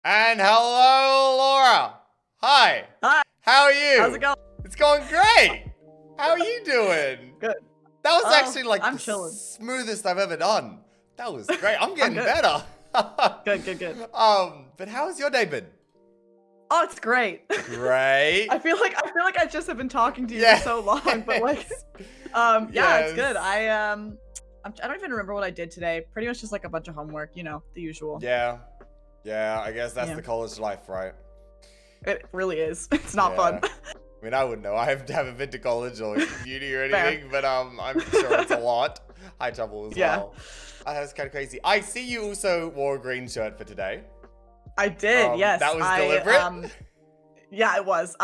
And hello, Laura. Hi. Hi. How are you? How's it going? It's going great. How are you doing? Good. That was actually like I'm the chilling. smoothest I've ever done. That was great. I'm getting good. better. Good. But how has your day been? Oh, it's great. Great. I feel like I just have been talking to you Yeah. for so long, but like, yeah, Yes. it's good. I don't even remember what I did today. Pretty much just like a bunch of homework, the usual. Yeah. I guess that's Yeah. the college life, right? It really is. It's not fun. I mean, I wouldn't know. I haven't been to college or uni or Fair. anything, but I'm sure it's a lot. High trouble as Yeah. well. That's kind of crazy. I see you also wore a green shirt for today. I did. Yes. That was deliberate. Yeah, it was.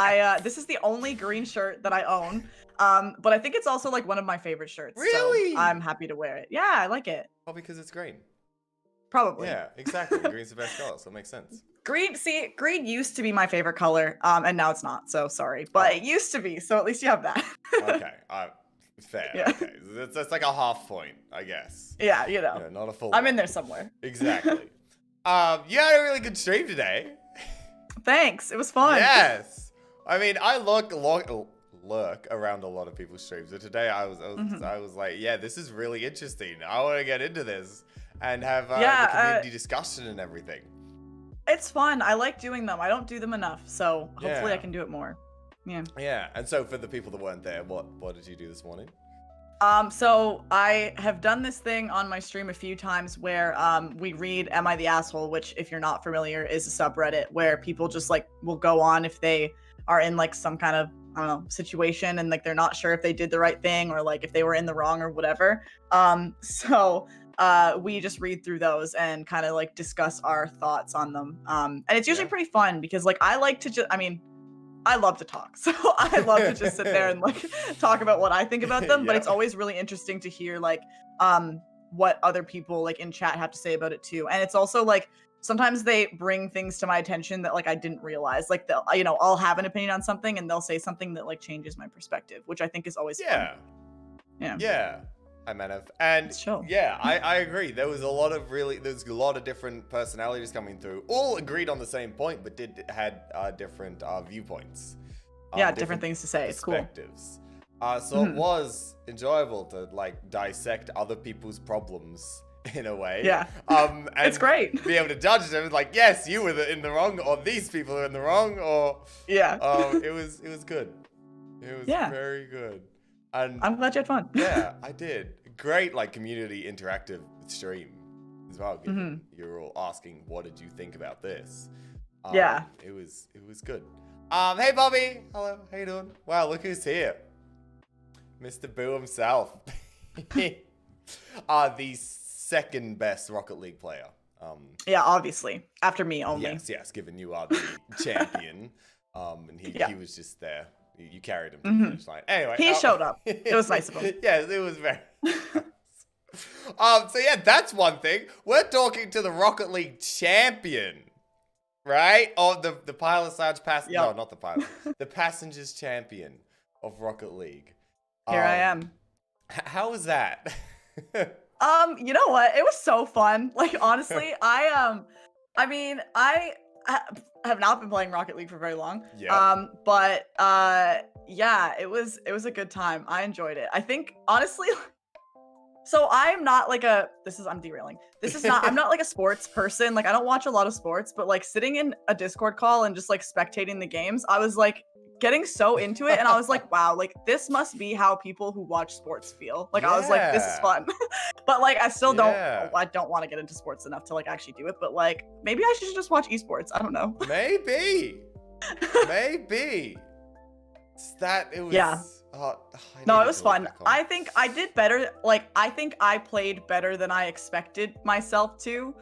This is the only green shirt that I own. But I think it's also like one of my favorite shirts. Really? So I'm happy to wear it. Yeah, I like it. Oh, because it's green. Probably. Yeah, exactly. Green's the best color, so it makes sense. Green used to be my favorite color, and now it's not, so sorry. But it used to be, so at least you have that. Okay, fair. Yeah. Okay, that's like a half point, I guess. Yeah, Not a full I'm one. in there somewhere. Exactly. You had a really good stream today. Thanks, it was fun. Yes. I mean, I lurk around a lot of people's streams, and today I was like, yeah, this is really interesting. I want to get into this and have the community discussion and everything. It's fun. I like doing them. I don't do them enough, so hopefully I can do it more. Yeah. Yeah. And so for the people that weren't there, what did you do this morning? So I have done this thing on my stream a few times where we read Am I the Asshole, which if you're not familiar is a subreddit where people just like will go on if they are in like some kind of, I don't know, situation and like they're not sure if they did the right thing or like if they were in the wrong or whatever. So we just read through those and kind of like discuss our thoughts on them. And it's usually pretty fun because like I like to I love to talk. So I love to just sit there and like talk about what I think about them, but it's always really interesting to hear like what other people like in chat have to say about it too. And it's also like sometimes they bring things to my attention that like I didn't realize. Like they'll, I'll have an opinion on something and they'll say something that like changes my perspective, which I think is always fun. Yeah. Hi, Manav. And yeah, I agree. There's a lot of different personalities coming through. All agreed on the same point, but had different viewpoints. Different things to say. It's cool. Perspectives. So it was enjoyable to like dissect other people's problems in a way. Yeah. And it's great. Be able to judge them like, yes, you were in the wrong, or these people are in the wrong, or it was good. It was very good. And I'm glad you had fun. Yeah, I did. Great, like community interactive stream as well. You're all asking, what did you think about this? It was good. Hey Bobby, hello, how you doing? Wow, look who's here, Mr. Boo himself. The second best Rocket League player. Yeah, obviously, after me only. Yes, given you are the champion. And he was just there. You carried him to the finish line. Anyway, he showed up. It was nice of him. Yes, it was very nice. So yeah, that's one thing. We're talking to the Rocket League champion, right? Or the pilot slash passenger. No, not the pilot. The passengers champion of Rocket League. Here I am. How was that? You know what? It was so fun. Like honestly, I have not been playing Rocket League for very long. But it was a good time. I enjoyed it. I think honestly, so I'm not like I'm derailing. I'm not like a sports person. Like I don't watch a lot of sports, but like sitting in a Discord call and just like spectating the games, I was like getting so into it and I was like, wow, like this must be how people who watch sports feel. Like I was like, this is fun. But like I still I don't want to get into sports enough to like actually do it, but like maybe I should just watch esports. I don't know. Maybe. No, it was fun. I think I did better. Like I think I played better than I expected myself to.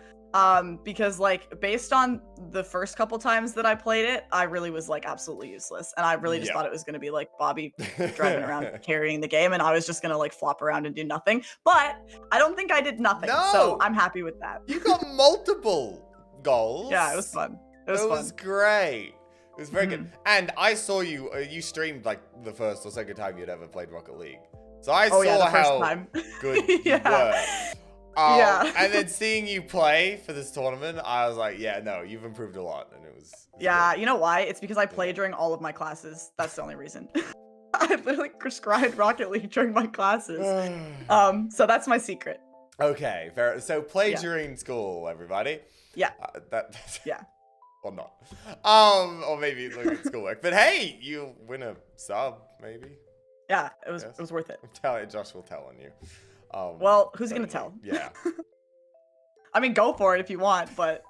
Because like based on the first couple times that I played it, I really was like absolutely useless. And I really just thought it was going to be like Bobby driving around carrying the game and I was just going to like flop around and do nothing. But I don't think I did nothing. No. So I'm happy with that. You got multiple goals. Yeah, it was fun. It was great. It was very good. And I saw you streamed like the first or second time you'd ever played Rocket League. So I saw how good you were. Yeah. And then seeing you play for this tournament, I was like, yeah, no, you've improved a lot, and it was Yeah, good. you know why? It's because I play during all of my classes. That's the only reason. I literally prescribed Rocket League during my classes. So that's my secret. Okay, fair. So play Yeah. during school, everybody. Yeah. That's Yeah. or not. Or maybe look at schoolwork. But hey, you win a sub, maybe. Yeah, it was Yes. it was worth it. I'm telling Josh will tell on you. Well, who's gonna totally. tell? Yeah. I mean, go for it if you want, but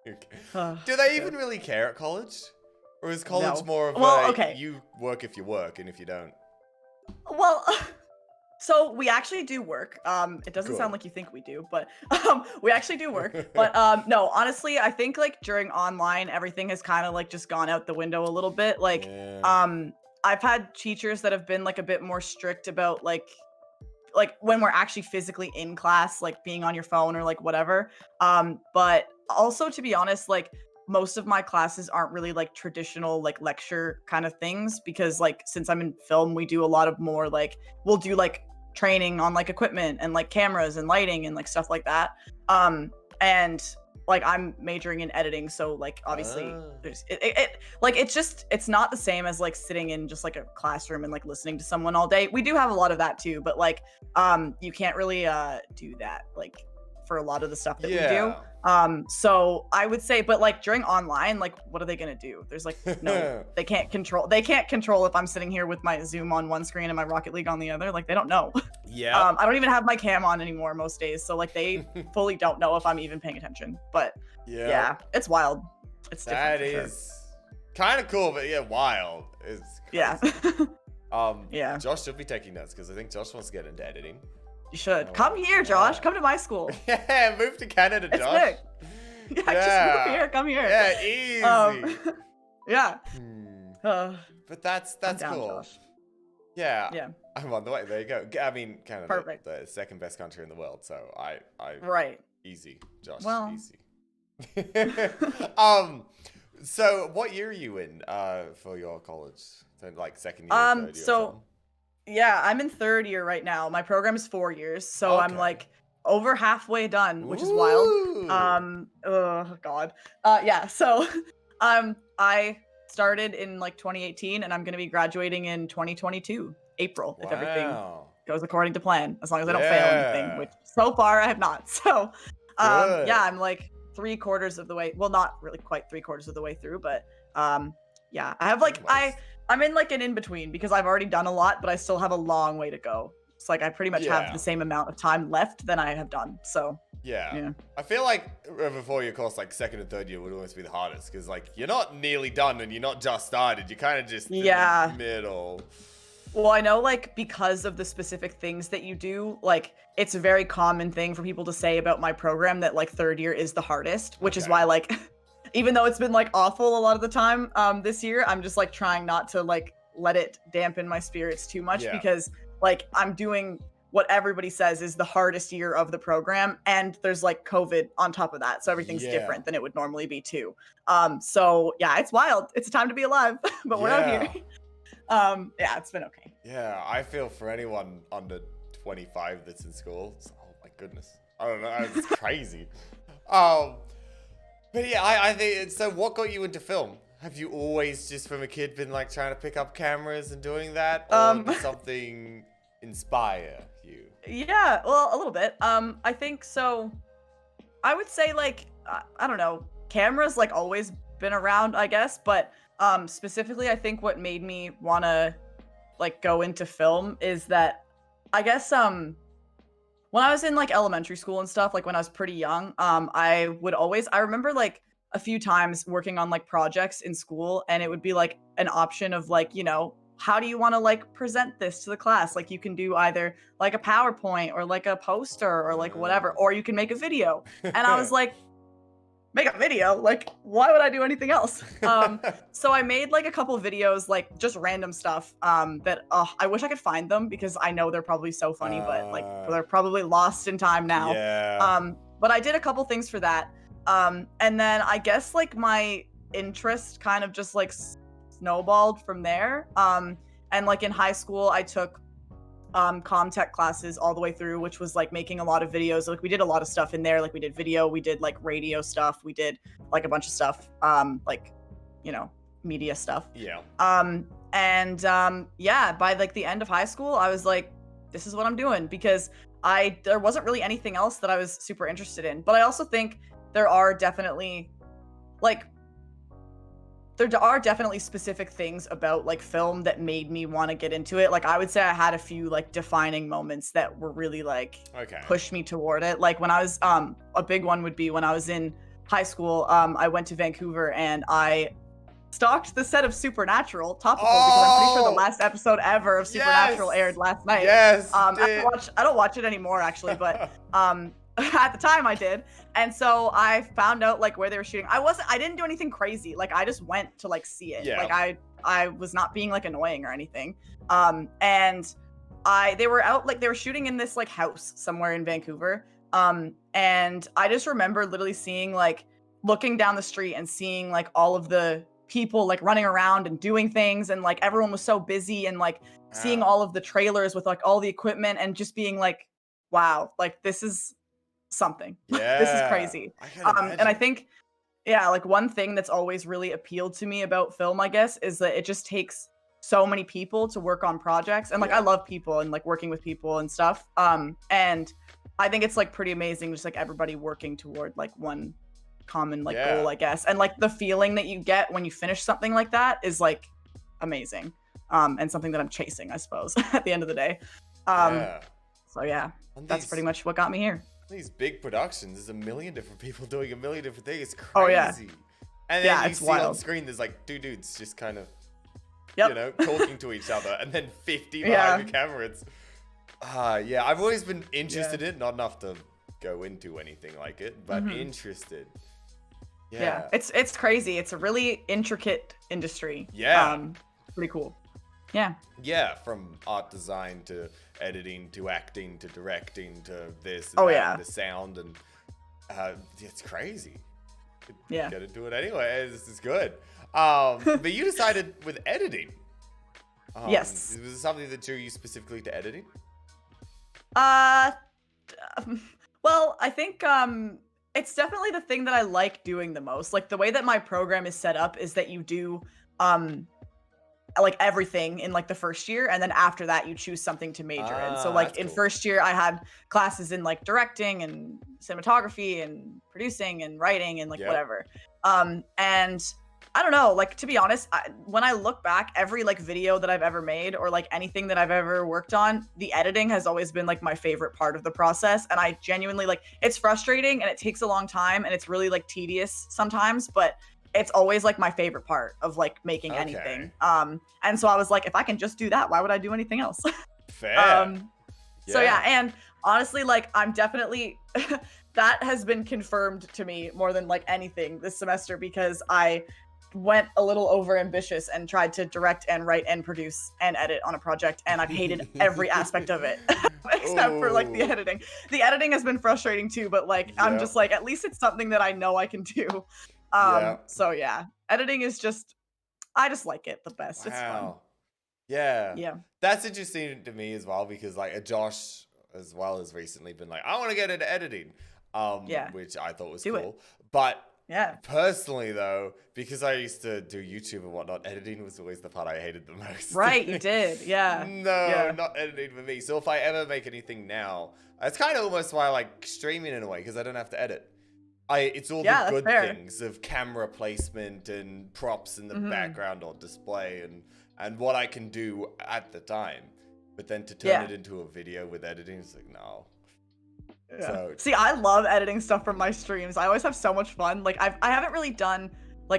Do they even really care at college? Or is college No. more of Well, a okay. you work if you work, and if you don't? Well, so we actually do work. It doesn't Good. sound like you think we do, but we actually do work. But no, honestly, I think like during online, everything has kind of like just gone out the window a little bit. Like, Yeah. I've had teachers that have been like a bit more strict about like when we're actually physically in class, like being on your phone or like whatever. But also, to be honest, like most of my classes aren't really like traditional like lecture kind of things, because like since I'm in film, we do a lot of more like we'll do like training on like equipment and like cameras and lighting and like stuff like that. And like I'm majoring in editing, so like obviously there's it like it's not the same as like sitting in just like a classroom and like listening to someone all day. We do have a lot of that too, but like you can't really do that like for a lot of the stuff that we do. So I would say, but like during online, like what are they gonna do? There's like no, they can't control if I'm sitting here with my Zoom on one screen and my Rocket League on the other. Like they don't know. Yeah. I don't even have my cam on anymore most days, so like they fully don't know if I'm even paying attention. But yeah, it's wild. It's different. That is kind of cool, but yeah, wild. It's crazy. Yeah. Josh should be taking notes because I think Josh wants to get into editing. You should come here, Josh. Come to my school. Yeah, move to Canada, It's Josh. big. Yeah, just move here. Come here. Yeah, easy. Yeah. But that's I'm down, cool. Josh. Yeah. Yeah. I'm on the way. There you go. I mean, Canada, Perfect. the second best country in the world. So I Right. easy, Josh. Well. Easy. So what year are you in for your college? So like second year, third year or something? Yeah, I'm in third year right now. My program is 4 years, so I'm like over halfway done, which is wild. Oh god. Yeah, so I started in like 2018 and I'm going to be graduating in 2022, April, if everything goes according to plan, as long as I don't fail anything, which so far I have not. So yeah, I'm like 3/4 of the way. Well, not really quite 3/4 of the way through, but yeah, I have like I'm in like an in-between because I've already done a lot, but I still have a long way to go. It's like I pretty much have the same amount of time left than I have done. So yeah. I feel like over 4-year course, like second and third year would almost be the hardest because like you're not nearly done and you're not just started. You're kind of just in the middle. Well, I know like because of the specific things that you do, like it's a very common thing for people to say about my program that like third year is the hardest, which is why like even though it's been like awful a lot of the time this year, I'm just like trying not to like let it dampen my spirits too much because like I'm doing what everybody says is the hardest year of the program, and there's like COVID on top of that, so everything's different than it would normally be too. So yeah, it's wild. It's a time to be alive, but we're out here. Yeah, it's been okay. Yeah, I feel for anyone under 25 that's in school. Oh my goodness, I don't know, it's crazy. But yeah, I think so. What got you into film? Have you always just from a kid been like trying to pick up cameras and doing that, or did something inspire you? Yeah, well, a little bit. I think so. I would say like I don't know, cameras like always been around, I guess, but specifically I think what made me want to like go into film is that I guess when I was in like elementary school and stuff, like when I was pretty young, I remember like a few times working on like projects in school, and it would be like an option of like, you know, how do you want to like present this to the class? Like you can do either like a PowerPoint or like a poster or like whatever, or you can make a video. And I was like, make a video? Like, why would I do anything else? So I made like a couple videos, like just random stuff that I wish I could find them because I know they're probably so funny, but like they're probably lost in time now. But I did a couple things for that. And then I guess like my interest kind of just like snowballed from there. And like in high school, I took comm tech classes all the way through, which was like making a lot of videos. Like we did a lot of stuff in there. Like we did video, we did like radio stuff, we did like a bunch of stuff, like, you know, media stuff. Yeah. Yeah, by like the end of high school, I was like, this is what I'm doing, because there wasn't really anything else that I was super interested in. But I also think there are definitely specific things about like film that made me want to get into it. Like I would say I had a few like defining moments that were really like pushed me toward it. Like when I was a big one would be when I was in high school, I went to Vancouver and I stalked the set of Supernatural, topical, because I'm pretty sure the last episode ever of Supernatural aired last night. Yes. I don't watch it anymore actually, but at the time I did. And so I found out like where they were shooting. I didn't do anything crazy. Like I just went to like see it. Yeah. Like I was not being like annoying or anything. And they were shooting in this like house somewhere in Vancouver. And I just remember literally seeing like looking down the street and seeing like all of the people like running around and doing things, and like everyone was so busy, and like seeing all of the trailers with like all the equipment and just being like, wow, like this is something. Yeah. This is crazy. And I think, yeah, like one thing that's always really appealed to me about film, I guess, is that it just takes so many people to work on projects. And like I love people and like working with people and stuff. And I think it's like pretty amazing, just like everybody working toward like one common like goal, I guess. And like the feeling that you get when you finish something like that is like amazing. And something that I'm chasing, I suppose, at the end of the day. So yeah, that's pretty much what got me here. These big productions, there's a million different people doing a million different things. It's crazy. Oh yeah. And then you it's see wild. on screen there's like two dudes just kind of you know, talking to each other, and then 50 behind the camera. It's I've always been interested in it, not enough to go into anything like it, but interested. Yeah. It's crazy. It's a really intricate industry. Pretty cool. Yeah, from art design to editing to acting to directing to this and that, the sound, and it's crazy. Get into it anyway. This is good. But you decided with editing. Yes. Was it something that drew you specifically to editing? Well, I think it's definitely the thing that I like doing the most. Like the way that my program is set up is that you do like everything in like the first year, and then after that you choose something to major in. So like in first year I had classes in like directing and cinematography and producing and writing and like whatever. And I don't know, like to be honest, when I look back, every like video that I've ever made or like anything that I've ever worked on, the editing has always been like my favorite part of the process. And I genuinely like, it's frustrating and it takes a long time and it's really like tedious sometimes, but it's always like my favorite part of like making anything. And so I was like, if I can just do that, why would I do anything else? Fair. So yeah, and honestly, like I'm definitely that has been confirmed to me more than like anything this semester, because I went a little over ambitious and tried to direct and write and produce and edit on a project, and I've hated every aspect of it except for like the editing. The editing has been frustrating too, but like I'm just like, at least it's something that I know I can do. So yeah, editing is just, I just like it the best. It's fun. Yeah. That's interesting to me as well, because like Josh as well has recently been like, I want to get into editing, which I thought was cool. But personally though, because I used to do YouTube and whatnot, editing was always the part I hated the most. Right, you did, not editing for me. So if I ever make anything now, it's kind of almost why I like streaming in a way, because I don't have to edit. It's all the good things of camera placement and props in the background or display and what I can do at the time. But then to turn it into a video with editing, it's like, no. So, see, I love editing stuff from my streams. I always have so much fun. Like I haven't really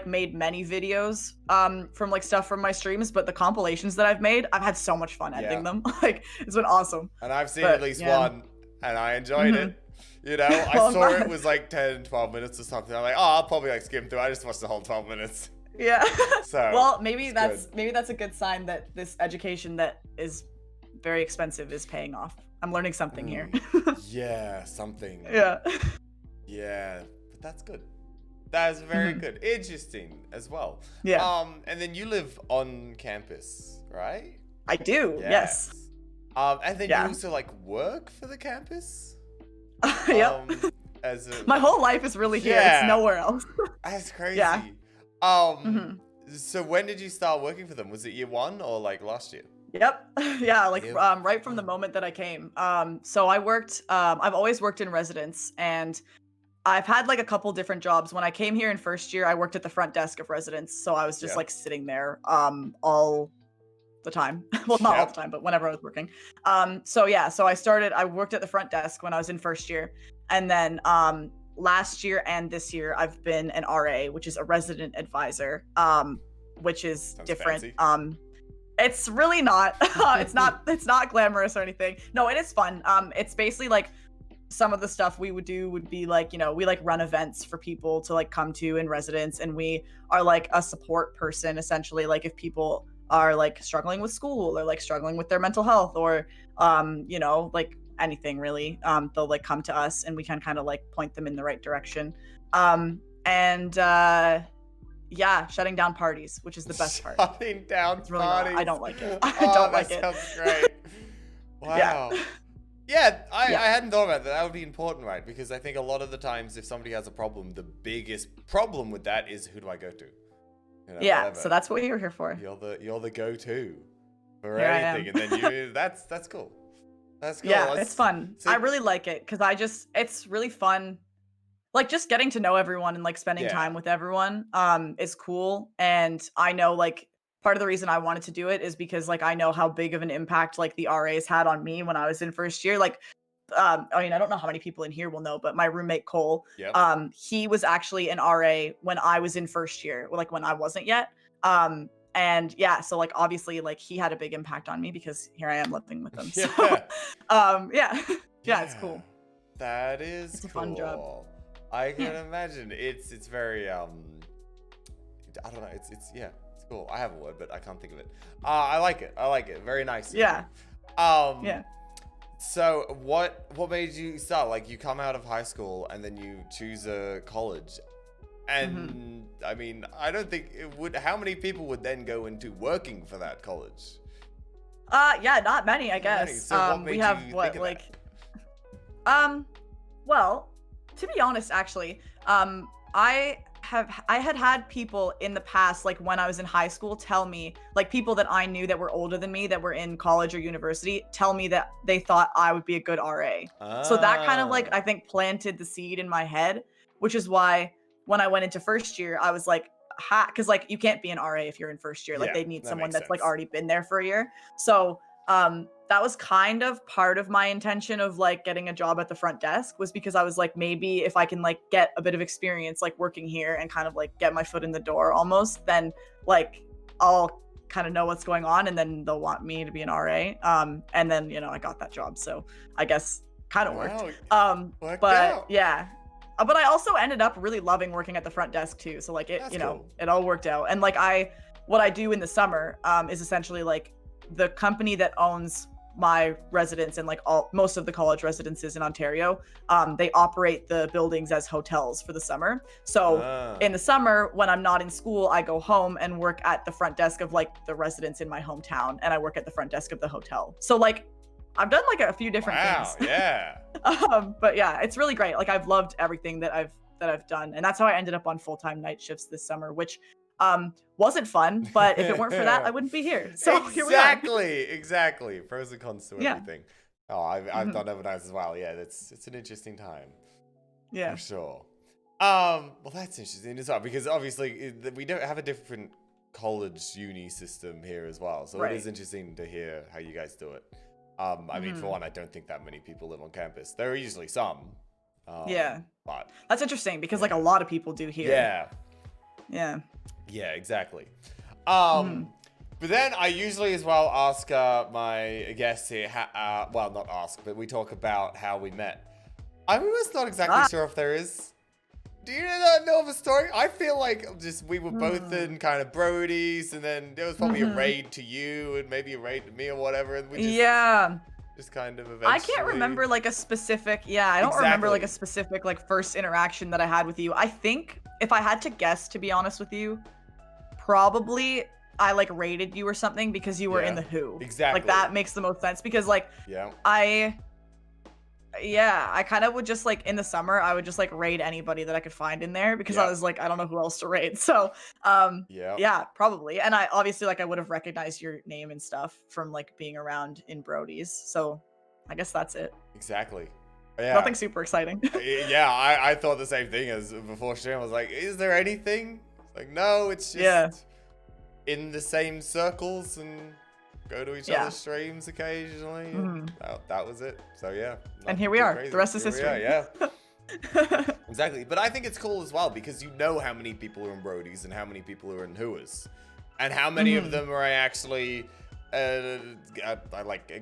made many videos from like stuff from my streams, but the compilations that I've made, I've had so much fun editing them. Like it's been awesome. And I've seen at least one, and I enjoyed it. You know, I saw it was like 10, 12 minutes or something. I'm like, oh, I'll probably like skim through. I just watched the whole 12 minutes. Yeah. So well, maybe that's a good sign that this education that is very expensive is paying off. I'm learning something here. Something. Yeah. Yeah, but that's good. That's very good. Interesting as well. Yeah. And then you live on campus, right? I do. Yes. And then you also like work for the campus. Yep. My whole life is really here. It's nowhere else. That's crazy. Yeah. So when did you start working for them? Was it year 1 or like last year? Yep. Yeah, like right from the moment that I came. So I worked I've always worked in residence, and I've had like a couple different jobs. When I came here in first year, I worked at the front desk of residence. So I was just like sitting there all the time. Well, not all the time, but whenever I was working. So I worked at the front desk when I was in first year. And then last year and this year I've been an RA, which is a resident advisor, which is Sounds different. Fancy. It's really not. It's not glamorous or anything. No, it is fun. It's basically like some of the stuff we would do would be like, we like run events for people to like come to in residence, and we are like a support person essentially. Like if people are like struggling with school or like struggling with their mental health or like anything really, they'll like come to us and we can kind of like point them in the right direction. Shutting down parties, which is the best part. Shutting down really parties. I don't like it. I don't like it. That sounds great. Wow. Yeah, I hadn't thought about that. That would be important, right? Because I think a lot of the times if somebody has a problem, the biggest problem with that is, who do I go to? Whatever. So that's what you're here for. You're the go-to for anything, and then that's cool. That's cool. Yeah, it's fun. I really like it because it's really fun. Like just getting to know everyone and like spending time with everyone is cool. And I know like part of the reason I wanted to do it is because like I know how big of an impact like the RAs had on me when I was in first year. Like I don't know how many people in here will know, but my roommate Cole, he was actually an RA when I was in first year, like when I wasn't yet. And so like obviously like he had a big impact on me because here I am living with him. So it's cool. That is it's a fun job. I can imagine. It's very I don't know. It's cool. I have a word, but I can't think of it. I like it. Very nice. Yeah. So what made you start? Like you come out of high school and then you choose a college, and I mean I don't think it would. How many people would then go into working for that college? Not many, I guess. So what made we have you what think of like that? Well, to be honest, actually, I had people in the past, like when I was in high school, tell me, like people that I knew that were older than me, that were in college or university, tell me that they thought I would be a good RA. So that kind of like, I think planted the seed in my head, which is why when I went into first year, I was like, because like you can't be an RA if you're in first year. Like they need someone that's like already been there for a year. So that was kind of part of my intention of like getting a job at the front desk, was because I was like, maybe if I can like get a bit of experience like working here and kind of like get my foot in the door almost, then like I'll kind of know what's going on and then they'll want me to be an RA. And then, I got that job. So I guess kind of worked. But I also ended up really loving working at the front desk too. So like it, cool. It all worked out. And like what I do in the summer is essentially like the company that owns my residence and like most of the college residences in Ontario, they operate the buildings as hotels for the summer. So in the summer, when I'm not in school, I go home and work at the front desk of like the residence in my hometown, and I work at the front desk of the hotel. So like I've done like a few different things. Yeah. But yeah, it's really great. Like I've loved everything that I've done, and that's how I ended up on full-time night shifts this summer, which wasn't fun, but if it weren't for that, I wouldn't be here. So here we are. Exactly. Pros and cons to everything. Oh, I've done overnights as well. Yeah, it's an interesting time. Yeah, for sure. Well, that's interesting as well, because obviously we don't have a different college uni system here as well. So it is interesting to hear how you guys do it. I mean, for one, I don't think that many people live on campus. There are usually some. But that's interesting because like a lot of people do here. Yeah, exactly. But then I usually as well ask my guests here, well, not ask, but we talk about how we met. I'm just not exactly sure if there is. Do you know of a story? I feel like just we were both in kind of Brody's, and then there was probably a raid to you and maybe a raid to me or whatever, and we just kind of eventually. I can't remember like a specific. I don't remember like a specific like first interaction that I had with you. I think if I had to guess, to be honest with you, probably I like rated you or something because you were in the Who. Exactly. Like that makes the most sense because like yeah. I kind of would just like in the summer I would just like raid anybody that I could find in there because I was like I don't know who else to raid. So yeah, probably. And I obviously like I would have recognized your name and stuff from like being around in Brody's. So I guess that's it. Exactly. Yeah. Nothing super exciting. Yeah, I thought the same thing as before stream. I was like, is there anything? Like, no, it's just in the same circles and go to each other's streams occasionally. That was it. So yeah. And here we are. Crazy. The rest is history. Yeah. Exactly. But I think it's cool as well because you know how many people are in Brody's and how many people are in Whoas. And how many of them are actually like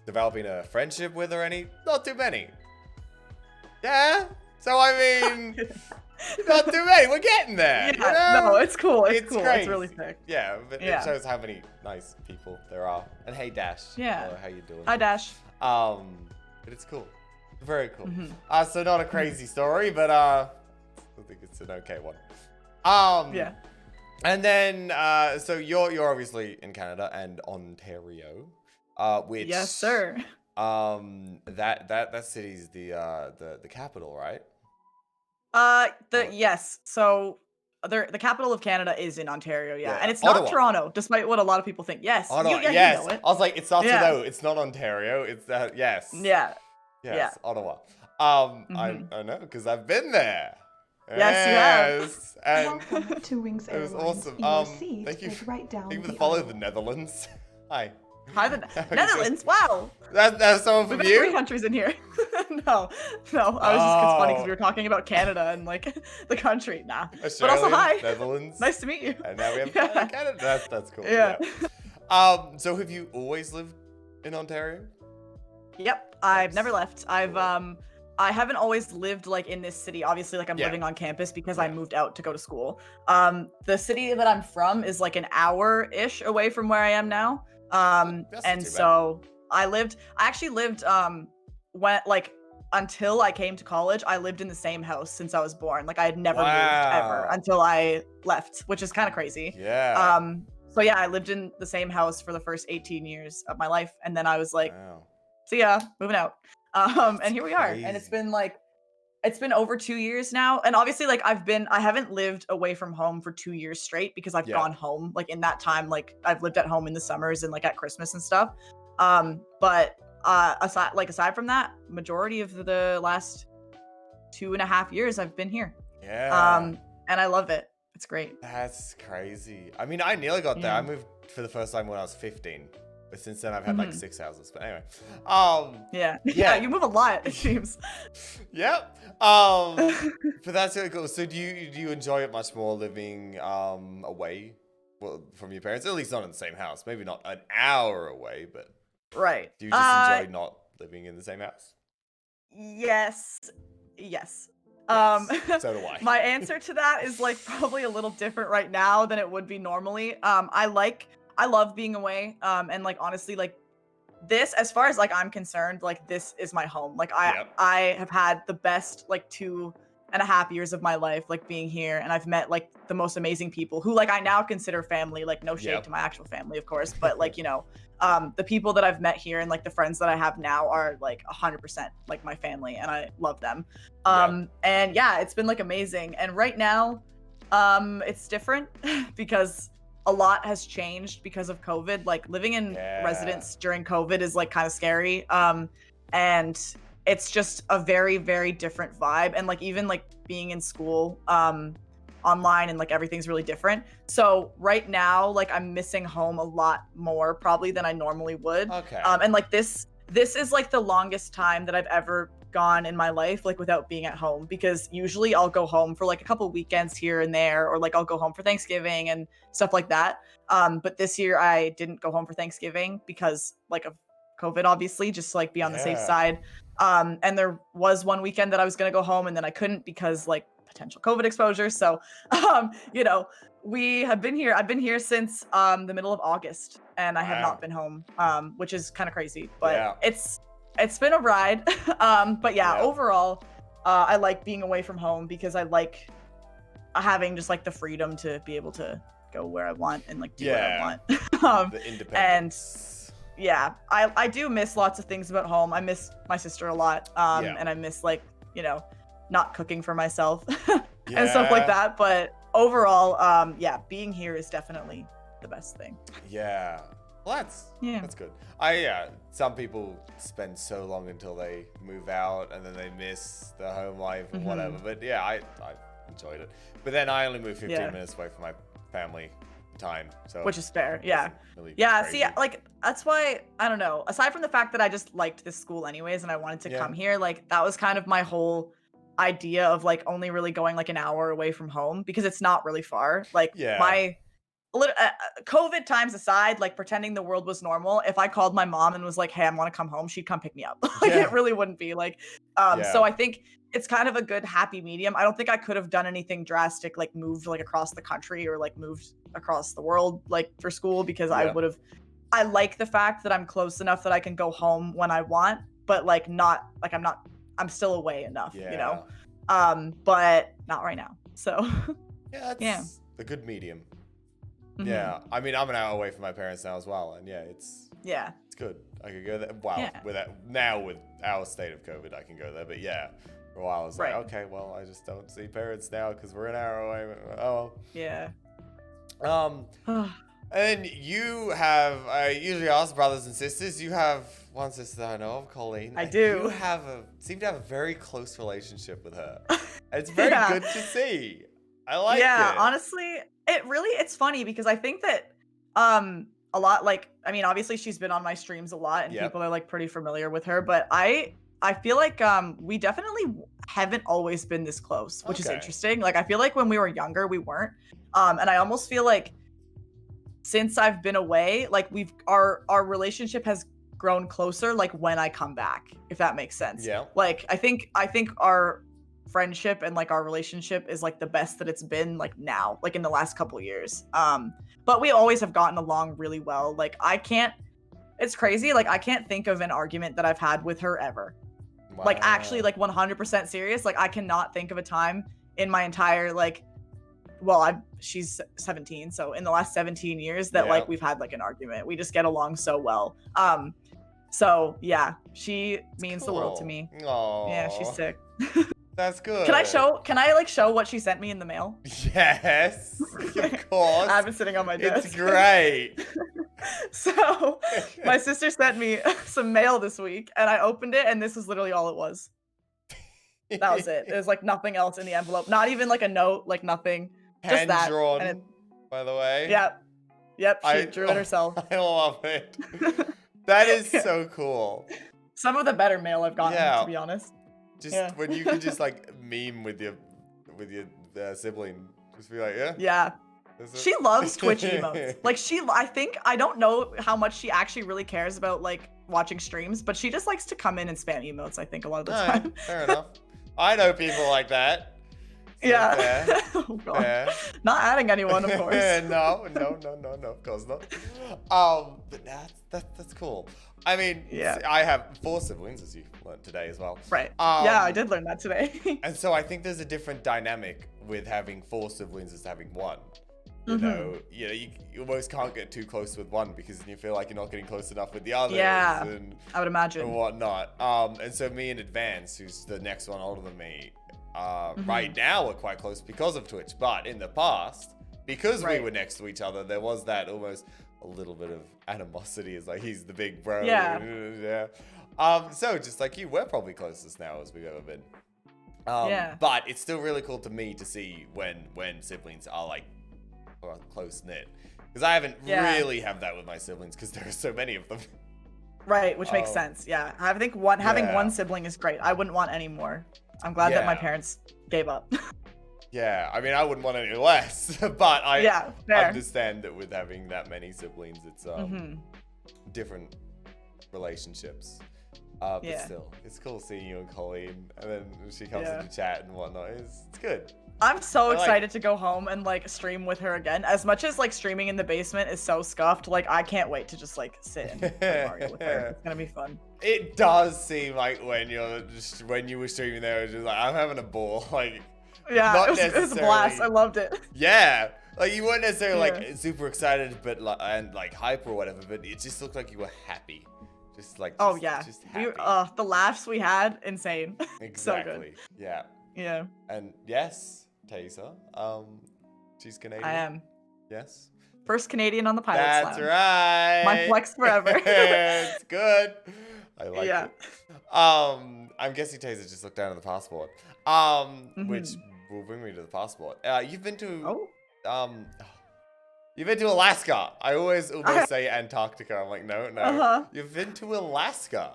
developing a friendship with or any? Not too many. Yeah. So I mean, not too many. We're getting there. Yeah. You know? No, it's cool. It's cool. Crazy. It's really sick. Yeah, but it shows how many nice people there are. And hey, Dash. Yeah. How you doing? Hi, Dash. But it's cool. Very cool. So not a crazy story, but I think it's an okay one. Yeah. And then so you're obviously in Canada and Ontario, which yes, sir. That city's the capital, right? Yes. So the capital of Canada is in Ontario, and it's Ottawa. not Toronto, despite what a lot of people think. Yes. Ottawa. You yes. know it. I was like, it's not Toronto. It's not Ontario. It's yes. Yeah. Yes. Ottawa. I know because I've been there. Yes, you have. Welcome to Wings It was Airlines. awesome. Thank you. Right down thank you for the the follow aisle. the Netherlands. Hi. Hi, the Netherlands. Wow. That's someone from We've you. got 3 countries in here. No. I was just it's funny because we were talking about Canada and like the country. Nah. Australia, but also hi. Netherlands. Nice to meet you. And now we have Canada. That's cool. Yeah. So have you always lived in Ontario? Yep. I've never left. I haven't always lived like in this city. Obviously, like I'm living on campus because I moved out to go to school. The city that I'm from is like an hour-ish away from where I am now. And so I actually lived when like until I came to college, I lived in the same house since I was born. Like I had never moved ever until I left, which is kind of crazy. Yeah. So yeah, I lived in the same house for the first 18 years of my life, and then I was like, see ya, moving out. And here we are. And it's been over 2 years now. And obviously like I haven't lived away from home for 2 years straight because I've gone home like in that time. Like I've lived at home in the summers and like at Christmas and stuff. But aside from that, majority of the last 2.5 years I've been here. Yeah. And I love it. It's great. That's crazy. I mean, I nearly got there. I moved for the first time when I was 15. But since then, I've had like 6 houses. But anyway, yeah, you move a lot, it seems. Yep. But that's really cool. So do you enjoy it much more living away, from your parents? At least not in the same house. Maybe not an hour away, but right. Do you just enjoy not living in the same house? Yes. So do I. My answer to that is like probably a little different right now than it would be normally. I love being away. And like honestly, like this, as far as like I'm concerned, like this is my home. Like I have had the best like 2.5 years of my life, like being here, and I've met like the most amazing people who like I now consider family. Like no shade to my actual family, of course, but like you know, the people that I've met here and like the friends that I have now are like 100% like my family, and I love them. And yeah, it's been like amazing. And right now, it's different because a lot has changed because of COVID. Like living in residence during COVID is like kind of scary. And it's just a very, very different vibe. And like even like being in school online and like everything's really different. So right now, like I'm missing home a lot more probably than I normally would. Okay. And like this is like the longest time that I've ever gone in my life like without being at home, because usually I'll go home for like a couple weekends here and there, or like I'll go home for Thanksgiving and stuff like that. But this year I didn't go home for Thanksgiving because like of COVID, obviously, just to, like be on the safe side. And there was one weekend that I was gonna go home and then I couldn't because like potential COVID exposure. So you know, I've been here since the middle of August, and I have not been home, which is kind of crazy, but it's been a ride. But overall, I like being away from home because I like having just like the freedom to be able to go where I want and like do Yeah. what I want. The independence. And yeah, I do miss lots of things about home. I miss my sister a lot. And I miss like, you know, not cooking for myself and stuff like that. But overall, yeah, being here is definitely the best thing. Yeah. Well, that's good. Some people spend so long until they move out and then they miss the home life and whatever. But yeah, I enjoyed it. But then I only moved 15 minutes away from my family time, so which is fair. Yeah. Really yeah. crazy. See, like that's why I don't know. Aside from the fact that I just liked this school anyways, and I wanted to come here, like that was kind of my whole idea of like only really going like an hour away from home because it's not really far. Like my COVID times aside, like pretending the world was normal, if I called my mom and was like, hey, I want to come home, she'd come pick me up. Like it really wouldn't be like, so I think it's kind of a good happy medium. I don't think I could have done anything drastic, like moved like across the country or like moved across the world, like for school, because I like the fact that I'm close enough that I can go home when I want, but like not like I'm still away enough, you know? But not right now. So that's a good medium. Yeah, I mean, I'm an hour away from my parents now as well, and it's good. I could go there. Wow, now with our state of COVID, I can go there. But for a while I was like, okay, well, I just don't see parents now because we're an hour away. Oh, and you have. I usually ask brothers and sisters. You have one sister that I know of, Colleen. I do. You seem to have a very close relationship with her. It's very good to see. I like it. Yeah, honestly, it's funny because I think that a lot, like, I mean, obviously she's been on my streams a lot and people are like pretty familiar with her, but I feel like we definitely haven't always been this close, which is interesting. Like I feel like when we were younger we weren't. And I almost feel like since I've been away, like our relationship has grown closer like when I come back, if that makes sense. Yeah. Like I think our friendship and like our relationship is like the best that it's been like now, like in the last couple years. But we always have gotten along really well. Like it's crazy. Like I can't think of an argument that I've had with her ever. Wow. Like actually like 100% serious. Like I cannot think of a time in my entire like, well, she's 17. So in the last 17 years that like we've had like an argument. We just get along so well. So yeah, she means the world to me. Aww. Yeah, she's sick. That's good. Can I like show what she sent me in the mail? Yes, of course. I've been sitting on my desk. It's great. So my sister sent me some mail this week and I opened it and this is literally all it was. That was it. There's like nothing else in the envelope. Not even like a note, like nothing. Just that. Hand drawn, by the way. Yep, she drew it herself. I love it. That is so cool. Some of the better mail I've gotten, to be honest. Just when you can just like meme with your sibling, just be like, She loves Twitch emotes. Like I don't know how much she actually really cares about like watching streams, but she just likes to come in and spam emotes, I think, a lot of the time. Fair enough. I know people like that. So oh god. Not adding anyone, of course. No, of course not. But that's cool. I mean, I have 4 siblings, as you learned today as well. Right. Yeah, I did learn that today. And so I think there's a different dynamic with having 4 siblings as having 1. You know, you almost can't get too close with one because then you feel like you're not getting close enough with the others. Yeah, and, I would imagine. And whatnot. And so me and Advance, who's the next one older than me, right now we're quite close because of Twitch. But in the past, because we were next to each other, there was that almost a little bit of animosity. It's like he's the big bro. Yeah. So just like you, we're probably closest now as we've ever been. But it's still really cool to me to see when siblings are like close knit, because I haven't really have that with my siblings because there are so many of them. Right, which makes sense. Yeah, I think having one sibling is great. I wouldn't want any more. I'm glad that my parents gave up. Yeah, I mean, I wouldn't want any less, but I understand that with having that many siblings, it's different relationships. But still, it's cool seeing you and Colleen, and then she comes into chat and whatnot. It's good. I'm so excited to go home and like stream with her again. As much as like streaming in the basement is so scuffed, like I can't wait to just like sit and play Mario with her. It's gonna be fun. It does seem like when you were streaming there, it was just like I'm having a ball. Like it was a blast. I loved it. Yeah, Like you weren't necessarily Yeah. like super excited, but like and like hype or whatever. But it just looked like you were happy, just like Oh yeah. just happy. The laughs we had, insane. So good. Exactly. Yeah. Yeah, And yes, Taser. She's I Canadian. am. Yes. First Canadian on the Pilot's That's Lounge. right. My flex forever. It's good. I like Yeah. it. I'm guessing Taser just looked down at the passport. Which will bring me to the passport. You've been to you've been to Alaska. I always almost say Antarctica. I'm like, no. You've been to Alaska.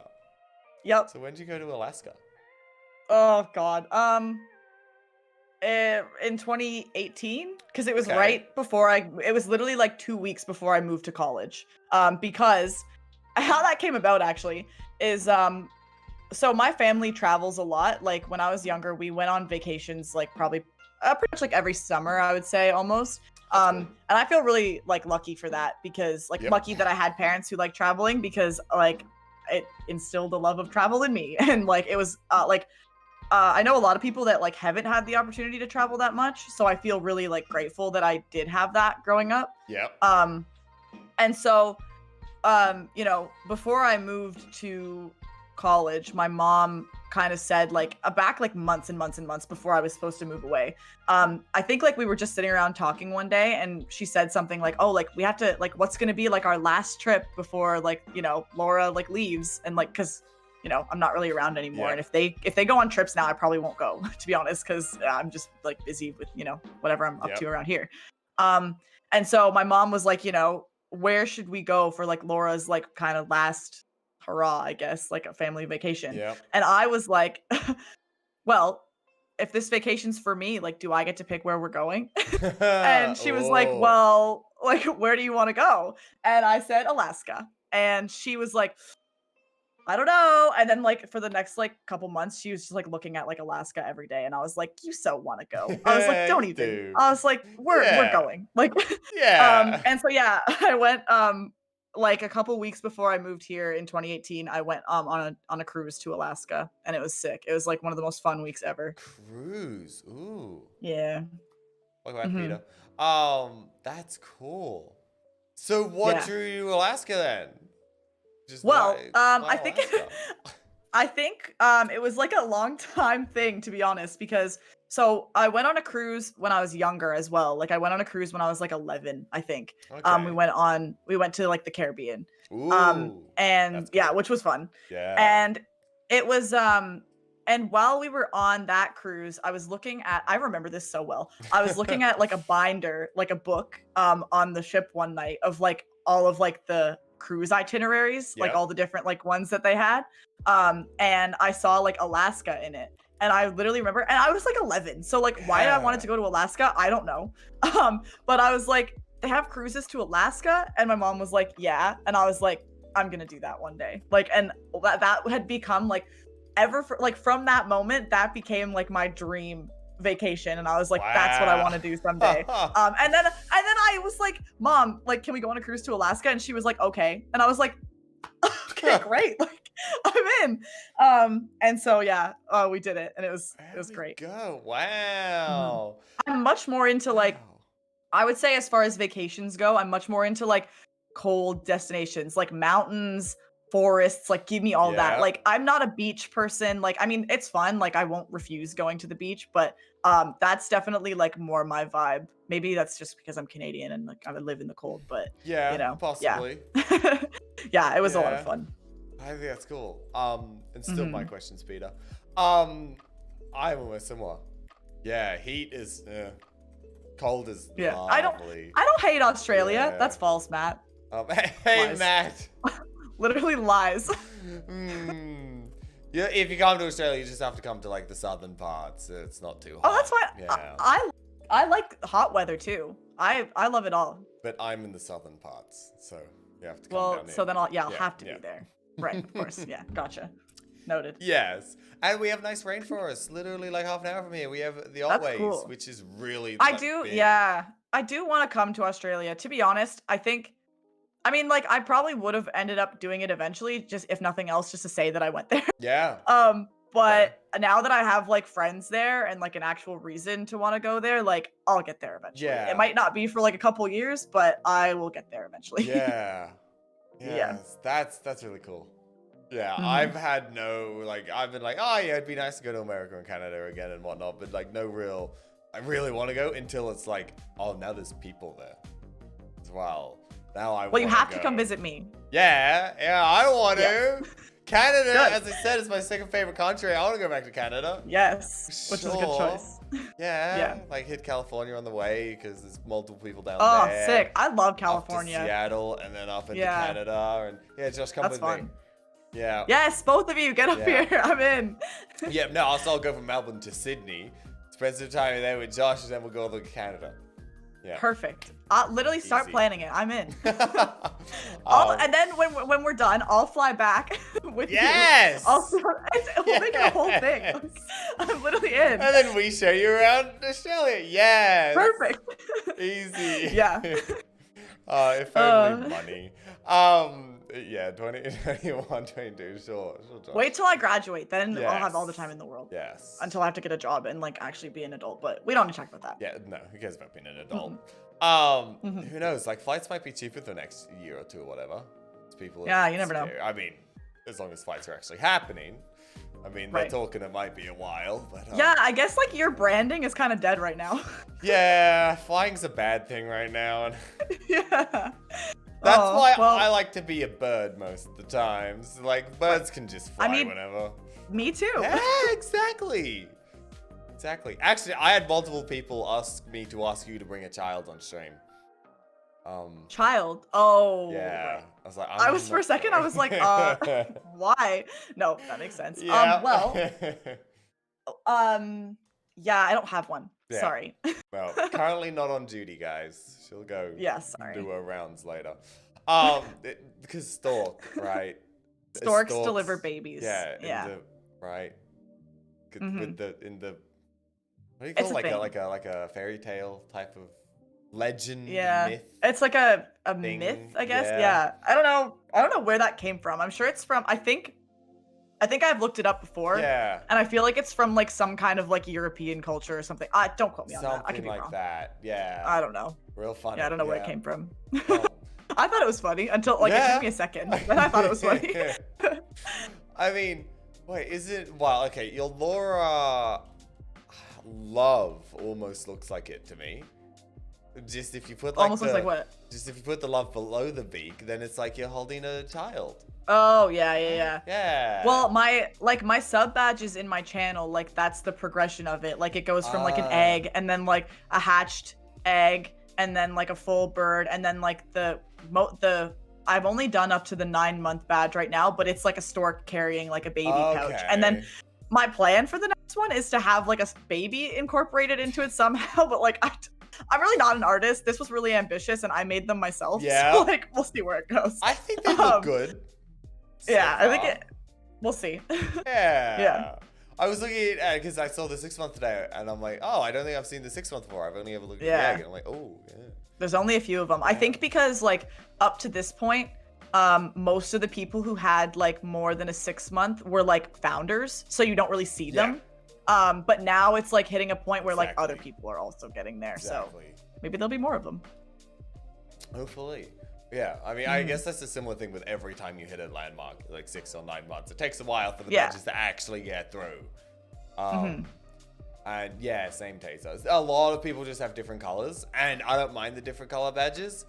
Yep. So when did you go to Alaska? Oh God. In 2018, because it was right before it was literally like 2 weeks before I moved to college. Because how that came about actually is so my family travels a lot. Like when I was younger, we went on vacations like probably pretty much like every summer, I would say almost. And I feel really like lucky for that because like lucky that I had parents who like traveling because like it instilled a love of travel in me. And like it was I know a lot of people that like haven't had the opportunity to travel that much, so I feel really like grateful that I did have that growing up. Yep. And so you know, before I moved to college, my mom kind of said like back like months and months and months before I was supposed to move away. I think like we were just sitting around talking one day and she said something like, "Oh, like we have to like what's going to be like our last trip before like, you know, Laura like leaves." And like cuz you know, I'm not really around anymore. And if they go on trips now, I probably won't go, to be honest, because I'm just like busy with, you know, whatever I'm up to around here. And so my mom was like, you know, where should we go for like Laura's like kind of last hurrah, I guess, like a family vacation. And I was like, well, if this vacation's for me, like, do I get to pick where we're going? And she was like, well, like, where do you want to go? And I said, Alaska. And she was like, I don't know. And then like for the next like couple months, she was just like looking at like Alaska every day. And I was like, you so want to go. I was like, don't even. I was like, we're going. Like and so yeah, I went like a couple weeks before I moved here in 2018, I went on a cruise to Alaska and it was sick. It was like one of the most fun weeks ever. Cruise. Ooh. Yeah. Welcome back, Peter. That's cool. So what drew you to Alaska then? I think I think it was like a long time thing, to be honest, because so I went on a cruise when I was younger as well. Like I went on a cruise when I was like 11, I think. We went to like the Caribbean. Ooh, and yeah, which was fun. Yeah. And it was and while we were on that cruise, I was looking at I remember this so well. I was looking at like a binder, like a book on the ship one night of like all of like the cruise itineraries, like all the different like ones that they had. And I saw like Alaska in it. And I literally remember, and I was like 11. So like why I wanted to go to Alaska, I don't know. But I was like, they have cruises to Alaska? And my mom was like, yeah. And I was like, I'm gonna do that one day. Like, and that had become like from that moment, that became like my dream vacation. And I was like, that's what I want to do someday. And then I was like, Mom, like, can we go on a cruise to Alaska? And she was like, okay. And I was like, okay, great. Like, I'm in. And so yeah, we did it, and it was great. Go. Wow. I'm much more into like, I would say as far as vacations go, I'm much more into like cold destinations, like mountains, forests, like give me all that. Like I'm not a beach person. Like, I mean, it's fun. Like I won't refuse going to the beach, but that's definitely like more my vibe. Maybe that's just because I'm Canadian and like I live in the cold, but you know, possibly. Yeah, it was a lot of fun. I think that's cool. And still my questions, Peter. I'm almost similar. Yeah, heat is cold is lovely. I don't hate Australia. Yeah. That's false, Matt. Hey, Matt. Literally lies. Yeah, if you come to Australia, you just have to come to like the southern parts. It's not too hot. Oh, that's fine. Yeah. I like hot weather too. I love it all. But I'm in the southern parts, so you have to come down here. So then I'll have to be there. Right, of course. Yeah, gotcha. Noted. Yes. And we have nice rainforests, literally like half an hour from here. We have the Otways, which is really I do want to come to Australia. To be honest, I mean, like, I probably would have ended up doing it eventually, just if nothing else, just to say that I went there. Yeah. But now that I have like friends there and like an actual reason to want to go there, like I'll get there eventually. Yeah. It might not be for like a couple years, but I will get there eventually. Yeah. Yeah. Yes, that's really cool. Yeah, Mhm. I've had no, like, I've been like, oh yeah, it'd be nice to go to America and Canada again and whatnot, but like no real, I really want to go until it's like, oh, now there's people there as well. Now I Well, you wanna have to go. come visit me. Yeah, I want to. Canada, Good. as I said, is my second favorite country. I want to go back to Canada. Yes, which is a good choice. Yeah, like hit California on the way because there's multiple people down Oh, there. sick. I love Up to California. Seattle and then up into Yeah. Canada and yeah, just come That's with fun. me. Yeah. Yes, both of you, get up Yeah. here. I'm in. Yeah, no, I'll go from Melbourne to Sydney, spend some time there with Josh, and then we'll go to Canada. Yeah. Perfect. I'll literally start Easy. planning it. I'm in. And then when we're done, I'll fly back with Yes! you. We'll make it a whole thing. I'm literally in. And then we show you around Australia. Yes. Perfect. Easy. Yeah. If only money. Yeah, 21, 22, sure. Wait till I graduate, then I'll have all the Yes. time in the world. Yes. Until I have to get a job and like actually be an adult, but we don't need to talk about that. Yeah, no, who cares about being an adult? Mm-hmm. Who knows? Like, flights might be cheaper the next year or two or whatever. People Yeah, you never know. I mean, as long as flights are actually happening. I mean, they're talking it might be a while, but... Yeah, I guess like your branding is kind of dead right now. Yeah, flying's a bad thing right now. And Yeah. that's why I like to be a bird most of the times. Like, birds can just fly whenever. Me too. Yeah, exactly. Exactly. Actually, I had multiple people ask me to ask you to bring a child on stream. Child. Oh. Yeah. I was like, I was for a second. I was like, why? No, that makes sense. Yeah. Yeah, I don't have one. Yeah. Sorry. Well, currently not on duty, guys. She'll go sorry. do her rounds later. Because Stork, right? Storks deliver babies. Yeah. Right. Mhm. With the what do you call it? Like a fairy tale type of legend myth. It's like a thing. myth, I guess. Yeah. Yeah. I don't know where that came from. I'm sure it's from I think I've looked it up before. Yeah. And I feel like it's from like some kind of like European culture or something. Don't quote me on that. I could be like wrong. that. Yeah. I don't know. Real funny. Yeah, I don't know where it came from. Oh. I thought it was funny until like it took me a second. Then I thought it was funny. I mean, wait, is it? Well, okay, your Laura love almost looks like it to me. Just if you put like almost looks like what? Just if you put the love below the beak, then it's like you're holding a child. Oh yeah. Yeah. Well, my sub badges in my channel, like that's the progression of it. Like it goes from like an egg and then like a hatched egg and then like a full bird and then like the I've only done up to the 9-month badge right now, but it's like a stork carrying like a baby pouch. And then my plan for the next one is to have like a baby incorporated into it somehow, but like I'm really not an artist. This was really ambitious and I made them myself. Yeah. So like we'll see where it goes. I think they look good. Yeah, I think we'll see. Yeah. Yeah. I was looking at because I saw the 6-month today, and I'm like, oh, I don't think I've seen the 6-month before. I've only ever looked at the egg, and I'm like, oh, yeah. There's only a few of them. I think because like up to this point, most of the people who had like more than a 6-month were like founders, so you don't really see them. But now it's like hitting a point where like other people are also getting there. So maybe there'll be more of them. Hopefully. Yeah, I mean, I guess that's a similar thing with every time you hit a landmark, like 6 or 9 months. It takes a while for the badges to actually get through. And yeah, same taste. A lot of people just have different colors, and I don't mind the different color badges,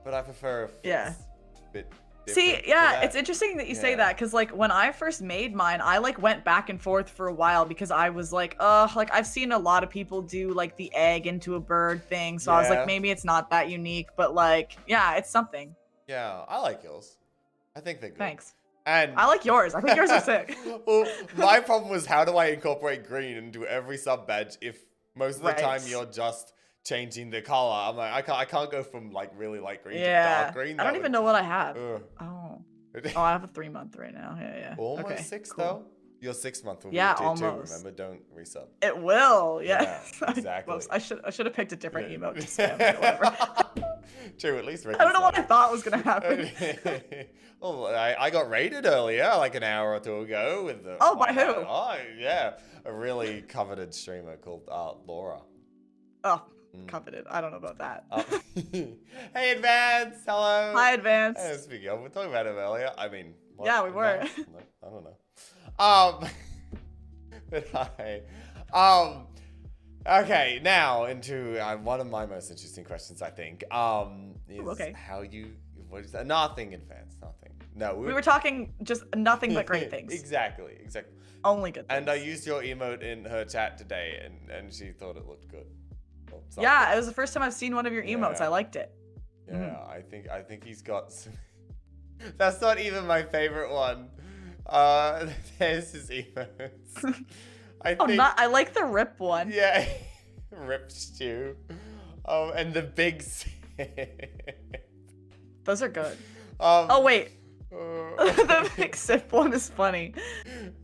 but I prefer if it's a bit See, yeah, it's interesting that you say that, because like when I first made mine, I like went back and forth for a while because I was like, like I've seen a lot of people do like the egg into a bird thing, so I was like, maybe it's not that unique, but like, yeah, it's something. Yeah, I like yours. I think they're good. Thanks. And I like yours. I think yours are sick. Well, my problem was how do I incorporate green into every sub badge if most of the time you're just changing the color. I'm like, I can't go from like really light green to dark green. I don't even know what I have. Ugh. Oh, I have a 3-month right now. Yeah. Almost okay, 6 cool. though. Your 6th month will Yeah, be tier 2, almost. remember? Don't resub. It will, yes. Yeah, exactly. I should have picked a different emote to spam it or whatever. True, at least I don't know what I thought was gonna happen. Well, I got raided earlier, like an hour or two ago, with the. Oh, by who? Oh, yeah, a really coveted streamer called Laura. Oh, coveted. I don't know about that. Hey, Advance. Hello. Hi, Advance. Hey, speaking of, we were talking about him earlier. I mean, what, yeah, we were. No, I don't know. But hi. Okay, now into one of my most interesting questions, I think. Is how you. What is that? Nothing advanced. Nothing. No, we were talking just nothing but great things. Exactly. Only good things. And I used your emote in her chat today, and she thought it looked good. Yeah, it was the first time I've seen one of your emotes. I liked it. Yeah, I think he's got some... That's not even my favorite one. There's his emotes. I like the rip one. Yeah, rip stew. And the big Those are good. Oh wait, the big sip one is funny.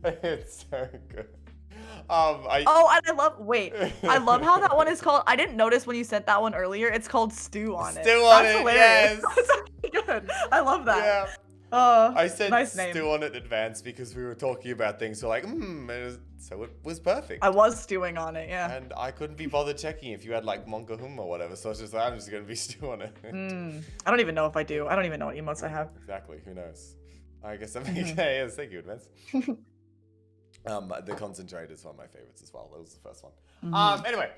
It's so good. And I love how that one is called. I didn't notice when you sent that one earlier. It's called stew on it. Stew on it. Hilarious. Yes. That's good. I love that. Yeah. I said nice name. stew on it in advance because we were talking about things. So like, so it was perfect. I was stewing on it, yeah. And I couldn't be bothered checking if you had like Monkahum or whatever. So I was just like, I'm just gonna be stew on it. I don't even know if I do. I don't even know what emotes I have. Exactly. Who knows? I guess that makes sense. Thank you, Advance. The concentrate is one of my favorites as well. That was the first one. Anyway,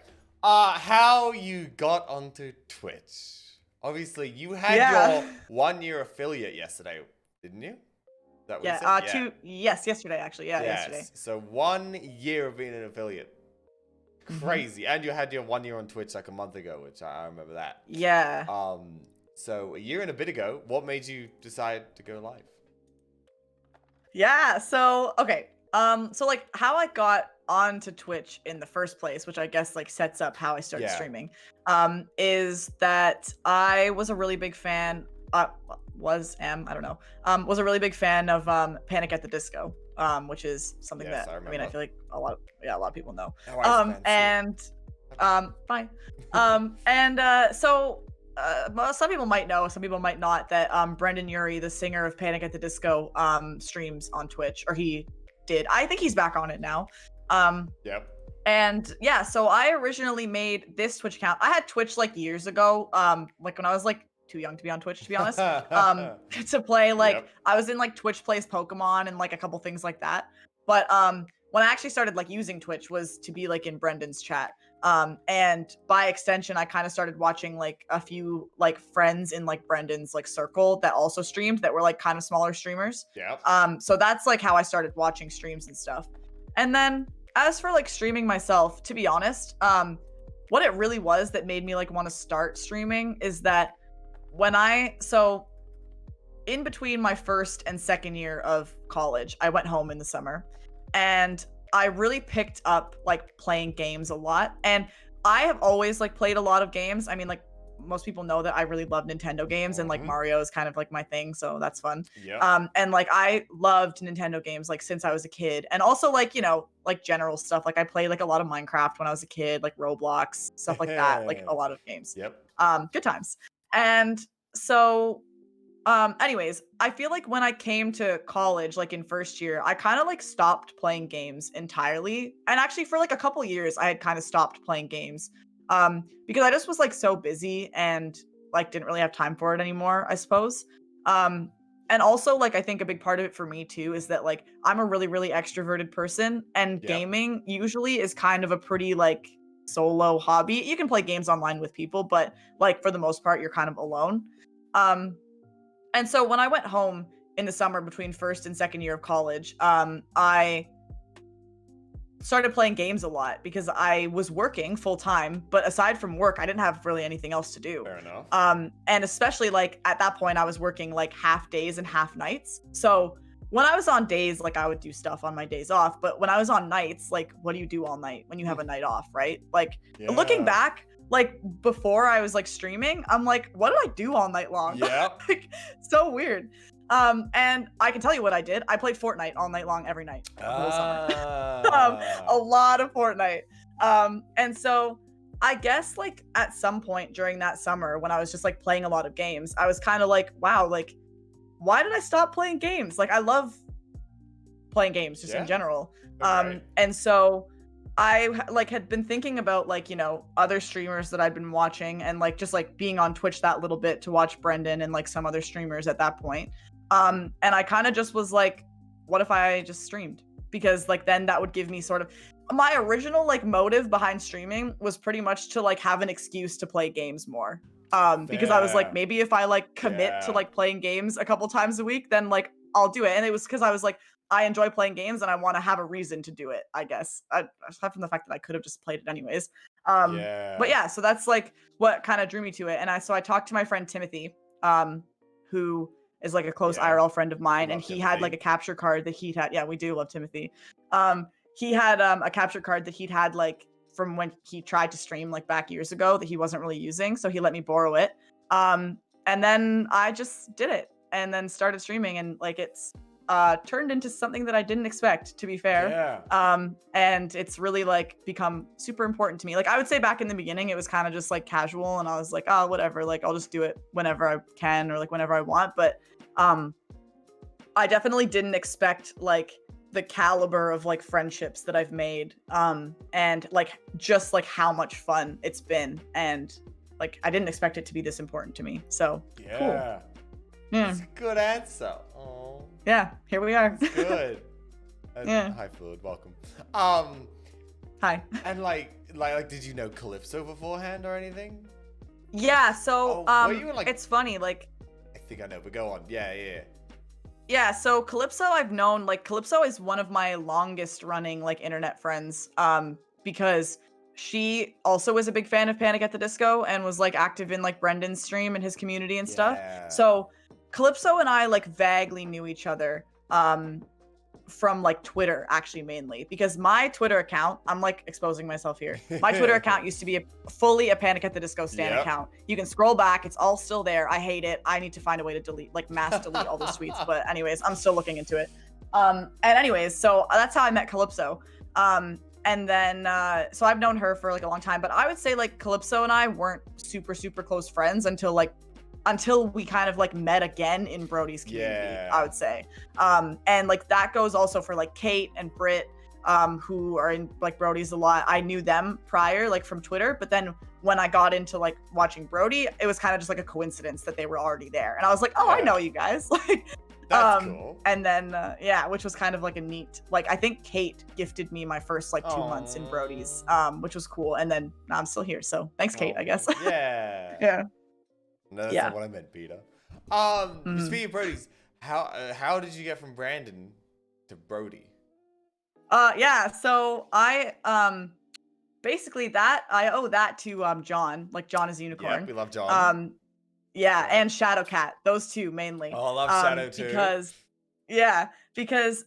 how you got onto Twitch? Obviously, you had your 1-year affiliate yesterday, didn't you? That was yesterday actually. Yeah, yesterday. So 1 year of being an affiliate. Crazy. And you had your 1 year on Twitch like a month ago, which I remember that. Yeah. So a year and a bit ago, what made you decide to go live? Yeah, so okay. So like how I got onto Twitch in the first place, which I guess like sets up how I started streaming, is that I was a really big fan. Was a really big fan of Panic at the Disco, which is something that I feel like a lot of people know. Fine. So some people might know, some people might not, that Brendan Urie, the singer of Panic at the Disco, streams on Twitch, or he did. I think he's back on it now. Yep. And yeah, so I originally made this Twitch account. I had Twitch like years ago, like when I was like too young to be on Twitch, to be honest, to play like I was in like Twitch Plays Pokemon and like a couple things like that. But when I actually started like using Twitch was to be like in Brendan's chat. And by extension, I kind of started watching like a few like friends in like Brendan's like circle that also streamed, that were like kind of smaller streamers. Yeah. So that's like how I started watching streams and stuff. And then as for like streaming myself, to be honest, what it really was that made me like want to start streaming is that so in between my first and second year of college, I went home in the summer, and I really picked up like playing games a lot. And I have always like played a lot of games. I mean, like most people know that I really love Nintendo games, and like Mario is kind of like my thing, so that's fun. And like I loved Nintendo games like since I was a kid, and also like, you know, like general stuff. Like I played like a lot of Minecraft when I was a kid, like Roblox, stuff like that, like a lot of games. Good times. And so anyways, I feel like when I came to college, like in first year, I kind of like stopped playing games entirely. And actually for like a couple years, I had kind of stopped playing games because I just was like so busy and like didn't really have time for it anymore, I suppose. And also like I think a big part of it for me too is that like I'm a really, really extroverted person, and gaming usually is kind of a pretty like solo hobby. You can play games online with people, but like for the most part, you're kind of alone. And so when I went home in the summer between first and second year of college, I started playing games a lot because I was working full time, but aside from work, I didn't have really anything else to do. Fair enough. And especially like at that point, I was working like half days and half nights. So when I was on days, like I would do stuff on my days off, but when I was on nights, like what do you do all night when you have a night off, right? Like looking back, like before I was like streaming, I'm like, what did I do all night long? Yep. Like, so weird. And I can tell you what I did. I played Fortnite all night long, every night, the whole summer. A lot of Fortnite. And so I guess like at some point during that summer when I was just like playing a lot of games, I was kind of like, wow, like, why did I stop playing games? Like, I love playing games just in general. Okay. And so I like had been thinking about like, you know, other streamers that I'd been watching and like just like being on Twitch that little bit to watch Brendan and like some other streamers at that point. And I kind of just was like, what if I just streamed? Because like then that would give me sort of my original like motive behind streaming was pretty much to like have an excuse to play games more. Because I was like, maybe if I like commit to like playing games a couple times a week, then like I'll do it. And it was because I was like, I enjoy playing games and I want to have a reason to do it, I guess. Aside from the fact that I could have just played it anyways. But yeah, so that's like what kind of drew me to it. And I talked to my friend Timothy, who is like a close IRL friend of mine, and he had like a capture card that he'd had. Yeah, we do love Timothy. He had a capture card that he'd had like from when he tried to stream like back years ago that he wasn't really using, so he let me borrow it. And then I just did it and then started streaming, and like it's turned into something that I didn't expect, to be fair. And it's really like become super important to me. Like I would say back in the beginning, it was kind of just like casual and I was like, oh, whatever, like I'll just do it whenever I can or like whenever I want. But I definitely didn't expect like the caliber of like friendships that I've made and like just like how much fun it's been, and like I didn't expect it to be this important to me. So cool. That's a good answer. Oh. Yeah, here we are. That's good. Hi, Fluid. Welcome. Hi. And like, did you know Calypso beforehand or anything? Yeah. So, were you in, like, it's funny. Like, I think I know, but go on. Yeah. Yeah. So Calypso, I've known. Like, Calypso is one of my longest running like internet friends. Because she also is a big fan of Panic at the Disco and was like active in like Brendan's stream and his community and stuff. So Calypso and I like vaguely knew each other from like Twitter, actually, mainly because my Twitter account, I'm like exposing myself here. My Twitter account used to be fully a Panic at the Disco stan account. You can scroll back, it's all still there. I hate it. I need to find a way to delete, like mass delete all those tweets. But anyways, I'm still looking into it. And anyways, so that's how I met Calypso. And then, so I've known her for like a long time, but I would say like Calypso and I weren't super, super close friends until we kind of like met again in Brody's community, I would say. And like that goes also for like Kate and Britt, who are in like Brody's a lot. I knew them prior, like from Twitter, but then when I got into like watching Brody, it was kind of just like a coincidence that they were already there. And I was like, oh, I know you guys. Like, that's cool. And then, which was kind of like a neat, like, I think Kate gifted me my first like 2 months in Brody's, which was cool. And then now I'm still here. So thanks, Kate, I guess. Yeah. No, that's not what I meant, Peter. Speaking of Brody's, how did you get from Brandon to Brody? So I basically that I owe that to John. Like John is a unicorn. Yeah, we love John. And Shadowcat, those two mainly. Oh, I love Shadow too. Because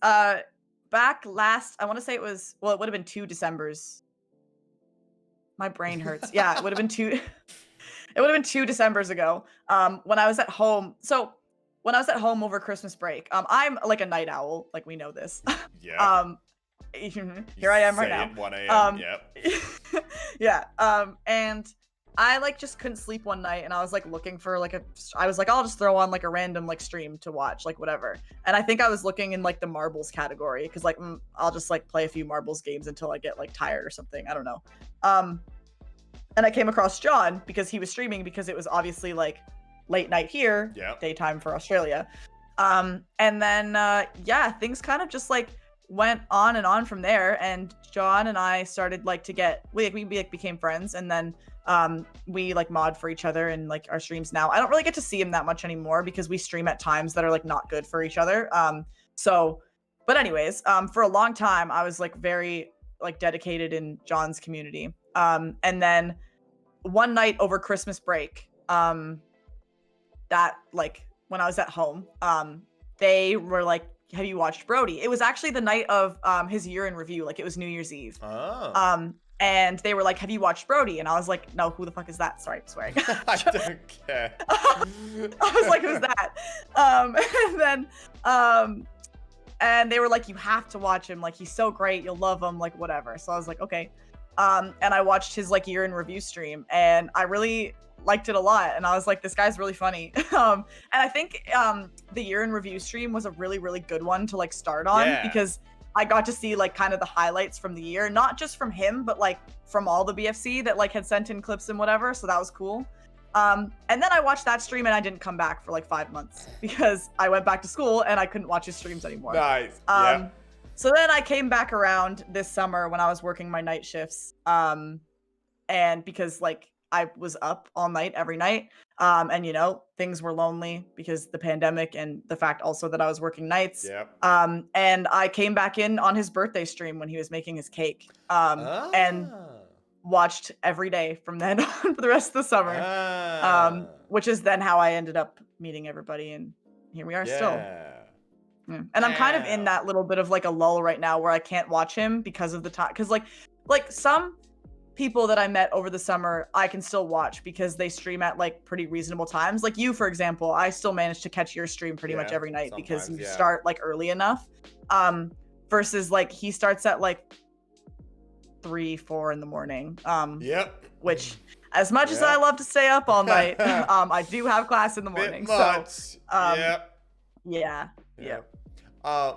back last, I want to say it would have been 2 Decembers. My brain hurts. Yeah, it would have been 2. It would have been 2 Decembers ago, when I was at home. So when I was at home over Christmas break, I'm like a night owl, like we know this. Yeah. Here I am right now. 1 a.m. Yep. And I like just couldn't sleep one night, and I was like looking for like I was like, I'll just throw on like a random like stream to watch, like whatever. And I think I was looking in like the marbles category because like I'll just like play a few marbles games until I get like tired or something. I don't know. And I came across John because he was streaming, because it was obviously like late night here, daytime for Australia. And then things kind of just like went on and on from there. And John and I started like to we became friends, and then we like mod for each other in like our streams now. I don't really get to see him that much anymore because we stream at times that are like not good for each other. But anyways, for a long time I was like very like dedicated in John's community. And then one night over Christmas break, that like when I was at home, they were like, have you watched Brody? It was actually the night of his year in review, like it was New Year's Eve. and they were like, "Have you watched Brody?" And I was like, "No, who the fuck is that?" Sorry, I'm swearing. I don't care. I was like, "Who's that?" And then and they were like, "You have to watch him. Like, he's so great. You'll love him. Like, whatever." So I was like, "Okay." And I watched his like year in review stream, and I really liked it a lot. And I was like, "This guy's really funny." And I think the year in review stream was a really, really good one to like start on because I got to see like kind of the highlights from the year, not just from him, but like from all the BFC that like had sent in clips and whatever. So that was cool. And then I watched that stream and I didn't come back for like 5 months because I went back to school and I couldn't watch his streams anymore. Nice. So then I came back around this summer when I was working my night shifts. And because like I was up all night every night. And you know, things were lonely because the pandemic and the fact also that I was working nights. And I came back in on his birthday stream when he was making his cake. And watched every day from then on for the rest of the summer. Which is then how I ended up meeting everybody, and here we are still. Yeah. And I'm kind of in that little bit of like a lull right now where I can't watch him because of the time. Because like some people that I met over the summer, I can still watch because they stream at like pretty reasonable times. Like you, for example, I still manage to catch your stream pretty much every night because you start like early enough. Versus like he starts at like 3-4 in the morning. Which as much as I love to stay up all night, I do have class in the morning. So yeah.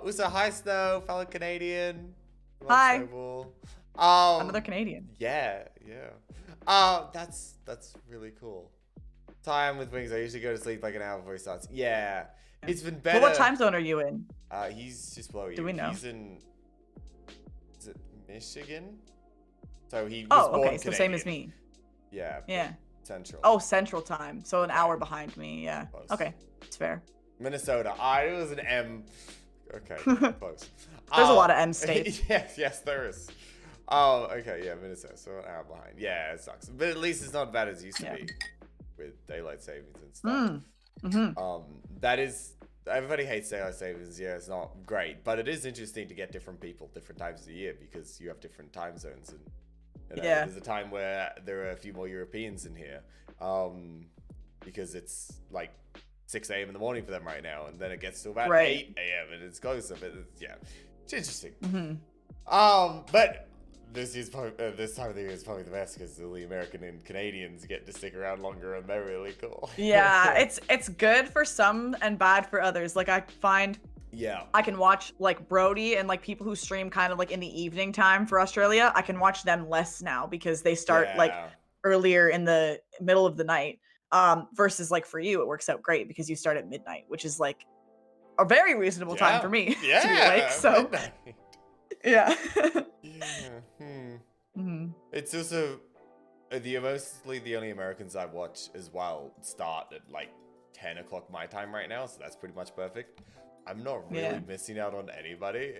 Usa, hi Snow, fellow Canadian. Hi. Cool. Another Canadian. Yeah. That's really cool. Time with wings. I usually go to sleep like an hour before he starts. Yeah. It's been better. Well, what time zone are you in? He's just below you. Do we know? He's in, is it Michigan? So he was born okay. So Canadian. same as me. Yeah. Central. Oh, Central time. So an hour behind me. Yeah. Close. Okay. It's fair. Minnesota. It was an M. Okay. Close. There's a lot of M states. Yes, there is. Oh, okay. Yeah, Minnesota. So an hour behind. Yeah, it sucks. But at least it's not bad as it used to be with daylight savings and stuff. That is, everybody hates daylight savings. Yeah, it's not great, but it is interesting to get different people, different times of the year because you have different time zones. And you know, there's a time where there are a few more Europeans in here, because it's like 6 a.m. in the morning for them right now, and then it gets to about 8 a.m. and it's closer. But it's interesting. But this time of the year is probably the best because the American and Canadians get to stick around longer, and they're really cool. Yeah, it's good for some and bad for others. Like I find. I can watch like Brody and like people who stream kind of like in the evening time for Australia. I can watch them less now because they start like earlier in the middle of the night. Versus like for you, it works out great because you start at midnight, which is like a very reasonable time for me to be awake. So it's also mostly the only Americans I watch as well start at like 10 o'clock my time right now, so that's pretty much perfect. I'm not really missing out on anybody.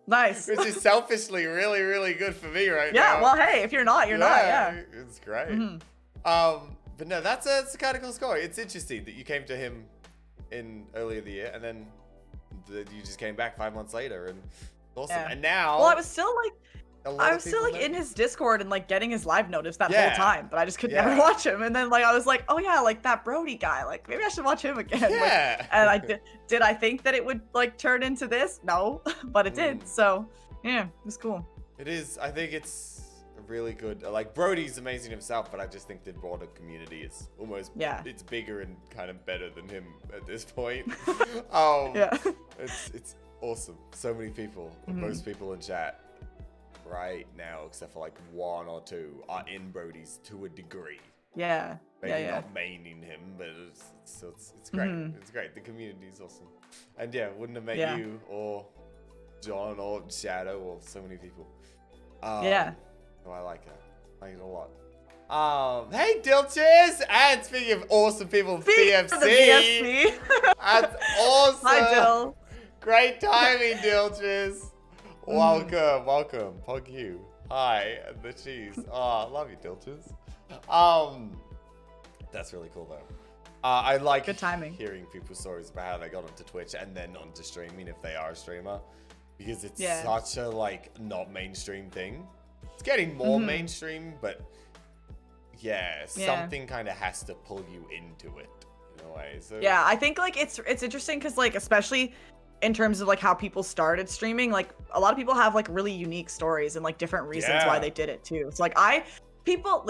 Nice. Which is selfishly really, really good for me right now. Yeah, well, hey, if you're not, you're not. Yeah. It's great. But no, that's a kind of cool story. It's interesting that you came to him in earlier the year, and then you just came back 5 months later, and awesome. And now, well, I was still like in his Discord and like getting his live notice that whole time, but I just could never watch him. And then like I was like, oh yeah, like that Brody guy, like maybe I should watch him again. Like, and I did I think that it would like turn into this? No, but it did. So yeah, it was cool. It is. I think it's really good. Like Brody's amazing himself, but I just think the broader community is almost it's bigger and kind of better than him at this point. It's awesome. So many people, most people in chat right now, except for like 1 or 2, are in Brody's to a degree. Maybe not maining him, but it's great. It's great. The community is awesome. And wouldn't have met you or John or Shadow or so many people. Oh, I like it. I like it a lot. Hey Dilches! And speaking of awesome people, BFC. That's awesome. Hi Dill. Great timing, Dilches. Welcome. Pug you. Hi, the cheese. Oh, I love you, Dilches. That's really cool though. I like good timing. Hearing people's stories about how they got onto Twitch and then onto streaming if they are a streamer, because it's such a like not mainstream thing. It's getting more mainstream, but yeah, something kind of has to pull you into it in a way. So yeah, I think like it's interesting because like especially in terms of like how people started streaming, like a lot of people have like really unique stories and like different reasons why they did it too. So like people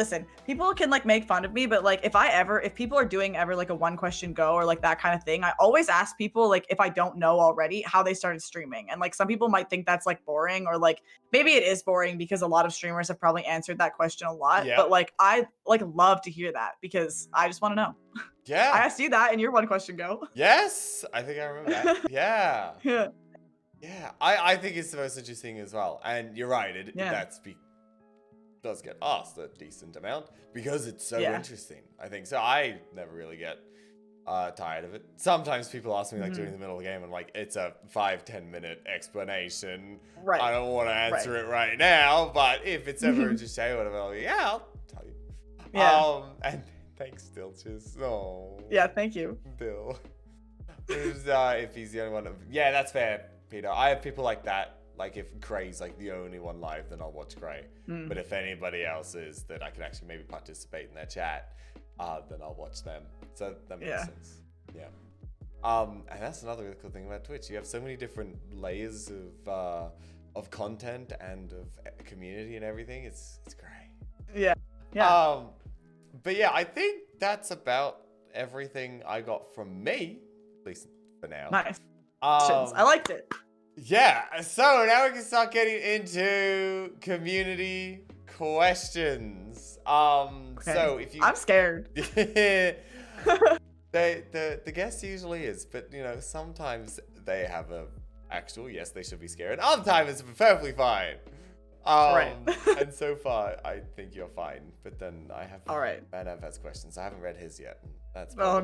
can like make fun of me, but like if people are doing ever like a one question go or like that kind of thing, I always ask people like if I don't know already how they started streaming. And like some people might think that's like boring, or like maybe it is boring because a lot of streamers have probably answered that question a lot. But like I like love to hear that because I just want to know. Yeah. I asked you that in your one question go. Yes, I think I remember that. Yeah. Yeah. Yeah. I think it's the most interesting as well. And you're right, does get asked a decent amount because it's so interesting. I think so. I never really get tired of it. Sometimes people ask me like during the middle of the game and like it's a 5-10 minute explanation. Right. I don't want to answer it right now, but if it's ever just say whatever, I'll tell you. Yeah. And thanks, Dilches. Oh. Yeah, thank you. Bill. If he's the only one. Yeah, that's fair, Peter. I have people like that. Like if Gray's like the only one live, then I'll watch Gray. But if anybody else is that I can actually maybe participate in their chat, then I'll watch them. So that makes sense. Yeah. And that's another really cool thing about Twitch. You have so many different layers of content and of community and everything. It's great. Yeah. Yeah. But yeah, I think that's about everything I got from me, at least for now. Nice. I liked it. Yeah, so now we can start getting into community questions. So if you, I'm scared. the guest usually is, but you know sometimes they have yes, they should be scared. Other times it's perfectly fine. And so far I think you're fine, but then I have Manav has questions. I haven't read his yet. That's no.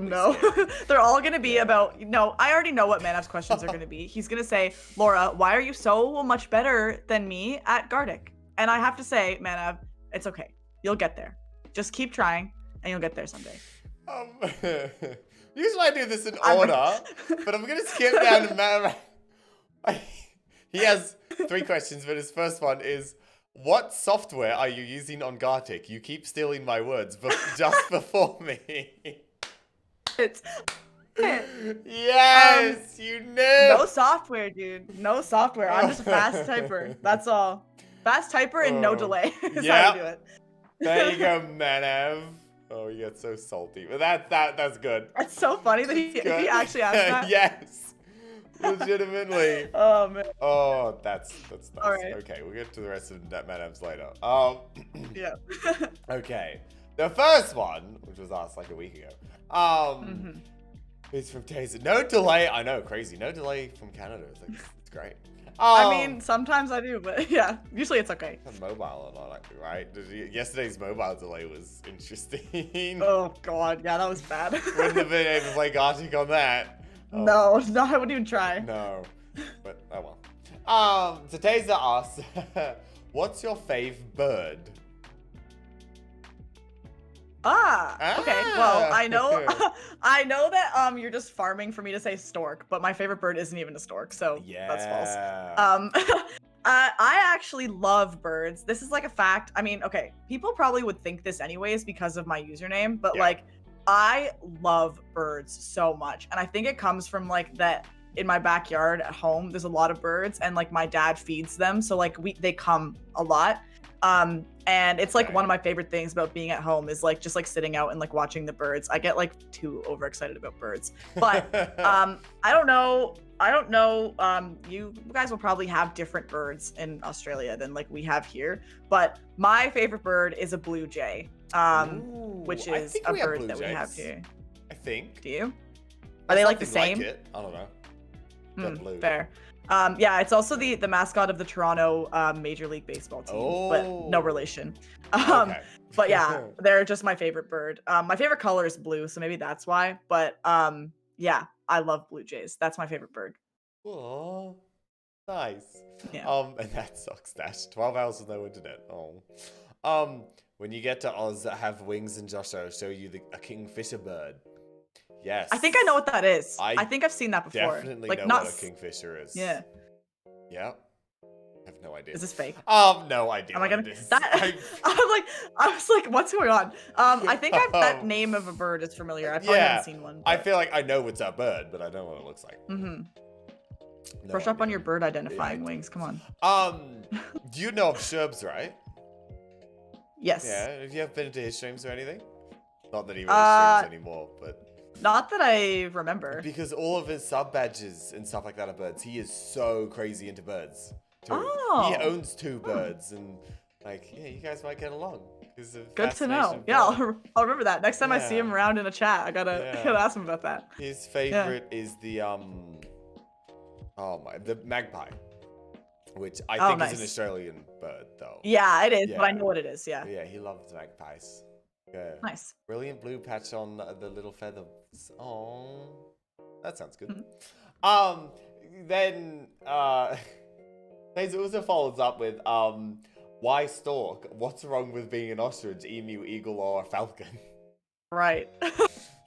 They're all gonna be about I already know what Manav's questions are gonna be. He's gonna say, Laura, why are you so much better than me at Gartic? And I have to say, Manav, it's okay. You'll get there. Just keep trying and you'll get there someday. Usually I do this in order, but I'm gonna skip down to Manav. He has 3 questions, but his first one is, what software are you using on Gartic? You keep stealing my words, but just before me. Yes, you knew. No software, dude. No software. I'm just a fast typer. That's all. Fast typer and no delay is how you do it. There you go, Manav. Oh, you get so salty. But that's good. That's so funny that he actually asked that. Yes. Legitimately. Oh man. Oh, that's nice. All right. Okay, we'll get to the rest of Manav's later. Yeah. Okay. The first one, which was asked like a week ago, is from Taser. No delay. I know, crazy. No delay from Canada. It's great. I mean, sometimes I do, but yeah, usually it's okay. Mobile and all that, right? Yesterday's mobile delay was interesting. Oh god, yeah, that was bad. Wouldn't have been able to play Gartic on that. No, I wouldn't even try. No, but oh well. So Taser asks, what's your fave bird? Okay. Well, I know that you're just farming for me to say stork, but my favorite bird isn't even a stork, so that's false. I actually love birds. This is like a fact. I mean, okay, people probably would think this anyways because of my username, but like I love birds so much. And I think it comes from like that in my backyard at home, there's a lot of birds and like my dad feeds them. So like they come a lot. And it's like one of my favorite things about being at home is like just like sitting out and like watching the birds. I get like too overexcited about birds, but I don't know. You guys will probably have different birds in Australia than like we have here, but my favorite bird is a blue jay, which is a bird that we have here. I think. Do you? Are they like the same? Like it. I don't know. They're blue. Fair. Yeah, it's also the mascot of the Toronto Major League Baseball team, but no relation. But yeah, they're just my favorite bird. My favorite color is blue, so maybe that's why. But yeah, I love blue jays. That's my favorite bird. Oh, nice. Yeah. And that sucks, Dash. 12 hours with no internet. Oh. When you get to Oz, have wings and Joshua show you a kingfisher bird. Yes. I think I know what that is. I think I've seen that before. Definitely like, know not what a kingfisher is. Yeah. Yep. I've No idea. Is this fake? No idea. Am I gonna? What it is. That, I was like, what's going on? I think that name of a bird is familiar. I probably haven't seen one. But... I feel like I know it's a bird, but I don't know what it looks like. Mm-hmm. No Brush idea. up on your bird identifying wings. Come on. Do you know of Sherbs, right? Yes. Yeah. Have you ever been to his streams or anything? Not that he really streams anymore, but. Not that I remember. Because all of his sub badges and stuff like that are birds. He is so crazy into birds. Too. Oh. He owns 2 birds, and like, yeah, you guys might get along. Good to know. Yeah, I'll remember that. Next time I see him around in a chat, I gotta ask him about that. His favorite is the the magpie, which I think is an Australian bird, though. Yeah, it is, but I know what it is. Yeah. Yeah, he loves magpies. Yeah. Nice. Brilliant blue patch on the little feathers. Oh, that sounds good. Then Taser also follows up with why stork? What's wrong with being an ostrich, emu, eagle, or a falcon? Right.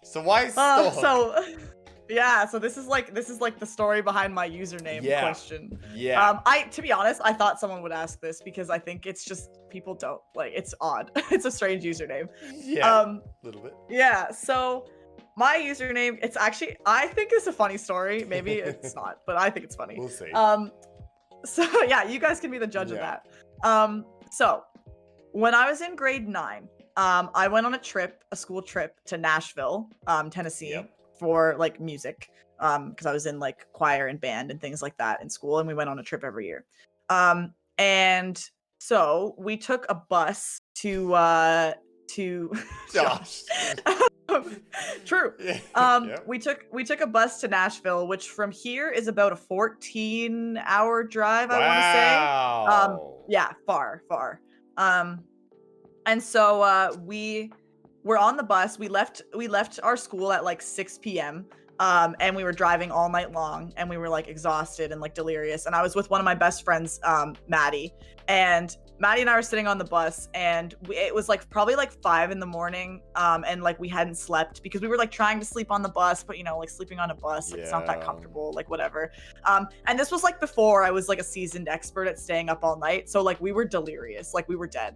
So why stork? So this is like the story behind my username question. Yeah. To be honest, I thought someone would ask this because I think it's just people don't like. It's odd. It's a strange username. Yeah. A little bit. Yeah. So my username, it's actually, I think it's a funny story. Maybe it's not, but I think it's funny. We'll see. So yeah, you guys can be the judge of that. So when I was in grade 9, I went on a school trip to Nashville, Tennessee for like music. Because I was in like choir and band and things like that in school, and we went on a trip every year. And so we took a bus to Josh. True. We took a bus to Nashville, which from here is about a 14-hour drive, I want to say. Yeah, far. And so we were on the bus. We left our school at like 6 p.m. And we were driving all night long, and we were like exhausted and like delirious. And I was with one of my best friends, Maddie, and Maddie and I were sitting on the bus, and it was like probably like 5 a.m. And like we hadn't slept because we were like trying to sleep on the bus, but you know, like sleeping on a bus, like, it's not that comfortable, like whatever. And this was like before I was like a seasoned expert at staying up all night. So like we were delirious, like we were dead.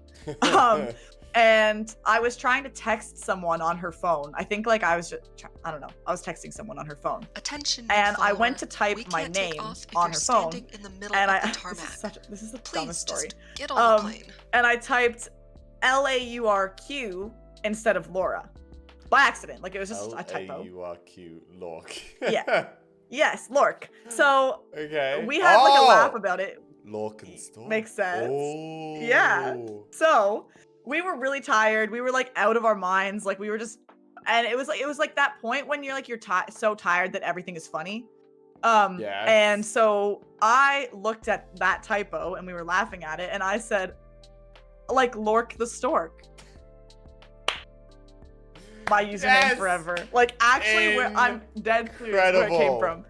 And I was trying to text someone on her phone. I think like I was texting someone on her phone. Attention. And I went to type my name on her phone. In the middle and of the tarmac. This is the Please dumbest story. just get on the plane. And I typed LAURQ instead of Laura. By accident. Like it was just a typo. LAURQ, Lork. Yeah. Yes, Lork. So okay. We had like a laugh about it. Lorkenstock. Makes sense. Oh. Yeah. So we were really tired. We were like out of our minds. Like we were just, and it was like that point when you're like, you're so tired that everything is funny. And so I looked at that typo and we were laughing at it. And I said, like, Laurathestork. My username forever. Like actually where I'm dead clear where it came from.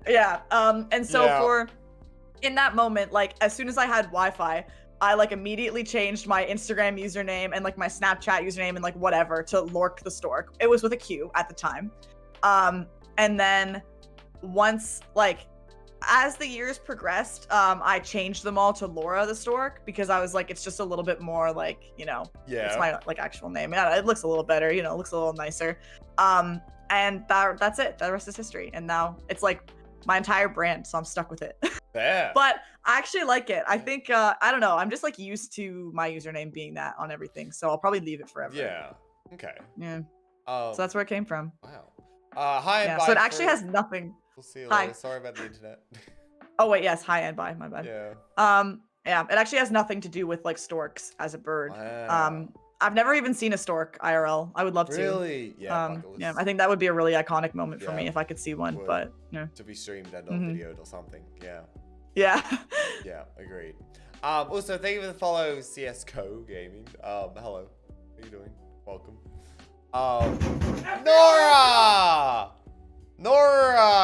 Yeah. And so in that moment, like as soon as I had Wi-Fi, I like immediately changed my Instagram username and like my Snapchat username and like whatever to Laurathestork. It was with a Q at the time. And then once like as the years progressed, I changed them all to Laurathestork because I was like, it's just a little bit more like, you know, it's my like actual name. Yeah, it looks a little better, you know, it looks a little nicer. And that's it. The rest is history. And now it's like my entire brand, so I'm stuck with it. Yeah. But I actually like it. I think I don't know. I'm just like used to my username being that on everything, so I'll probably leave it forever. Yeah. Okay. Yeah. So that's where it came from. Wow. Hi and bye. So it actually has nothing. We'll see you later. Sorry about the internet. Oh wait, yes. Hi and bye. My bad. Yeah. Yeah. It actually has nothing to do with like storks as a bird. Wow. I've never even seen a stork IRL. I would love to. Really? Yeah. Yeah. I think that would be a really iconic moment for me if I could see one. But yeah. To be streamed and not videoed or something. Yeah. Yeah. Yeah. Agreed. Also, thank you for the follow, CS:GO Gaming. Hello. How are you doing? Welcome. Nora.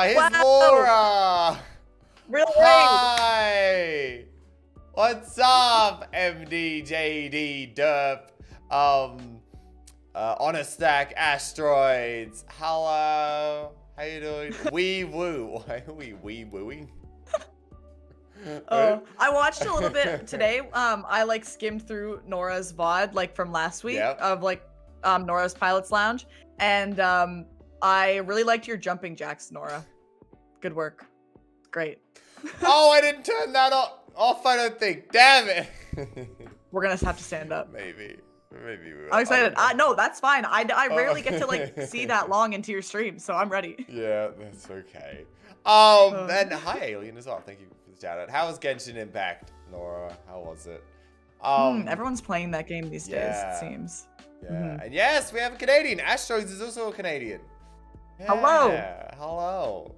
Here's Nora. Really? Hi. What's up, MDJD Derp? On a stack asteroids. Hello. How you doing? Wee woo. Why are we wee wooing? Oh, I watched a little bit today. I like skimmed through Nora's VOD like from last week of like Nora's Pilot's Lounge, and I really liked your jumping jacks, Nora. Good work. Great. Oh, I didn't turn that off, I don't think. Damn it. We're gonna have to stand up. Maybe we will. I'm excited. No, that's fine. I rarely get to like see that long into your stream, so I'm ready. Yeah, that's okay. And hi Alien as well. Thank you for the shout out. How was Genshin Impact, Nora? How was it? Everyone's playing that game these days, it seems. Yeah, and yes, we have a Canadian. Astros is also a Canadian. Yeah, hello.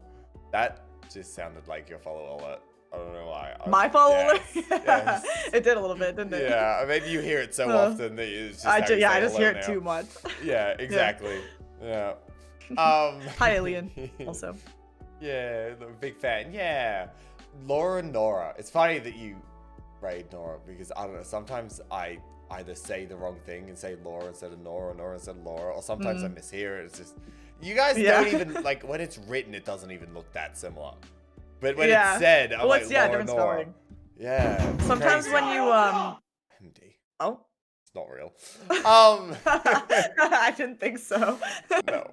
That just sounded like your follow alert. I don't know why. My follow alert? Yes. It did a little bit, didn't it? Yeah, maybe you hear it so often that it's just I just hear it too much. Yeah, exactly. Yeah. Hi, Alien. Also. Yeah, big fan. Yeah. Nora. It's funny that you raid Nora because I don't know, sometimes I either say the wrong thing and say Laura instead of Nora or Nora instead of Laura, or sometimes I mishear it. It's just, you guys don't even, like, when it's written, it doesn't even look that similar. But when it's said, I'm like, Laura, different Nora. spelling. Yeah. Sometimes when you, MD. Oh. It's not real. I didn't think so. No.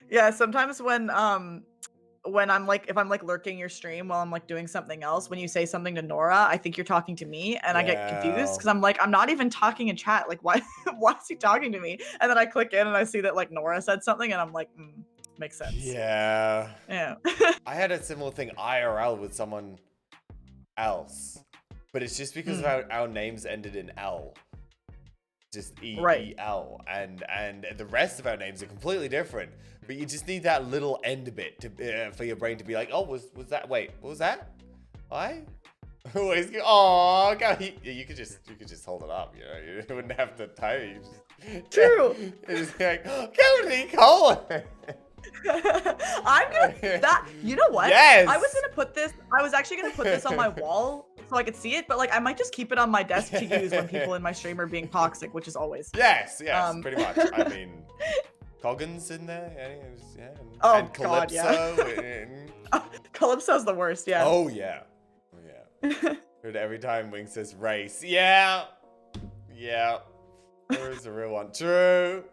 Yeah, sometimes when I'm like, if I'm like lurking your stream while I'm like doing something else, when you say something to Nora, I think you're talking to me, and I get confused because I'm like, I'm not even talking in chat. Like, why is he talking to me? And then I click in and I see that like Nora said something, and I'm like, makes sense. Yeah. Yeah. I had a similar thing IRL with someone else, but it's just because our names ended in L. Just E-E-L, and the rest of our names are completely different. But you just need that little end bit to for your brain to be like, oh, was that? Wait, what was that? Why? Oh, you could just hold it up. You know, you wouldn't have to type. You just, True. You're just like, Cody Colin. I'm gonna that. You know what? Yes. I was actually gonna put this on my wall so I could see it, but like I might just keep it on my desk to use when people in my stream are being toxic, which is always. Yes, pretty much. I mean, Coggins in there, and Calypso. God, yeah. Calypso's the worst, yeah. Oh yeah. Heard every time Wing says race. Yeah. Where's the real one? True.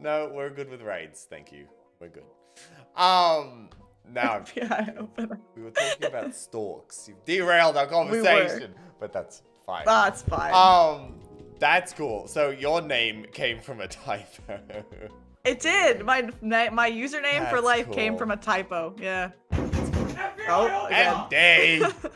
No, we're good with raids. Thank you. We're good. Now we were talking about storks. You've derailed our conversation, but that's fine. That's fine. That's cool. So your name came from a typo. It did. My username for life came from a typo. Yeah. Oh, MD.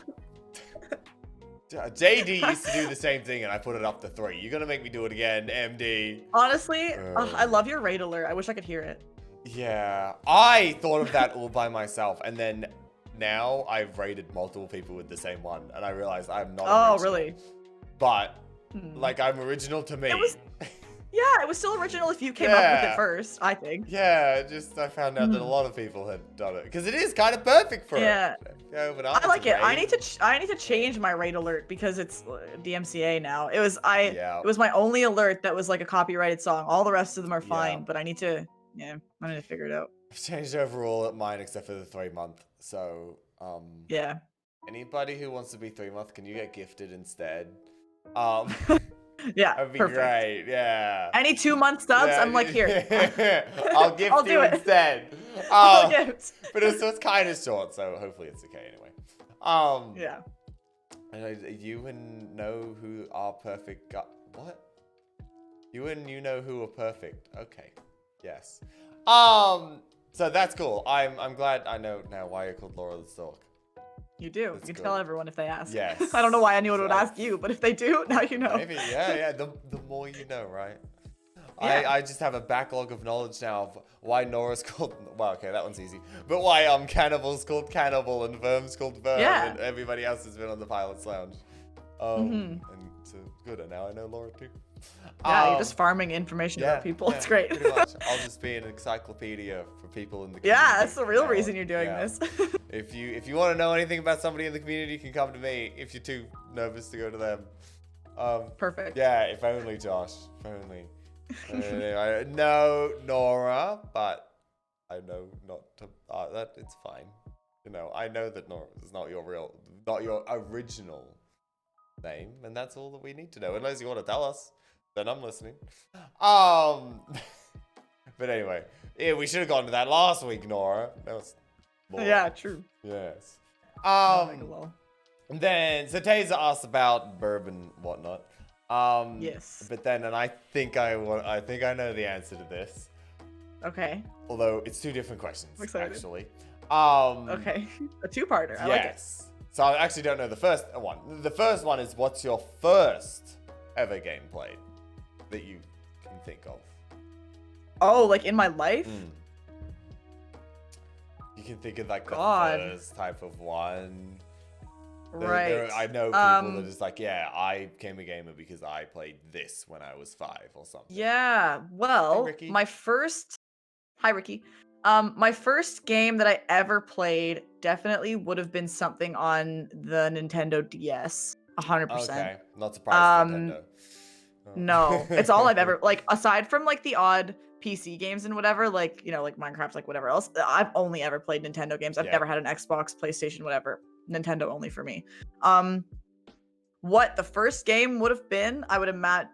JD used to do the same thing, and I put it up to 3. You're gonna make me do it again, MD. Honestly, I love your raid alert. I wish I could hear it. Yeah, I thought of that all by myself, and then now I've raided multiple people with the same one, and I realized I'm not original. Oh, really? But, like, I'm original to me. It was still original if you came up with it first, I think. Yeah, I found out that a lot of people had done it, because it is kind of perfect for it. Yeah, I like it. I need to change my raid alert because it's DMCA now. It was my only alert that was like a copyrighted song. All the rest of them are fine, but I need to figure it out. I've changed overall at mine except for the 3-month. So, anybody who wants to be 3-month, can you get gifted instead? Yeah, that'd be perfect. Great. Yeah. Any 2-month subs, I'm like, here. I'll gift you instead. I'll gift. But it's kind of short, so hopefully it's okay anyway. Yeah. You and know who are perfect. What? You and you know who are perfect. Okay. Yes. So that's cool. I'm glad I know now why you're called Laurathestork. You do. That's you can good. tell everyone if they ask. Yes. I don't know why anyone would ask you, but if they do, now you know. Maybe, yeah. The more you know, right? Yeah. I just have a backlog of knowledge now of why Nora's called. Well, okay, that one's easy. But why Cannibal's called Cannibal and Verm's called Verm, and everybody else has been on the Pilot's Lounge. And so good. And now I know Laura too. Yeah, you're just farming information about people. It's great. Pretty much. I'll just be an encyclopedia for people in the community. Yeah, that's the real reason you're doing this. If you want to know anything about somebody in the community, you can come to me. If you're too nervous to go to them. Perfect. Yeah, if only, Josh. If only. No, Nora, but I know not to. That it's fine. You know, I know that it's not your original name, and that's all that we need to know. Unless you want to tell us, then I'm listening. But anyway, yeah, we should have gone to that last week, Nora. That was more. Yeah, true. Yes. Well. And then so Taser asked about bourbon, whatnot. Yes. But then, and I think I know the answer to this. Okay. Although it's two different questions, actually. Okay. A two-parter. I like it. So I actually don't know the first one. The first one is, what's your first ever game played that you can think of? Oh, like in my life? You can think of like the first type of one. Right. I know people that are just like, yeah, I became a gamer because I played this when I was 5 or something. Yeah. Well, Hi, Ricky. Hi, Ricky. My first game that I ever played definitely would have been something on the Nintendo DS. 100%. Okay. Not surprised Nintendo. No. It's all I've ever, like, aside from like the odd PC games and whatever, like, you know, like Minecraft, like whatever else, I've only ever played Nintendo games. I've never had an Xbox, PlayStation, whatever. Nintendo only for me. What the first game would have been, I would imagine.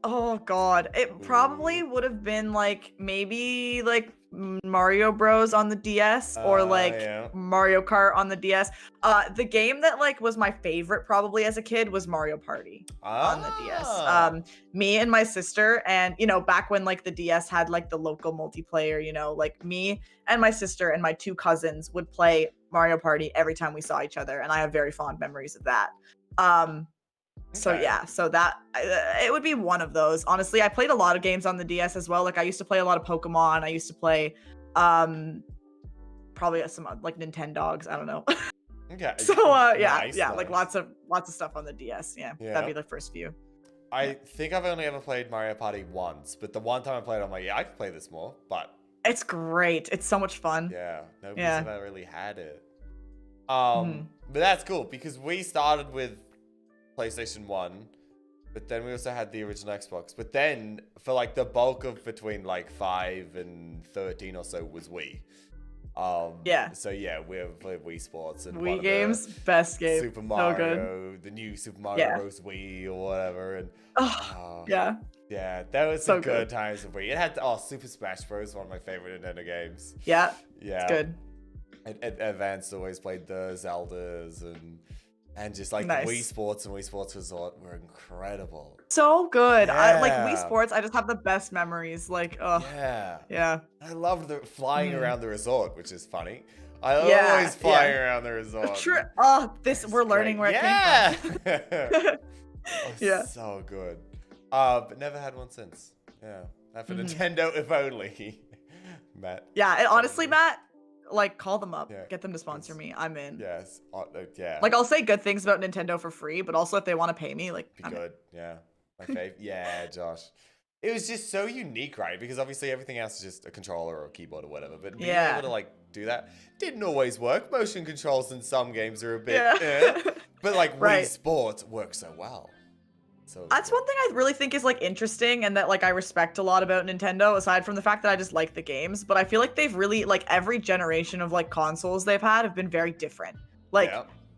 Oh god, it probably would have been like maybe like Mario Bros on the DS or like Mario Kart on the DS. The game that like was my favorite probably as a kid was Mario Party on the DS. Me and my sister, and you know, back when like the DS had like the local multiplayer, you know, like me and my sister and my 2 cousins would play Mario Party every time we saw each other, and I have very fond memories of that. So yeah, so that it would be one of those. Honestly, I played a lot of games on the DS as well. Like I used to play a lot of Pokemon. I used to play probably some like Nintendogs. I don't know. Okay. So nice. like lots of stuff on the DS. Yeah, that'd be the first few. I think I've only ever played Mario Party once, but the one time I played, I'm like, yeah, I could play this more. But it's great. It's so much fun. Yeah, nobody's ever really had it. But that's cool because we started with PlayStation 1, but then we also had the original Xbox. But then for like the bulk of between like 5 and 13 or so was Wii. So yeah, we have played Wii Sports and Wii games, best game. Super Mario, the new Super Mario Bros. Wii or whatever, and yeah, that was some good times with Wii. It had Super Smash Bros. One of my favorite Nintendo games. Yeah, it's good. Advanced always played the Zeldas and just like Wii Sports and Wii Sports Resort were incredible. So good. Yeah. I like Wii Sports. I just have the best memories. Like, yeah. I loved the flying around the resort, which is funny. I always flying around the resort. True. Oh, we're learning where it came from. So good. But never had one since. Yeah. Not for Nintendo, if only. Matt. Yeah, and honestly, Matt, like, call them up. Get them to sponsor me. I'm in. Yes. Like, I'll say good things about Nintendo for free, but also if they want to pay me, like, be good. Yeah. My fave. Yeah, Josh. It was just so unique, right? Because obviously everything else is just a controller or a keyboard or whatever. But being able to, like, do that didn't always work. Motion controls in some games are a bit but, like, Wii Sports works so well. So that's one thing I really think is like interesting and that like I respect a lot about Nintendo, aside from the fact that I just like the games. But I feel like they've really, like, every generation of like consoles they've had have been very different. Like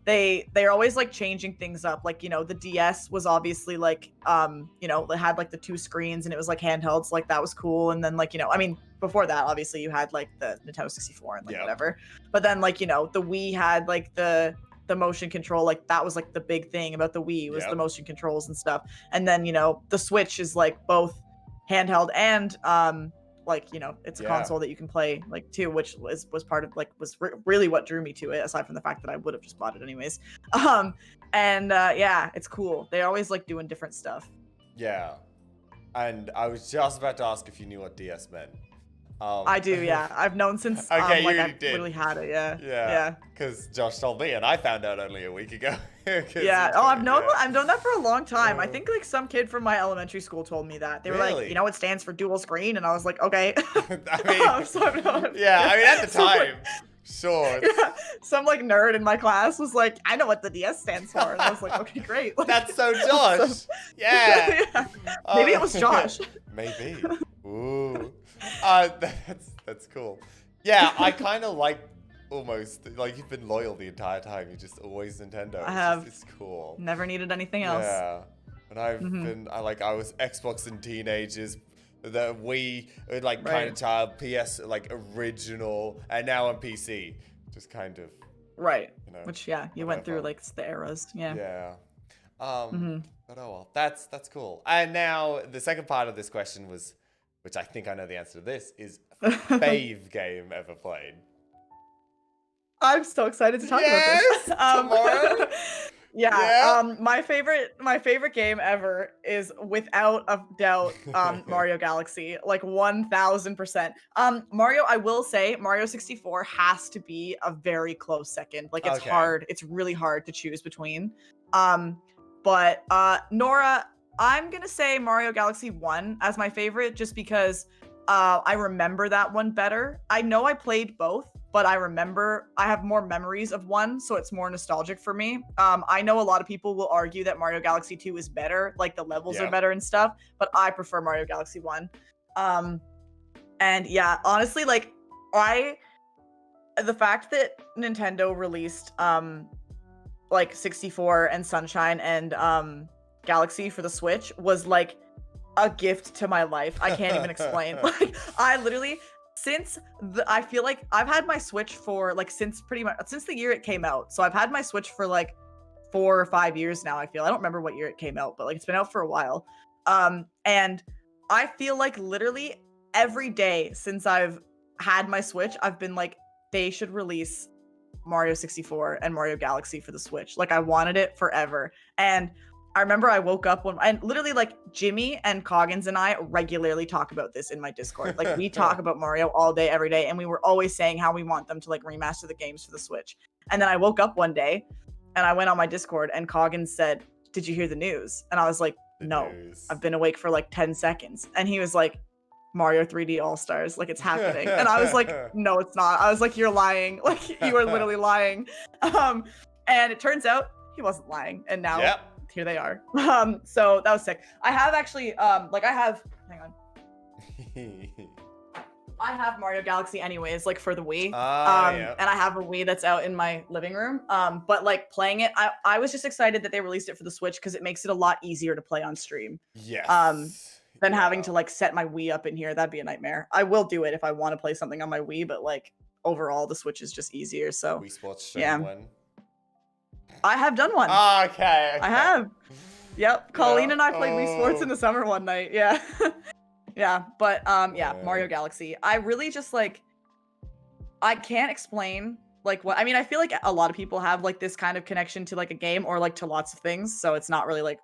they're always like changing things up. Like, you know, the DS was obviously like you know, it had like the 2 screens and it was like handhelds, like that was cool. And then like, you know, I mean, before that obviously you had like the Nintendo 64 and like whatever. But then like, you know, the Wii had like the motion control, like that was like the big thing about the Wii was the motion controls and stuff. And then, you know, the Switch is like both handheld and like, you know, it's a console that you can play like too, which was part of like really what drew me to it, aside from the fact that I would have just bought it anyways. It's cool. They always like doing different stuff. Yeah. And I was just about to ask if you knew what DS meant. I do, yeah. I've known since okay, like you I've literally had it, yeah. Because Josh told me, and I found out only a week ago. I've known that for a long time. I think like some kid from my elementary school told me that. They were like, you know, it stands for dual screen, and I was like, okay. I mean, at the time, Sure. Yeah. Some like nerd in my class was like, I know what the DS stands for. And I was like, okay, great. Like, That's so Josh. so, Yeah. yeah. Maybe it was Josh. Maybe. Ooh. That's cool. Yeah, I kind of like almost like you've been loyal the entire time. You're just always Nintendo. I have. It's cool. Never needed anything else. Yeah. And I've been, I was Xbox and teenagers, the Wii, like kind of child, PS, like original, and now on PC. Just kind of. Right. You know, which, yeah, you went through like the eras. Yeah. Yeah. But oh well, that's cool. And now the second part of this question was, which I think I know the answer to this, is fave game ever played. I'm so excited to talk about this. Tomorrow. Yeah. My favorite game ever is without a doubt Mario Galaxy, like 1000%. Mario, I will say Mario 64 has to be a very close second. Like it's hard. It's really hard to choose between. But Nora, I'm gonna say Mario Galaxy 1 as my favorite just because I remember that one better. I know I played both, but I have more memories of 1, so it's more nostalgic for me. I know a lot of people will argue that Mario Galaxy 2 is better, like the levels are better and stuff, but I prefer Mario Galaxy 1. And yeah, honestly, like the fact that Nintendo released like 64 and Sunshine and Galaxy for the Switch was like a gift to my life. I can't even explain. Like I literally I feel like I've had my Switch for like since the year it came out. So I've had my Switch for like 4 or 5 years now. I don't remember what year it came out, but like it's been out for a while. And I feel like literally every day since I've had my Switch, I've been like, they should release Mario 64 and Mario Galaxy for the Switch. Like I wanted it forever. And I remember I woke up and literally like Jimmy and Coggins and I regularly talk about this in my Discord. Like we talk about Mario all day, every day. And we were always saying how we want them to like remaster the games for the Switch. And then I woke up one day and I went on my Discord and Coggins said, "Did you hear the news?" And I was like, "No, I've been awake for like 10 seconds. And he was like, "Mario 3D All-Stars, like it's happening." And I was like, "No, it's not." I was like, "You're lying. Like you are literally lying." And it turns out he wasn't lying. And now here they are. So that was sick. I have actually hang on. I have Mario Galaxy anyways, like for the Wii. And I have a Wii that's out in my living room. But like playing it, I was just excited that they released it for the Switch because it makes it a lot easier to play on stream. Yes. Than having to like set my Wii up in here. That'd be a nightmare. I will do it if I want to play something on my Wii, but like overall the Switch is just easier. So Wii Sports stream one. I have done one. Okay. I have. Yep. Colleen and I played Wii Sports in the summer one night. Yeah. Yeah. But Mario Galaxy. I really just like, I can't explain like what, I mean, I feel like a lot of people have like this kind of connection to like a game or like to lots of things. So it's not really like,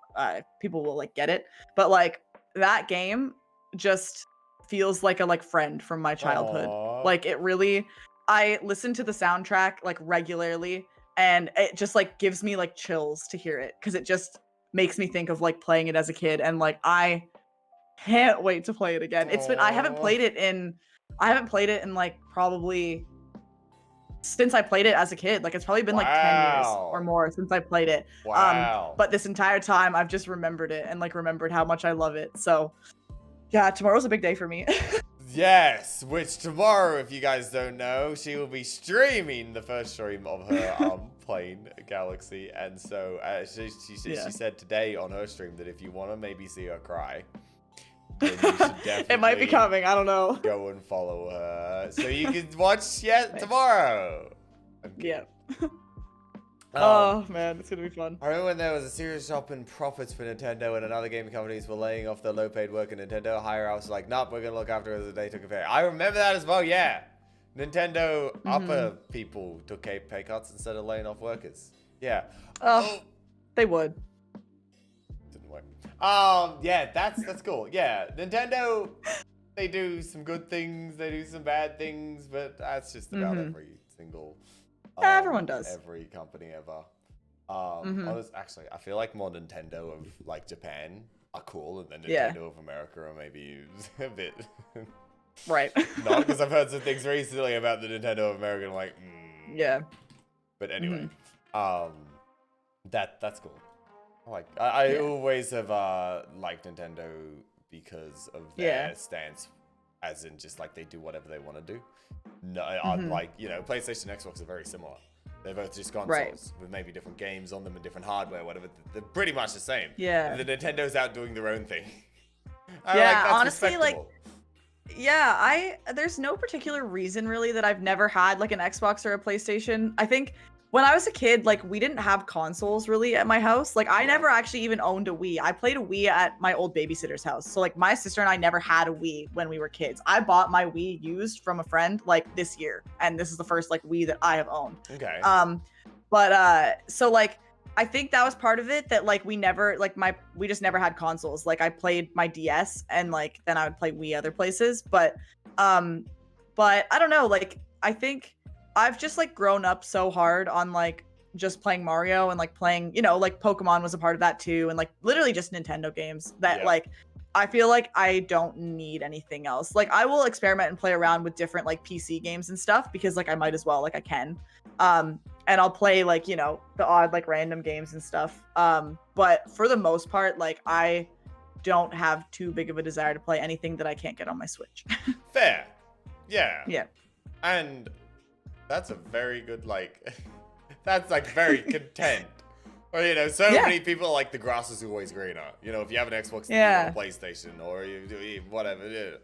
people will like get it, but like that game just feels like a friend from my childhood. Aww. Like it really, I listen to the soundtrack like regularly and it just like gives me like chills to hear it because it just makes me think of like playing it as a kid and like I can't wait to play it again. It's been I haven't played it in like probably since I played it as a kid. Like it's probably been like 10 years or more since I played it. Wow. But this entire time I've just remembered it and like remembered how much I love it. So yeah, tomorrow's a big day for me. Yes, which tomorrow, if you guys don't know, she will be streaming the first stream of her playing Galaxy. And so she said today on her stream that if you want to maybe see her cry, then you should definitely it might be coming, I don't know. Go and follow her so you can watch tomorrow. Yeah. Oh man, it's gonna be fun. I remember when there was a serious drop in profits for Nintendo and another gaming companies were laying off their low-paid work, and Nintendo higher ups were like, "Nope, we're gonna look after it as they took a pay." I remember that as well. Yeah, Nintendo upper people took pay cuts instead of laying off workers. Yeah. They would. Didn't work. Yeah, that's cool. Yeah, Nintendo, they do some good things, they do some bad things, but that's just about every single. Everyone does. Every company ever. Actually, I feel like more Nintendo of like Japan are cool, and then Nintendo of America are maybe a bit Right. Not because I've heard some things recently about the Nintendo of America. I'm like, Yeah. But anyway, that's cool. I always have liked Nintendo because of their stance, as in just like they do whatever they want to do. No, like PlayStation and Xbox are very similar. They're both just consoles with maybe different games on them and different hardware, whatever. They're pretty much the same. Yeah. And the Nintendo's out doing their own thing. That's honestly, there's no particular reason really that I've never had like an Xbox or a PlayStation. I think when I was a kid, like we didn't have consoles really at my house. Like I never actually even owned a Wii. I played a Wii at my old babysitter's house. So like my sister and I never had a Wii when we were kids. I bought my Wii used from a friend like this year, and this is the first like Wii that I have owned. Okay. So like I think that was part of it, that like we just never had consoles. Like I played my DS and like then I would play Wii other places, but I don't know, like I think I've just like grown up so hard on like just playing Mario and like playing, like Pokemon was a part of that too, and like literally just Nintendo games that like I feel like I don't need anything else. Like I will experiment and play around with different like PC games and stuff because like I might as well, like I can. And I'll play like, the odd like random games and stuff. But for the most part, like I don't have too big of a desire to play anything that I can't get on my Switch. Fair. Yeah. Yeah. And that's a very good that's like very content. Or many people are like the grass is always greener. If you have an Xbox, you have a PlayStation, or you whatever. Yeah.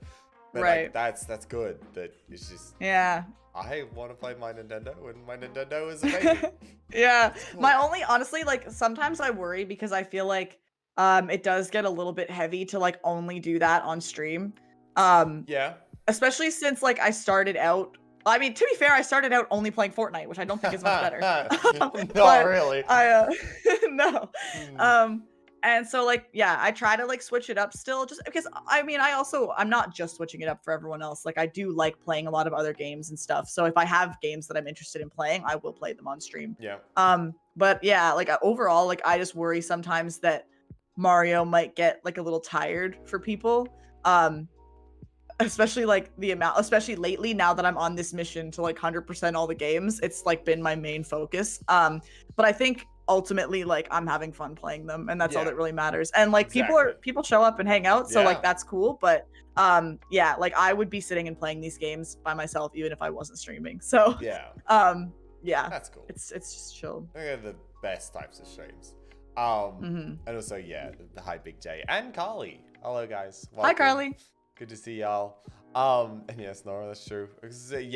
But like, that's good. That it's just I want to play my Nintendo, and my Nintendo is amazing. Cool. My only, honestly, like sometimes I worry because I feel like it does get a little bit heavy to like only do that on stream. Especially since like I started out. I mean, to be fair, I started out only playing Fortnite, which I don't think is much better. Not really. No. And so like, I try to like switch it up still, just because I mean, I'm not just switching it up for everyone else. Like I do like playing a lot of other games and stuff. So if I have games that I'm interested in playing, I will play them on stream. Yeah. But yeah, like overall, like I just worry sometimes that Mario might get like a little tired for people. Especially like especially lately, now that I'm on this mission to like 100% all the games, it's like been my main focus. But I think ultimately like I'm having fun playing them, and that's all that really matters. And like people show up and hang out, so like that's cool. But like I would be sitting and playing these games by myself even if I wasn't streaming. So that's cool. It's just chill. They're the best types of streams. And also hi Big J and Carly. Hello guys. Welcome. Hi Carly. Good to see y'all. And yes, Nora, that's true. Ricky,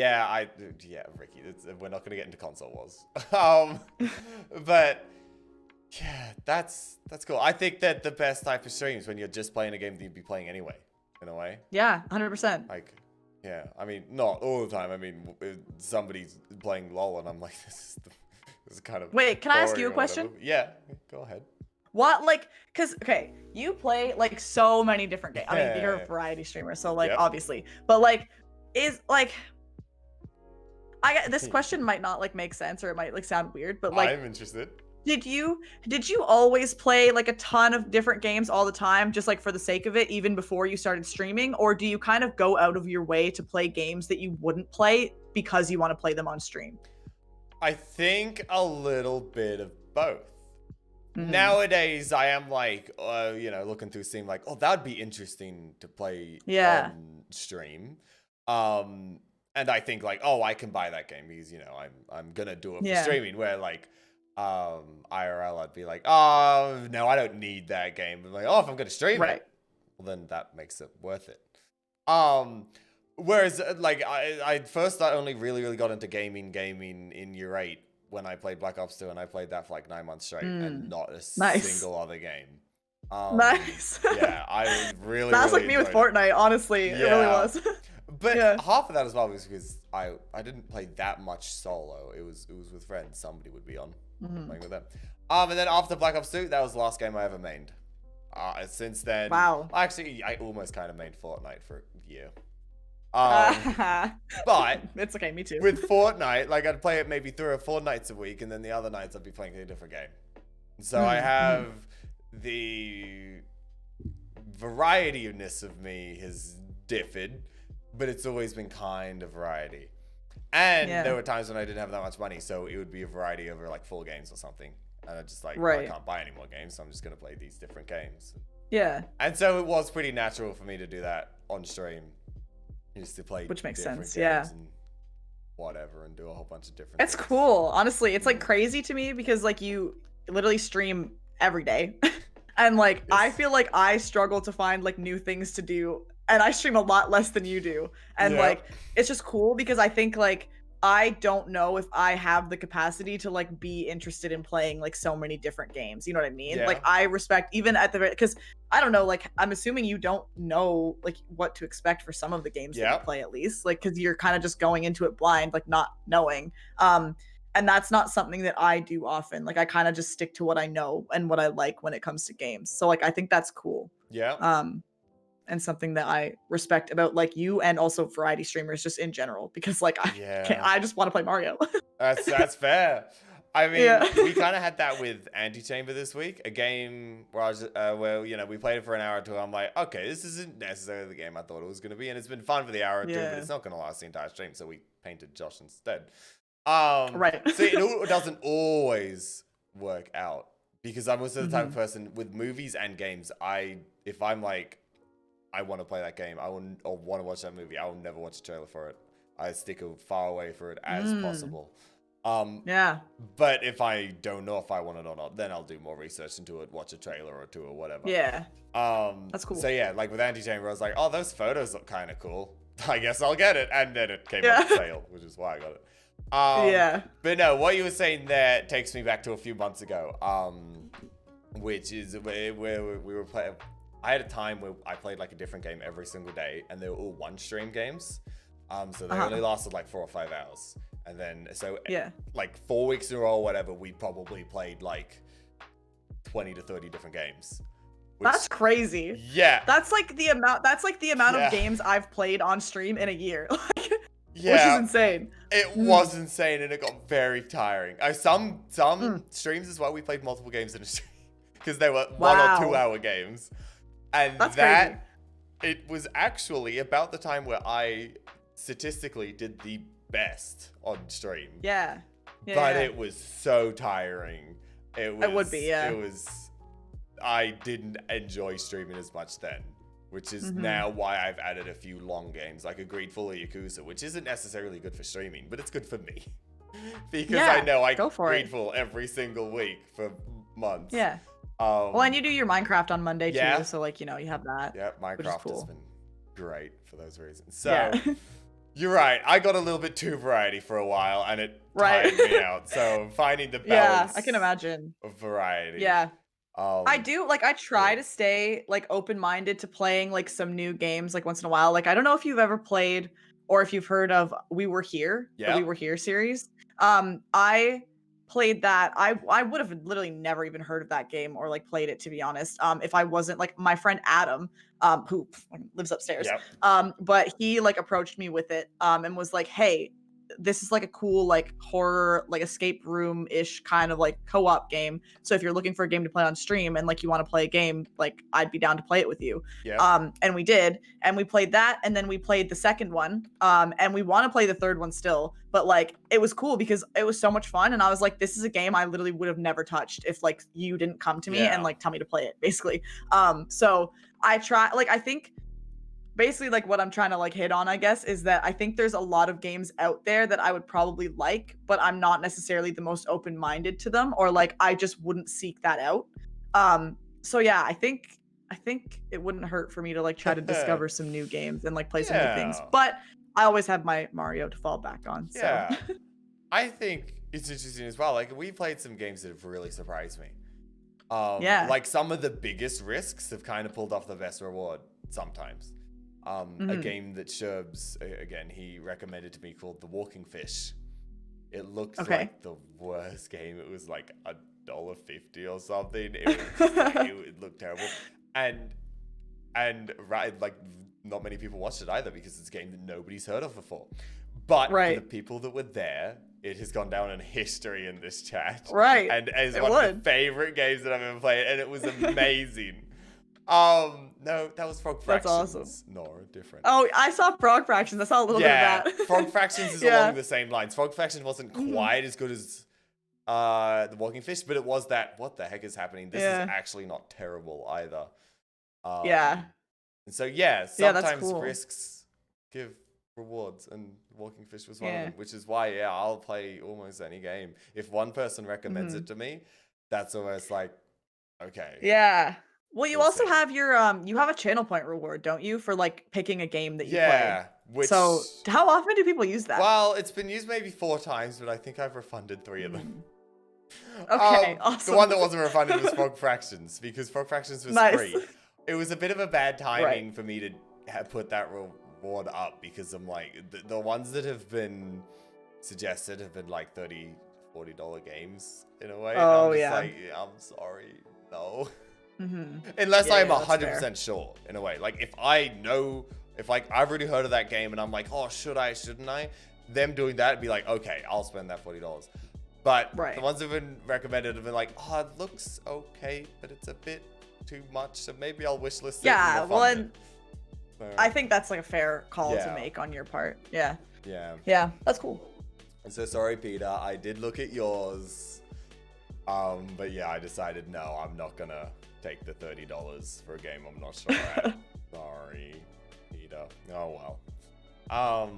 we're not gonna get into console wars. But yeah, that's cool. I think that the best type of streams when you're just playing a game that you'd be playing anyway, in a way. Yeah, 100%. Like, I mean, not all the time. I mean, somebody's playing LOL and I'm like, this is kind of. Wait, can I ask you a question? Yeah, go ahead. What, like, because, okay, you play, like, so many different games. I mean, you're a variety streamer, so, like, obviously. But, like, this question might not, like, make sense, or it might, like, sound weird, but, like. I'm interested. Did you always play, like, a ton of different games all the time, just, like, for the sake of it, even before you started streaming? Or do you kind of go out of your way to play games that you wouldn't play because you want to play them on stream? I think a little bit of both. Nowadays, I am like, looking through Steam, like, that would be interesting to play on stream. And I think like, I can buy that game because I'm gonna do it for streaming. Where like, IRL, I'd be like, no, I don't need that game. But like, if I'm gonna stream it, well, then that makes it worth it. Whereas like, I only really got into gaming in year 8. When I played Black Ops 2, and I played that for like 9 months straight, and not a single other game. Nice. I really. That was like me with Fortnite, honestly. It really was. But half of that as well was because I didn't play that much solo. It was with friends. Somebody would be on playing with them. And then after Black Ops 2, that was the last game I ever mained. Since then, actually, I almost kind of made Fortnite for a year. But it's okay, me too. With Fortnite, like I'd play it maybe 3 or 4 nights a week, and then the other nights I'd be playing a different game. So I have the variety-ness of me has differed, but it's always been kind of variety. And Yeah. there were times when I didn't have that much money, so it would be a variety over like 4 games or something. And I just like, well, I can't buy any more games, so I'm just gonna play these different games. Yeah. And so it was pretty natural for me to do that on stream, just to play which makes different sense. games Yeah. and whatever, and do a whole bunch of different. It's things. cool. Honestly, it's like crazy to me because like you literally stream every day. And like Yes. I feel like I struggle to find like new things to do, and I stream a lot less than you do. And like it's just cool because I think like I don't know if I have the capacity to like be interested in playing like so many different games. You know what I mean? Yeah. Like I respect even at the very, because I don't know, like I'm assuming you don't know like what to expect for some of the games that you play at least, like because you're kind of just going into it blind, like not knowing. And that's not something that I do often. Like I kind of just stick to what I know and what I like when it comes to games. So like I think that's cool. Yeah. And something that I respect about like you and also variety streamers just in general, because like I just want to play Mario. That's fair. I mean, we kind of had that with Antichamber this week, a game where I was, where you know, we played it for an hour or two. I'm like, okay, this isn't necessarily the game I thought it was going to be, and it's been fun for the hour or two, but it's not going to last the entire stream. So we painted Josh instead. Right. So it doesn't always work out because I'm also the type of person with movies and games. If I'm like, I want to play that game, or want to watch that movie, I will never watch a trailer for it. I stick far away for it as possible. But if I don't know if I want it or not, then I'll do more research into it, watch a trailer or two or whatever. Yeah. That's cool. So yeah, like with Antichamber, I was like, oh, those photos look kind of cool. I guess I'll get it. And then it came on sale, which is why I got it. But no, what you were saying there takes me back to a few months ago, which is where we were playing. I had a time where I played like a different game every single day, and they were all one stream games. So they only lasted like 4 or 5 hours. And then, like 4 weeks in a row or whatever, we probably played like 20 to 30 different games. That's crazy. Yeah. That's like the amount of games I've played on stream in a year. Which is insane. It was insane, and it got very tiring. Some streams as well, we played multiple games in a stream because they were 1 or 2 hour games. And crazy. It was actually about the time where I statistically did the best on stream. But it was so tiring. It would be, I didn't enjoy streaming as much then, which is now why I've added a few long games, like a Greedful or Yakuza, which isn't necessarily good for streaming, but it's good for me. Because I know I Greedful every single week for months. Well, and you do your Minecraft on Monday too, so like, you know, you have that. Yeah, Minecraft has been great for those reasons. So you're right. I got a little bit too variety for a while, and it tired me out. So finding the balance. I can imagine. Of variety. I do like. I try to stay like open-minded to playing like some new games like once in a while. Like I don't know if you've ever played or if you've heard of We Were Here, the We Were Here series. I played that. I would have literally never even heard of that game or like played it, to be honest. If I wasn't like my friend Adam, who lives upstairs. But he like approached me with it and was like, hey, this is like a cool like horror like escape room-ish kind of like co-op game. So if you're looking for a game to play on stream and like you want to play a game, like I'd be down to play it with you. And we did, and we played that, and then we played the second one, and we want to play the third one still, but like it was cool because it was so much fun, and I was like, this is a game I literally would have never touched if like you didn't come to me and like tell me to play it, basically. So I try, like I think basically like what I'm trying to like hit on, I guess, is that I think there's a lot of games out there that I would probably like, but I'm not necessarily the most open-minded to them, or like I just wouldn't seek that out. So yeah, I think it wouldn't hurt for me to like try to discover some new games and like play some new things. But I always have my Mario to fall back on. So. I think it's interesting as well. Like we played some games that have really surprised me. Like some of the biggest risks have kind of pulled off the best reward sometimes. A game that Sherbs, again, he recommended to me called The Walking Fish. It looked like the worst game. It was like $1.50 or something. It looked terrible. And like not many people watched it either because it's a game that nobody's heard of before. But for the people that were there, it has gone down in history in this chat. And as one of the favorite games that I've ever played, and it was amazing. No, that was Frog That's Fractions. awesome. No, different. Oh, I saw Frog Fractions. I saw a little bit of that. Frog Fractions is along the same lines. Frog Fractions wasn't quite as good as the Walking Fish, but it was that, what the heck is happening? This is actually not terrible either. And so, sometimes cool. risks give rewards, and Walking Fish was one of them, which is why, I'll play almost any game. If one person recommends it to me, that's almost like, okay. Yeah. Well, you also have your you have a channel point reward, don't you, for like picking a game that you play? So how often do people use that? Well, it's been used maybe 4 times, but I think I've refunded 3 of them. Okay, awesome. The one that wasn't refunded was Frog Fractions, because Frog Fractions was free. It was a bit of a bad timing for me to put that reward up, because I'm like, the ones that have been suggested have been like $30, $40 games in a way. Oh, and I'm just like, I'm sorry, no. Unless I'm 100% sure, in a way. Like, if I know, if like I've already heard of that game and I'm like, oh, should I, shouldn't I? Them doing that would be like, okay, I'll spend that $40. But the ones that have been recommended have been like, oh, it looks okay, but it's a bit too much, so maybe I'll wishlist it. Yeah, well, and I think that's like a fair call to make on your part. Yeah, that's cool. So sorry, Peter, I did look at yours, but I decided no, I'm not gonna take the $30 for a game I'm not sure at. Sorry, Peter. Oh well.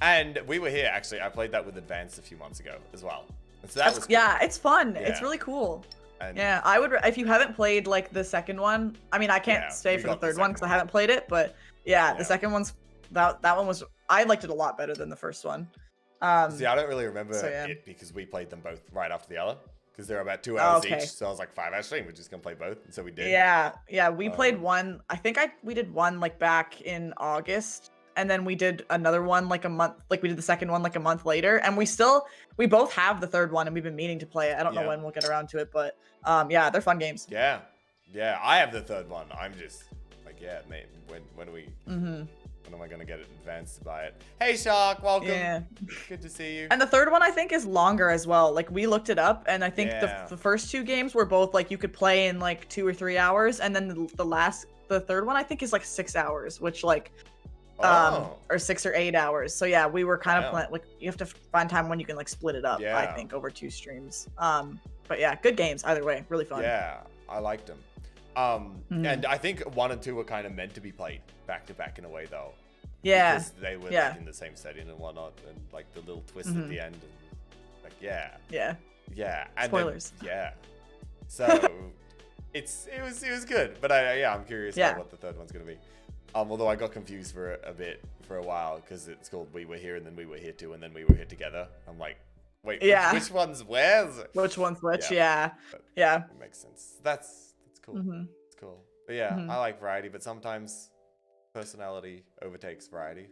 And We Were Here, actually, I played that with Advanced a few months ago as well. And so that was cool. Yeah, it's fun. It's really cool. And I would, if you haven't played like the second one, I mean, I can't stay for the third one because I haven't played it, but the second one's, that one was, I liked it a lot better than the first one. See, I don't really remember it because we played them both right after the other, because they're about 2 hours each. So I was like, 5 hours stream, we're just gonna play both, and so we did. Yeah, we played one. I think we did one like back in August, and then we did another one like a month. Like we did the second one like a month later, and we both have the third one, and we've been meaning to play it. I don't know when we'll get around to it, but they're fun games. Yeah, I have the third one. I'm just like, mate, when are we? When am I gonna get it advanced to buy it? Hey Shark, welcome. Yeah. Good to see you. And the third one I think is longer as well. Like we looked it up, and I think the first 2 games were both like you could play in like 2 or 3 hours, and then the third one I think is like 6 hours, which like or 6 or 8 hours. So yeah, we were kind of like you have to find time when you can like split it up. I think over 2 streams. But yeah, good games either way. Really fun. Yeah, I liked them. And I think 1 and 2 were kind of meant to be played back to back in a way, though. Yeah. Because they were like, in the same setting and whatnot, and like the little twist at the end, and like yeah. And spoilers. Then, so it was good, but I'm curious about what the third one's gonna be. Although I got confused for a while because it's called We Were Here and then We Were Here Too and then We Were Here Together. I'm like, wait, which one's where's? Which one's which? Yeah. It makes sense. That's cool. It's cool. But I like variety, but sometimes personality overtakes variety,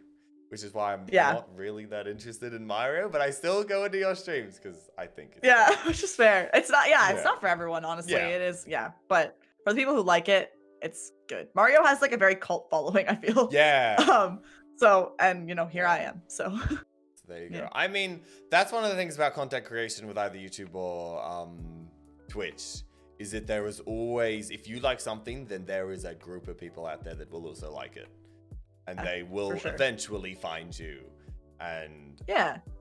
which is why I'm not really that interested in Mario, but I still go into your streams because I think it's which is fair. It's not it's not for everyone, honestly. It is but for the people who like it, it's good. Mario has like a very cult following, I feel. So, and here I am, so there you go. I mean, that's one of the things about content creation with either YouTube or Twitch, is that there is always, if you like something, then there is a group of people out there that will also like it. And they will eventually find you. And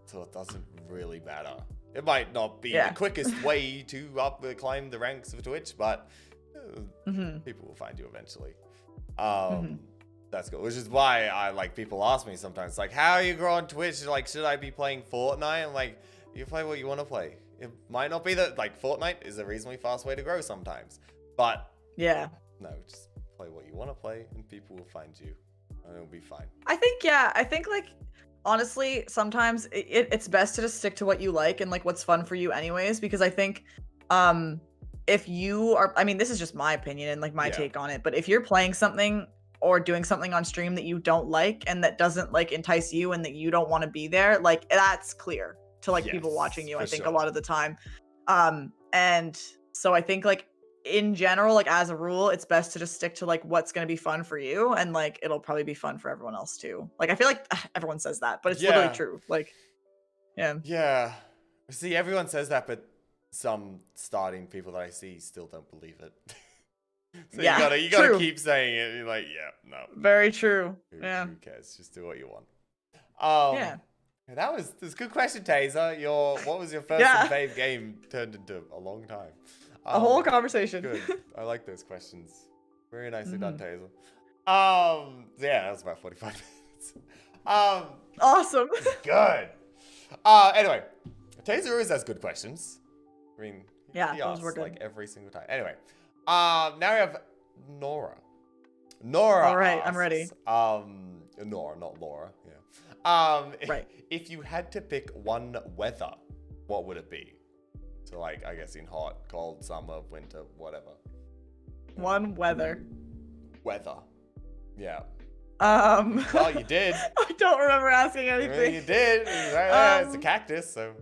so it doesn't really matter. It might not be the quickest way to climb the ranks of Twitch, but people will find you eventually. That's good. Which is why I like, people ask me sometimes, like, how are you growing Twitch? Like, should I be playing Fortnite? I'm like, you play what you want to play. It might not be that, like, Fortnite is a reasonably fast way to grow sometimes, but no, just play what you want to play and people will find you and it'll be fine. I think like, honestly, sometimes it's best to just stick to what you like and like what's fun for you anyways, because I think if you are, I mean, this is just my opinion and like my take on it, but if you're playing something or doing something on stream that you don't like and that doesn't like entice you and that you don't want to be there, like that's clear to like people watching you, I think a lot of the time. And so I think like in general, like as a rule, it's best to just stick to like what's going to be fun for you, and like it'll probably be fun for everyone else too. Like I feel like everyone says that, but it's literally true. Like see, everyone says that, but some starting people that I see still don't believe it. So Yeah, you gotta true. keep saying it. You're like, yeah, no. Very true. Who Yeah. cares? Just do what you want. Yeah. That's a good question, Taser. What was your first Yeah. and fave game turned into a long time? A whole conversation. Good. I like those questions. Very nicely done, Mm-hmm. Taser. Yeah, that was about 45 minutes. Awesome. Good. Anyway, Taser always has good questions. I mean, Yeah, he those asks were good. like every single time. Anyway, now we have Nora. Nora All right, asks, I'm ready. Nora, not Laura. Yeah. Right. If you had to pick one weather, what would it be? So, like, I guess in hot, cold, summer, winter, whatever. One weather. Weather. Yeah. Oh, you did. I don't remember asking Well, anything. you did. It was right there. It's a cactus, so.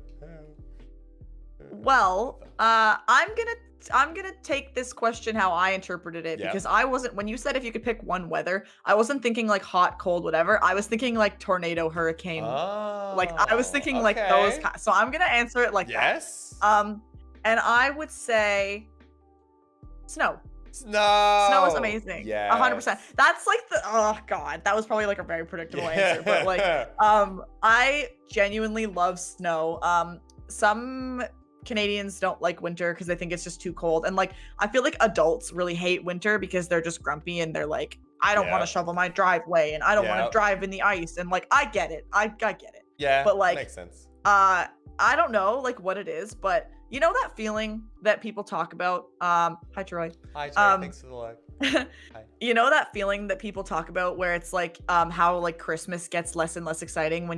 Well, I'm gonna take this question how I interpreted it, because I wasn't, when you said if you could pick one weather, I wasn't thinking like hot, cold, whatever. I was thinking like tornado, hurricane. Like I was thinking like those so I'm gonna answer it like that. And I would say snow. Snow is amazing. Yeah. 100%. That's like oh god, that was probably like a very predictable answer, but like I genuinely love snow. Some Canadians don't like winter because they think it's just too cold, and like I feel like adults really hate winter because they're just grumpy and they're like, I don't want to shovel my driveway and I don't want to drive in the ice, and like I get it. I get it. Yeah. But like makes sense. I don't know like what it is, but you know that feeling that people talk about? Hi Troy. Hi Troy, thanks for the like. Hi. You know that feeling that people talk about where it's like how like Christmas gets less and less exciting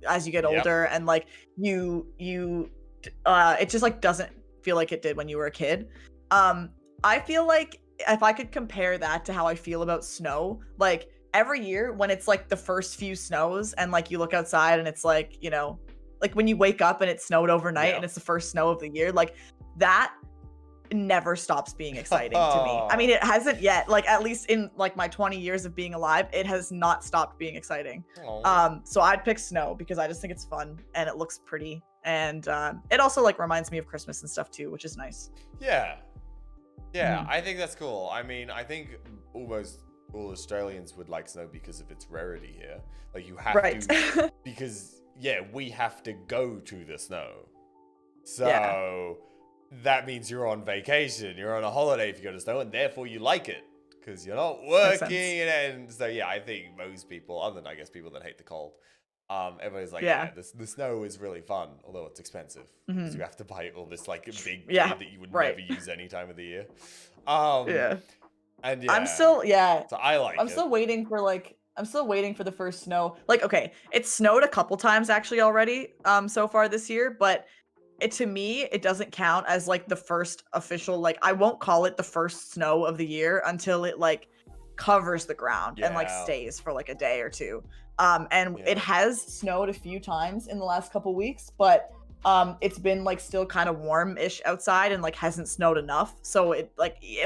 as you get older, and like you it just like doesn't feel like it did when you were a kid. I feel like if I could compare that to how I feel about snow, like every year when it's like the first few snows and like you look outside and it's like, you know, like when you wake up and it snowed overnight and it's the first snow of the year, like that never stops being exciting to me. I mean, it hasn't yet, like at least in like my 20 years of being alive, it has not stopped being exciting. So I'd pick snow because I just think it's fun and it looks pretty, and it also like reminds me of Christmas and stuff too, which is nice. Yeah, I think that's cool. I mean, I think almost all Australians would like snow because of its rarity here. Like you have to, because we have to go to the snow, so that means you're on vacation, you're on a holiday if you go to snow, and therefore you like it because you're not working. And so I think most people, other than I guess people that hate the cold, everybody's like, the snow is really fun, although it's expensive because you have to buy all this like big gear that you would never use any time of the year. And I'm still so I like I'm still waiting for the first snow. Like, okay, it snowed a couple times actually already so far this year, but to me it doesn't count as like the first official, like I won't call it the first snow of the year until it like covers the ground and like stays for like a day or two. And it has snowed a few times in the last couple weeks, but it's been like still kind of warm-ish outside and like hasn't snowed enough, so it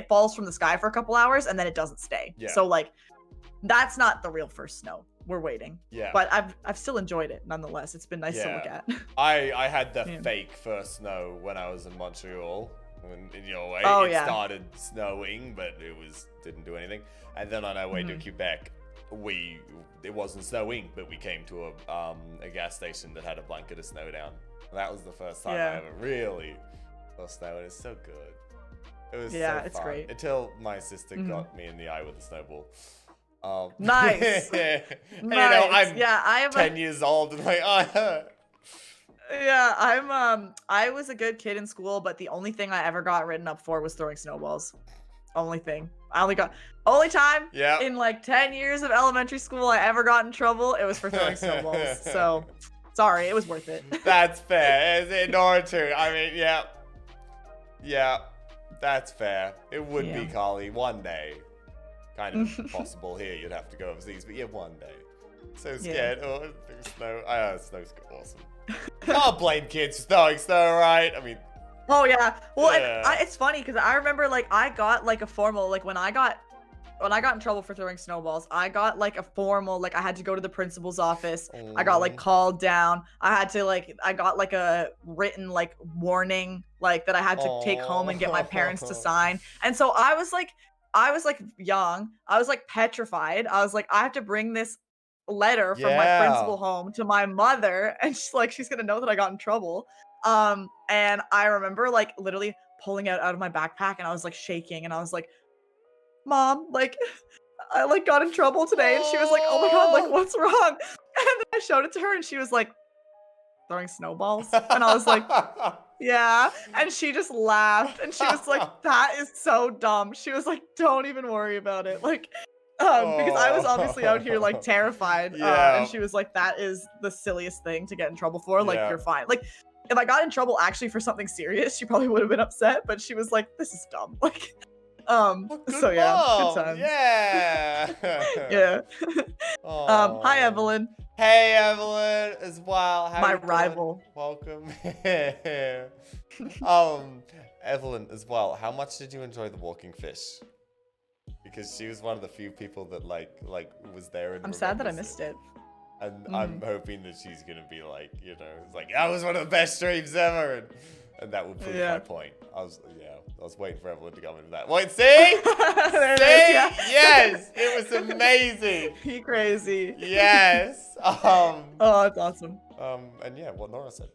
falls from the sky for a couple hours and then it doesn't stay. So like that's not the real first snow. We're waiting. But I've still enjoyed it nonetheless. It's been nice to look at. I had the fake first snow when I was in Montreal. When it started snowing, but it didn't do anything. And then on our way to Quebec, it wasn't snowing, but we came to a gas station that had a blanket of snow down. And that was the first time I ever really saw snow, and it's so good. It was so it's fun. great. Until my sister got me in the eye with a snowball. Nice. And, nice. I'm 10 years old and like, I was a good kid in school, but the only thing I ever got written up for was throwing snowballs. Only thing. Only time in like 10 years of elementary school I ever got in trouble, it was for throwing snowballs. So, sorry, it was worth it. That's fair. In order to, I mean, that's fair. It would be, Carly, one day. Kind of possible here, you'd have to go overseas, but one day. So scared. Snow. Snow's awesome. Can't blame kids for throwing snow, right? I mean. Oh yeah. Well, it's funny because I remember like I got like a formal, like when I got in trouble for throwing snowballs, I got like a formal, like I had to go to the principal's office. I got like called down. I got like a written like warning, like that I had to take home and get my parents to sign. And so I was like I was like young. I was like petrified. I was like, I have to bring this letter from my Yeah. principal home to my mother, and she's gonna know that I got in trouble. And I remember like literally pulling it out of my backpack, and I was like shaking, and I was like, Mom, like I like got in trouble today, and she was like, oh my god, like Oh. what's wrong? And then I showed it to her, and she was like, throwing snowballs, and I was like, yeah. And she just laughed, and she was like, that is so dumb. She was like, don't even worry about it. Like, because I was obviously out here like terrified. And Yeah. she was like, that is the silliest thing to get in trouble for. Like, Yeah. you're fine. Like, if I got in trouble actually for something serious, she probably would have been upset, but she was like, this is dumb. Like, Good so yeah, mom. good times. Yeah. Yeah. Hi, Aw. Evelyn. Hey, Evelyn, as well. How My you doing? rival. Welcome. Evelyn, as well. How much did you enjoy the walking fish? Because she was one of the few people that like was there. And I'm sad that I remembers mist it. And I'm hoping that she's gonna be like, you know, it's like that was one of the best streams ever, and that would prove my point. I was waiting for Evelyn to come in with that. Wait, see? There it is, yeah. Yes, it was amazing. You crazy. Yes. Oh, that's awesome. And yeah, what Nora said.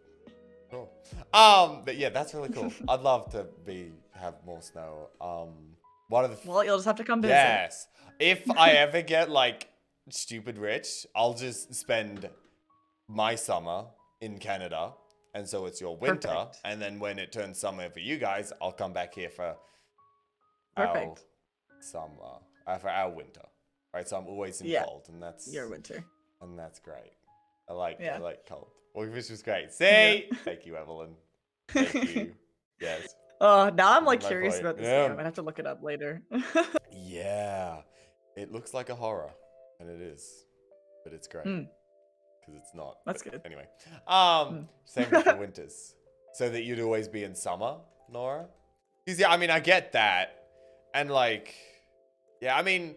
Cool. But yeah, that's really cool. I'd love to have more snow. One of the Well, you'll just have to come visit. yes. If I ever get like stupid rich, I'll just spend my summer in Canada, and so it's your winter. Perfect. And then when it turns summer for you guys, I'll come back here for Perfect. our summer, for our winter. Right, so I'm always in cold, and that's Your winter. and that's great. I like Yeah. cold. Well, this was great. See, thank you, Evelyn. Thank you. Yes. Oh, now I'm like My curious point. about this Yeah. game. I might have to look it up later. Yeah, it looks like a horror, and it is, but it's great because it's not. That's but good. Anyway, same with the winters, so that you'd always be in summer, Nora. Because yeah, I mean, I get that, and like, yeah, I mean,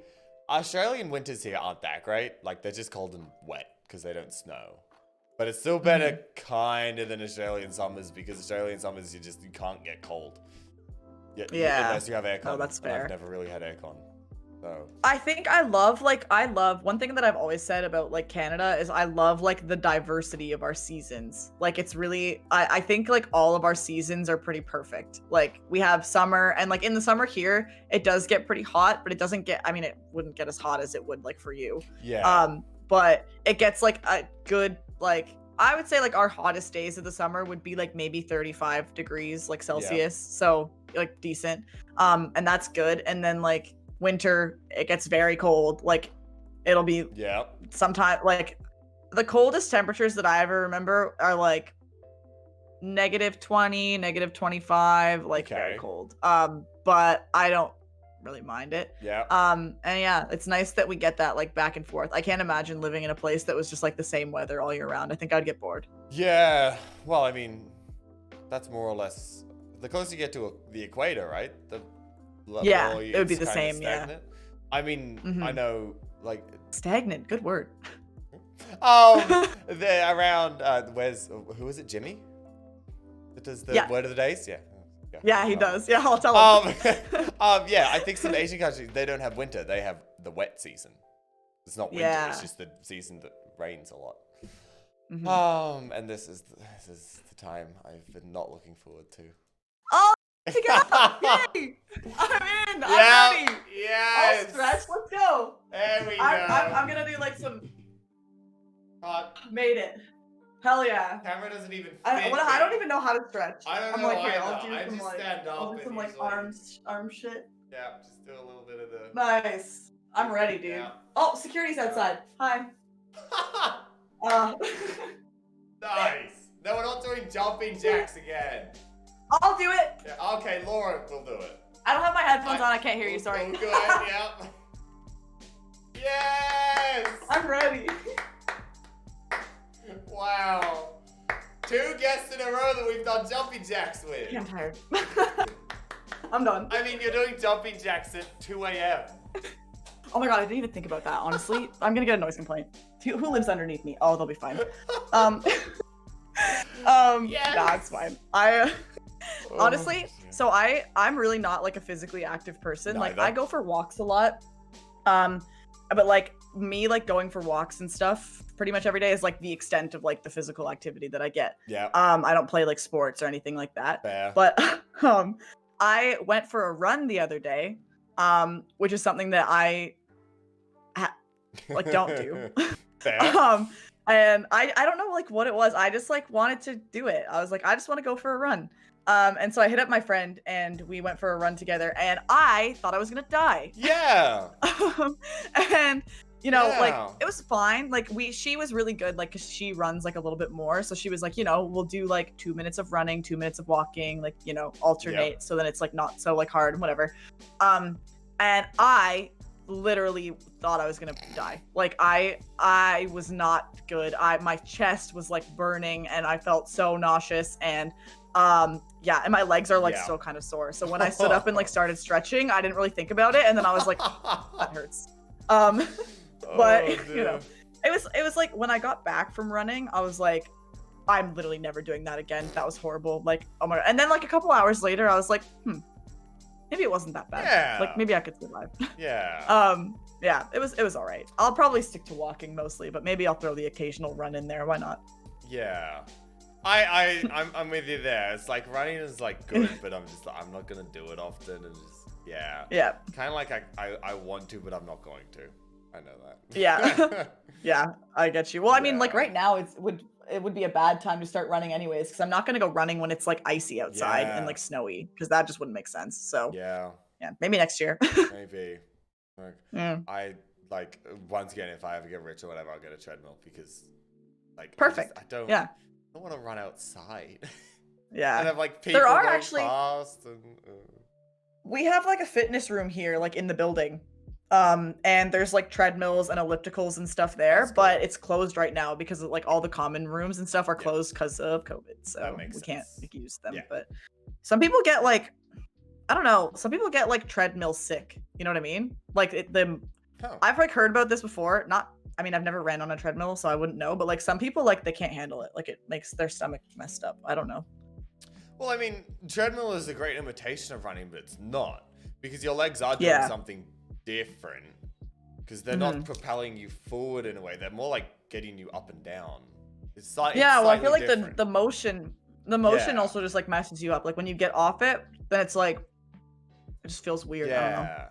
Australian winters here aren't that great. Like, they're just cold and wet because they don't snow. But it's still better kind of than Australian summers, because Australian summers you can't get cold. Yeah. Unless you have aircon. Oh, that's fair. I've never really had aircon. So I think I love one thing that I've always said about like Canada is I love like the diversity of our seasons. Like it's really I think like all of our seasons are pretty perfect. Like we have summer, and like in the summer here it does get pretty hot, but it doesn't get, I mean, it wouldn't get as hot as it would like for you. yeah. But it gets like a good, like I would say like our hottest days of the summer would be like maybe 35 degrees like Celsius. So like decent. And that's good. And then like winter, it gets very cold. Like it'll be sometime like the coldest temperatures that I ever remember are like -20, -25, like very cold. But I don't really mind it. And yeah, it's nice that we get that like back and forth. I can't imagine living in a place that was just like the same weather all year round. I think I'd get bored. Yeah. Well, I mean, that's more or less the closer you get to the equator, right? Yeah, it would be the same. Stagnant. I mean, I know, like stagnant. Good word. They're around. Who is it? Jimmy? That does the word of the days. Yeah, he does. Yeah, I'll tell him. Yeah, I think some Asian countries, they don't have winter. They have the wet season. It's not winter. It's just the season that rains a lot. And this is the time I've been not looking forward to. Oh, yay! I'm in. I'm ready. Yes. I'll stretch. Let's go. There we go. I'm gonna do like some. Made it. Hell yeah. Camera doesn't even fit. I don't even know how to stretch. I don't know here, either. I'll do some like arm shit. Yeah, just do a little bit of the. Nice. I'm ready, dude. Yeah. Oh, security's outside. Hi. Nice. No, we're not doing jumping jacks again. I'll do it. Yeah, okay, Laura will do it. I don't have my headphones on. I can't hear you. Sorry. Oh, good. Yeah. Yes. I'm ready. Wow. 2 guests in a row that we've done jumping jacks with. I'm tired. I'm done. I mean, you're doing jumping jacks at 2 a.m. Oh my god, I didn't even think about that, honestly. I'm gonna get a noise complaint. Who lives underneath me? Oh, they'll be fine. Yes. Nah, it's fine. Honestly, yeah. so I'm really not like a physically active person. Like Neither. I go for walks a lot. But like me like going for walks and stuff pretty much every day is like the extent of like the physical activity that I get. Yeah. I don't play like sports or anything like that. Fair. But I went for a run the other day, which is something that I like don't do. Fair. And I don't know like what it was. I just like wanted to do it. I was like, I just want to go for a run. And so I hit up my friend and we went for a run together and I thought I was gonna die. Yeah. And you know, Yeah. like it was fine. Like she was really good, like cause she runs like a little bit more. So she was like, you know, we'll do like 2 minutes of running, 2 minutes of walking, like, you know, alternate. Yep. So then it's like not so like hard and whatever. And I literally thought I was gonna die. Like I was not good. My chest was like burning and I felt so nauseous and yeah, and my legs are like Yeah. still kind of sore. So when I stood up and like started stretching, I didn't really think about it and then I was like, that hurts. But you know, it was like when I got back from running, I was like, I'm literally never doing that again. That was horrible. Like, oh my god. And then like a couple hours later, I was like, maybe it wasn't that bad. Yeah. Like maybe I could survive. Yeah. Yeah, it was all right. I'll probably stick to walking mostly, but maybe I'll throw the occasional run in there. Why not? Yeah. I'm with you there. It's like running is like good, but I'm not gonna do it often and just Yeah. Kind of like I want to, but I'm not going to. I know that. Yeah. Yeah, I get you. Well, I mean, like Yeah. right now it would be a bad time to start running anyways, because I'm not gonna go running when it's like icy outside Yeah. and like snowy, because that just wouldn't make sense. So Yeah. maybe next year. Maybe. Like, Yeah. I like once again, if I ever get rich or whatever, I'll get a treadmill because like Perfect. I don't want to run outside. Yeah. And have like people There are going actually past and we have like a fitness room here, like in the building. And there's like treadmills and ellipticals and stuff there, That's but cool. it's closed right now because like all the common rooms and stuff are closed because of COVID. So That makes we can't sense. like, use them. Yeah. But some people get like, I don't know, some people get like treadmill sick. You know what I mean? Like I've like heard about this before. I mean, I've never ran on a treadmill, so I wouldn't know. But like some people, like they can't handle it. Like it makes their stomach messed up. I don't know. Well, I mean, treadmill is a great imitation of running, but it's not because your legs are doing something different because they're not propelling you forward in a way. They're more like getting you up and down. It's like well, I feel like different. the motion also just like messes you up. Like when you get off it, then it's like it just feels weird. I don't know.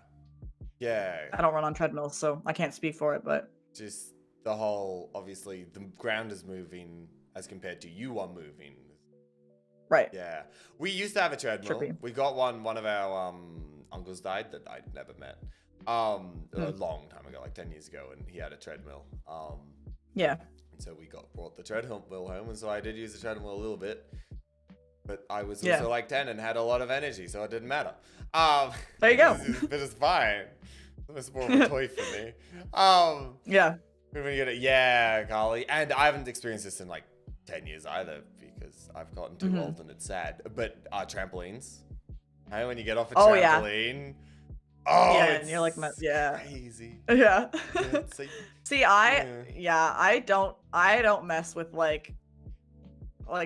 Yeah. I don't run on treadmills, so I can't speak for it, but Just the whole, obviously, the ground is moving as compared to you are moving. right. Yeah. We used to have a treadmill. Trippy. We got one of our uncles died that I'd never met. A long time ago, like 10 years ago, and he had a treadmill. Yeah. So we brought the treadmill home, and so I did use the treadmill a little bit. But I was also like 10 and had a lot of energy, so it didn't matter. There you go. But it's fine. It's more of a toy for me. Yeah. When you get it, yeah, golly. And I haven't experienced this in like 10 years either because I've gotten too old and it's sad. But trampolines. Hey, when you get off a trampoline. Yeah, and you're like, crazy. Yeah. See, I don't mess with like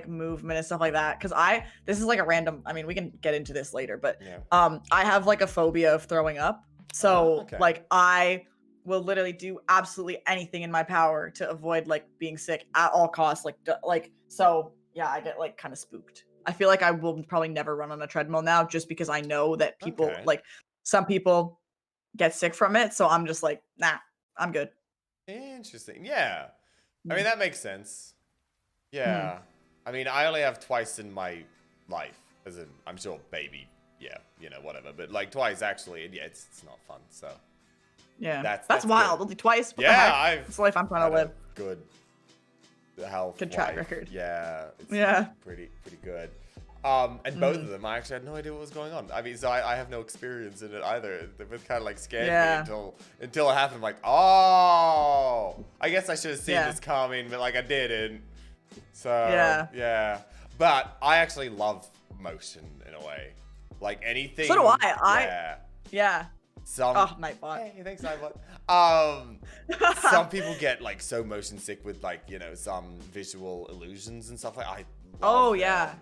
movement and stuff like that because this is like a random, I mean, we can get into this later, but I have like a phobia of throwing up. So like I will literally do absolutely anything in my power to avoid like being sick at all costs. So yeah, I get like kind of spooked. I feel like I will probably never run on a treadmill now just because I know that people like some people get sick from it. So I'm just like, nah, I'm good. Interesting. Yeah. I mean, that makes sense. Yeah. I mean, I only have twice in my life, as in, I'm sure baby, whatever. But like twice actually, and it's not fun. So yeah, that's wild. good. Only twice. What it's the life I'm trying to live. Good health. Good track record. Yeah. It's pretty good. And both of them, I actually had no idea what was going on. I mean, so I have no experience in it either. It was kind of like scared me until it happened. I'm like, oh, I guess I should have seen this coming, but like I didn't. So yeah. But I actually love motion in a way. Like anything. So do I. Yeah. Nightbot. Hey, thanks, Nightbot. Some people get like so motion sick with like some visual illusions and stuff like. I love them.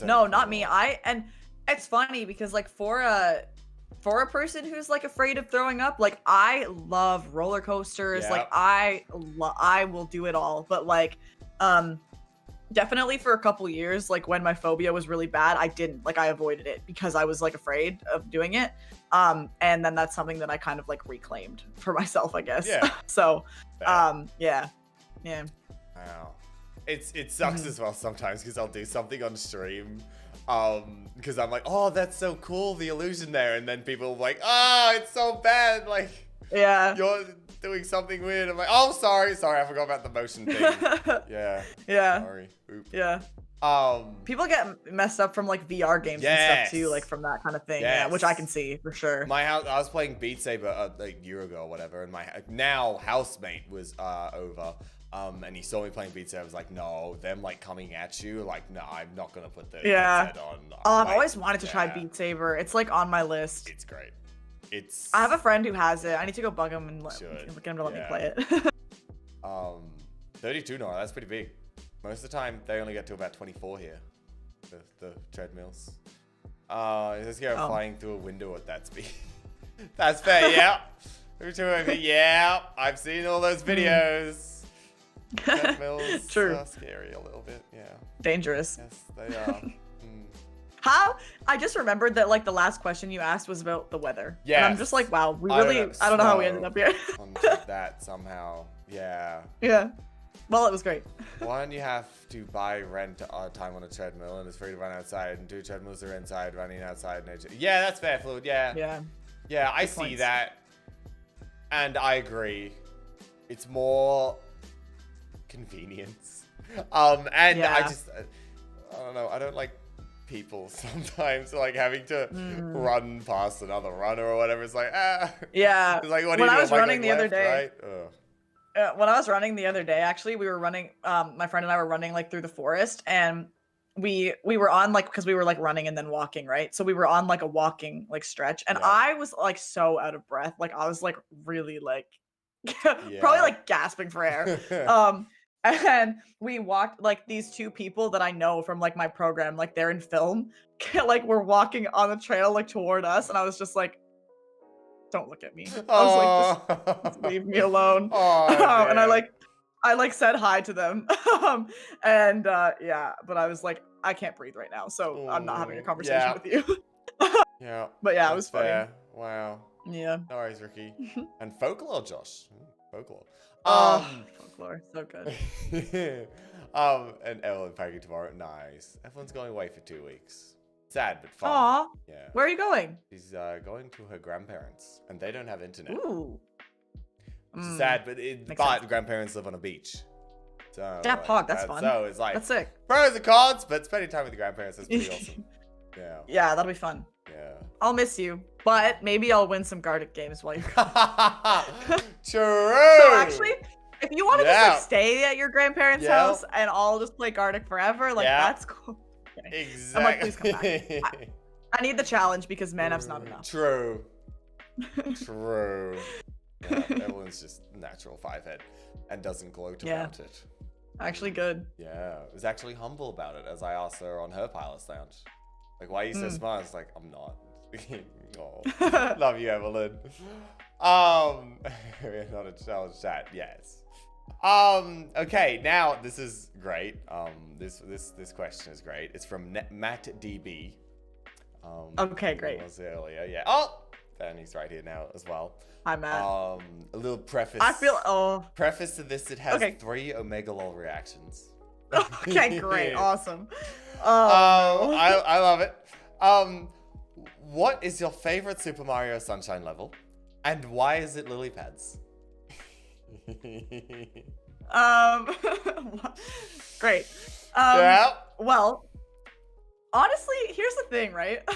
No, not me. And it's funny because like for a person who's like afraid of throwing up, like I love roller coasters. Yep. Like I will do it all. But like, definitely for a couple years, like when my phobia was really bad, I avoided it because I was like afraid of doing it. And then that's something that I kind of like reclaimed for myself, I guess. Yeah. So, yeah. Wow. It sucks as well sometimes because I'll do something on stream, because I'm like, oh, that's so cool, the illusion there, and then people are like, oh, it's so bad, like, yeah, you're doing something weird. I'm like, oh, sorry, I forgot about the motion thing. Yeah. Sorry. Oops. Yeah. People get messed up from like VR games and stuff too, like from that kind of thing. Yeah, which I can see for sure. My house, I was playing Beat Saber like a year ago or whatever, and my now housemate was over. And he saw me playing Beat Saber. I was like, no, them like coming at you, like, no, I'm not gonna put the headset on. I've always wanted to try Beat Saber. It's like on my list. It's great. I have a friend who has it. I need to go bug him and get him to let me play it. 32 now. That's pretty big. Most of the time, they only get to about 24 here. The treadmills. Let's go flying through a window at that speed. That's fair. Yeah. Yeah. I've seen all those videos. Treadmills are scary a little bit, yeah. Dangerous. Yes, they are. How? I just remembered that like the last question you asked was about the weather. Yeah. And I'm just like, wow, I don't know how we ended up here. That somehow, yeah. Yeah. Well, it was great. One, you have to buy rent time on a treadmill, and it's free to run outside, and 2 treadmills are inside, running outside nature. Yeah, that's fair, Fluid. Yeah. Yeah, I see that, and I agree. It's more convenience, and I don't know, I don't like people sometimes like having to run past another runner or whatever. It's like it's like, what when do you I was running the other day, right? When I was running the other day, actually, we were running, my friend and I were running like through the forest, and we were on like, because we were like running and then walking, right? So we were on like a walking like stretch, and I was like so out of breath, like I was like really like probably like gasping for air. And we walked, like these 2 people that I know from like my program, like they're in film, like we're walking on the trail like toward us, and I was just like, don't look at me. I was like, just leave me alone. And I like said hi to them. And but I was like, I can't breathe right now, so I'm not having a conversation with you. Yeah. But yeah, it was funny. Wow. Yeah. No worries, Ricky. And folklore, Josh. Folklore. Folklore, so good. And Evelyn packing tomorrow. Nice. Evelyn's going away for 2 weeks. Sad but fun. Aw. Yeah. Where are you going? She's going to her grandparents, and they don't have internet. Ooh. Which is sad, but the grandparents live on a beach. So yeah, Pog, that's fun. So it's like, that's sick. Pros and cons, but spending time with the grandparents is pretty awesome. Yeah. Yeah, that'll be fun. Yeah. I'll miss you, but maybe I'll win some Gartic games while you're gone. True. So actually, if you want to just like stay at your grandparents' house and I'll just play Gartic forever, like that's cool. Okay. Exactly. I'm like, please come back. I need the challenge because Manup's not enough. True. True. Yeah, Evelyn's just natural 5-head and doesn't gloat about it. Actually good. Yeah, was actually humble about it, as I asked her on her pilot's lounge. Like, why are you so smart? It's like, I'm not. Oh, love you, Evelyn. Not a challenge chat. Yes. Okay, now this is great. This question is great. It's from Matt DB. Okay, great. Was earlier, yeah. Oh, and he's right here now as well. Hi, Matt. A little preface. Preface to this: it has 3 Omega Lol reactions. Okay, great, awesome. I love it. What is your favorite Super Mario Sunshine level, and why is it lily pads? Great. Well, honestly, here's the thing, right?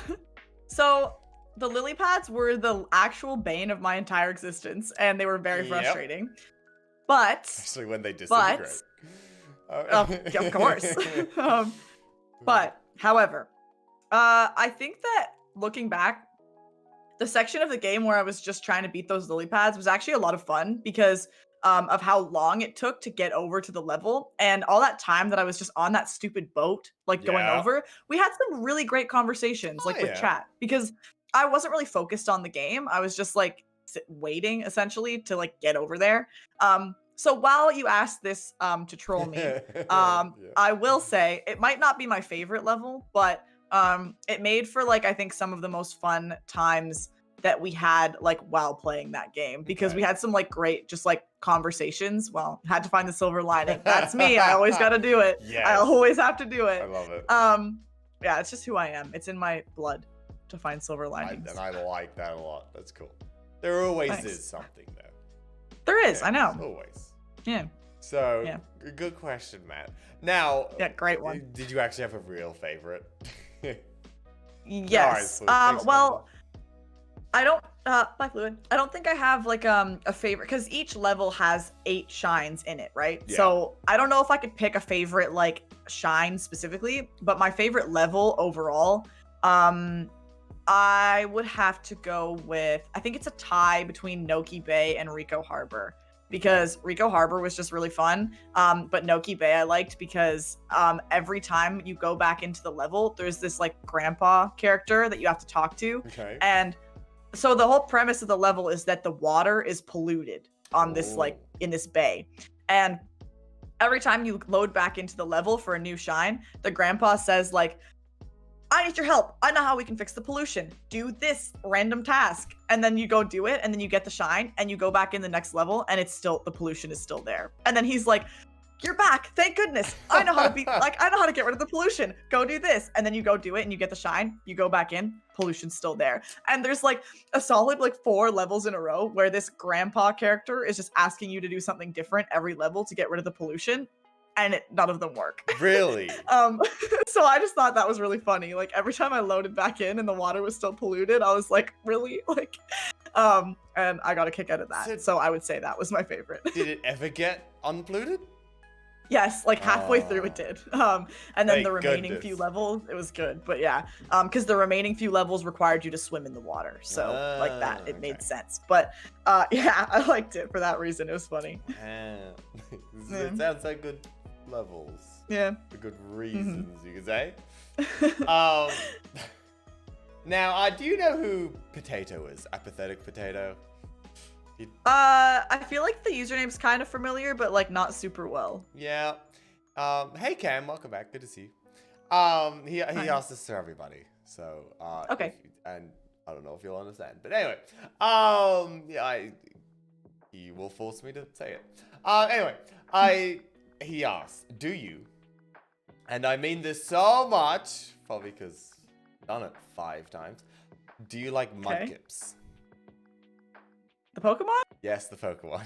So the lily pads were the actual bane of my entire existence, and they were very frustrating. But especially when they disintegrate. Of course. But however, I think that looking back, the section of the game where I was just trying to beat those lily pads was actually a lot of fun because of how long it took to get over to the level. And all that time that I was just on that stupid boat, like going Yeah. over, we had some really great conversations, like with chat, because I wasn't really focused on the game. I was just like waiting essentially to like get over there. So while you asked this to troll me, I will say it might not be my favorite level, but it made for like I think some of the most fun times that we had like while playing that game, because we had some like great just like conversations. Well, had to find the silver lining. That's me. I always got to do it. Yes. I always have to do it. I love it. Yeah, it's just who I am. It's in my blood to find silver linings. And I like that a lot. That's cool. There always is something though. There is. I know. Always. Yeah. So, good question, Matt. Now, great one. Did you actually have a real favorite? Yes. Well, I don't bye Fluid. I don't think I have like a favorite, because each level has 8 shines in it, right? Yeah. So I don't know if I could pick a favorite like shine specifically, but my favorite level overall, I would have to go with, I think it's a tie between Noki Bay and Rico Harbor, because Rico Harbor was just really fun. But Noki Bay I liked because every time you go back into the level, there's this like grandpa character that you have to talk to. Okay. And so the whole premise of the level is that the water is polluted on this like in this bay. And every time you load back into the level for a new shine, the grandpa says like, I need your help. I know how we can fix the pollution. Do this random task. And then you go do it, and then you get the shine, and you go back in the next level, and it's still, the pollution is still there. And then he's like, you're back. Thank goodness. I know how to be, like, I know how to get rid of the pollution. Go do this. And then you go do it, and you get the shine. You go back in, pollution's still there. And there's like a solid like 4 levels in a row where this grandpa character is just asking you to do something different every level to get rid of the pollution. And none of them work. Really? So I just thought that was really funny. Like every time I loaded back in and the water was still polluted, I was like, really? Like, and I got a kick out of that. So I would say that was my favorite. Did it ever get unpolluted? Yes, like halfway through it did. And then the remaining few levels, it was good. But yeah, because the remaining few levels required you to swim in the water. So like that, it made sense. But yeah, I liked it for that reason. It was funny. It sounds like good levels. Yeah. For good reasons, you could say. Now, do you know who Potato is? Apathetic Potato? I feel like the username's kind of familiar, but like not super well. Yeah. Hey Cam, welcome back. Good to see you. He asked this to everybody. So okay. And I don't know if you'll understand, but anyway, he will force me to say it. Anyway, he asked, do you? And I mean this so much, probably because I've done it 5 times. Do you like Mudkips? The Pokemon? Yes, the Pokemon.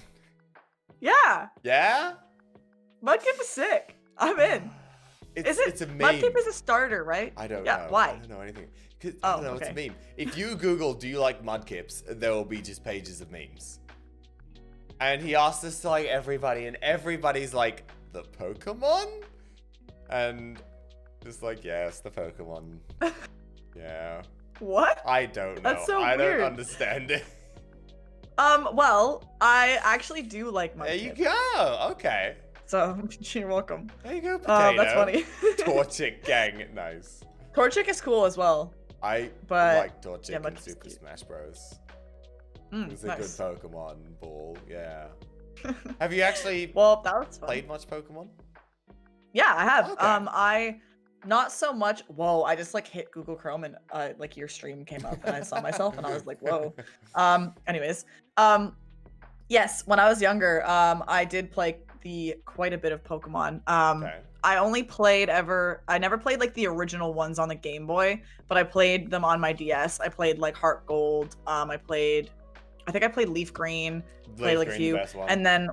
Yeah. Yeah? Mudkip is sick. I'm in. It's a meme. Mudkip is a starter, right? I don't know. Why? I don't know anything. I don't know, it's a meme. If you Google, do you like Mudkips, there will be just pages of memes. And he asked this to like everybody, and everybody's like, the Pokemon? And just like, yes, the Pokemon. Yeah. What? I don't know. That's so weird. I don't understand it. Well, I actually do like Mudkip. There you go. Okay. So, you're welcome. There you go, Potato. That's funny. Torchic gang, nice. Torchic is cool as well. I like Torchic in Super cute. Smash Bros. Nice. It's a good Pokemon ball, yeah. Have you actually played much Pokemon? Yeah, I have. Okay. I not so much. Whoa, I just like hit Google Chrome and like your stream came up and I saw myself and I was like, whoa. Anyways, yes, when I was younger, I did play quite a bit of Pokemon. I never played like the original ones on the Game Boy, but I played them on my DS. I played like Heart Gold. I think I played Leaf Green. Played like a few, and then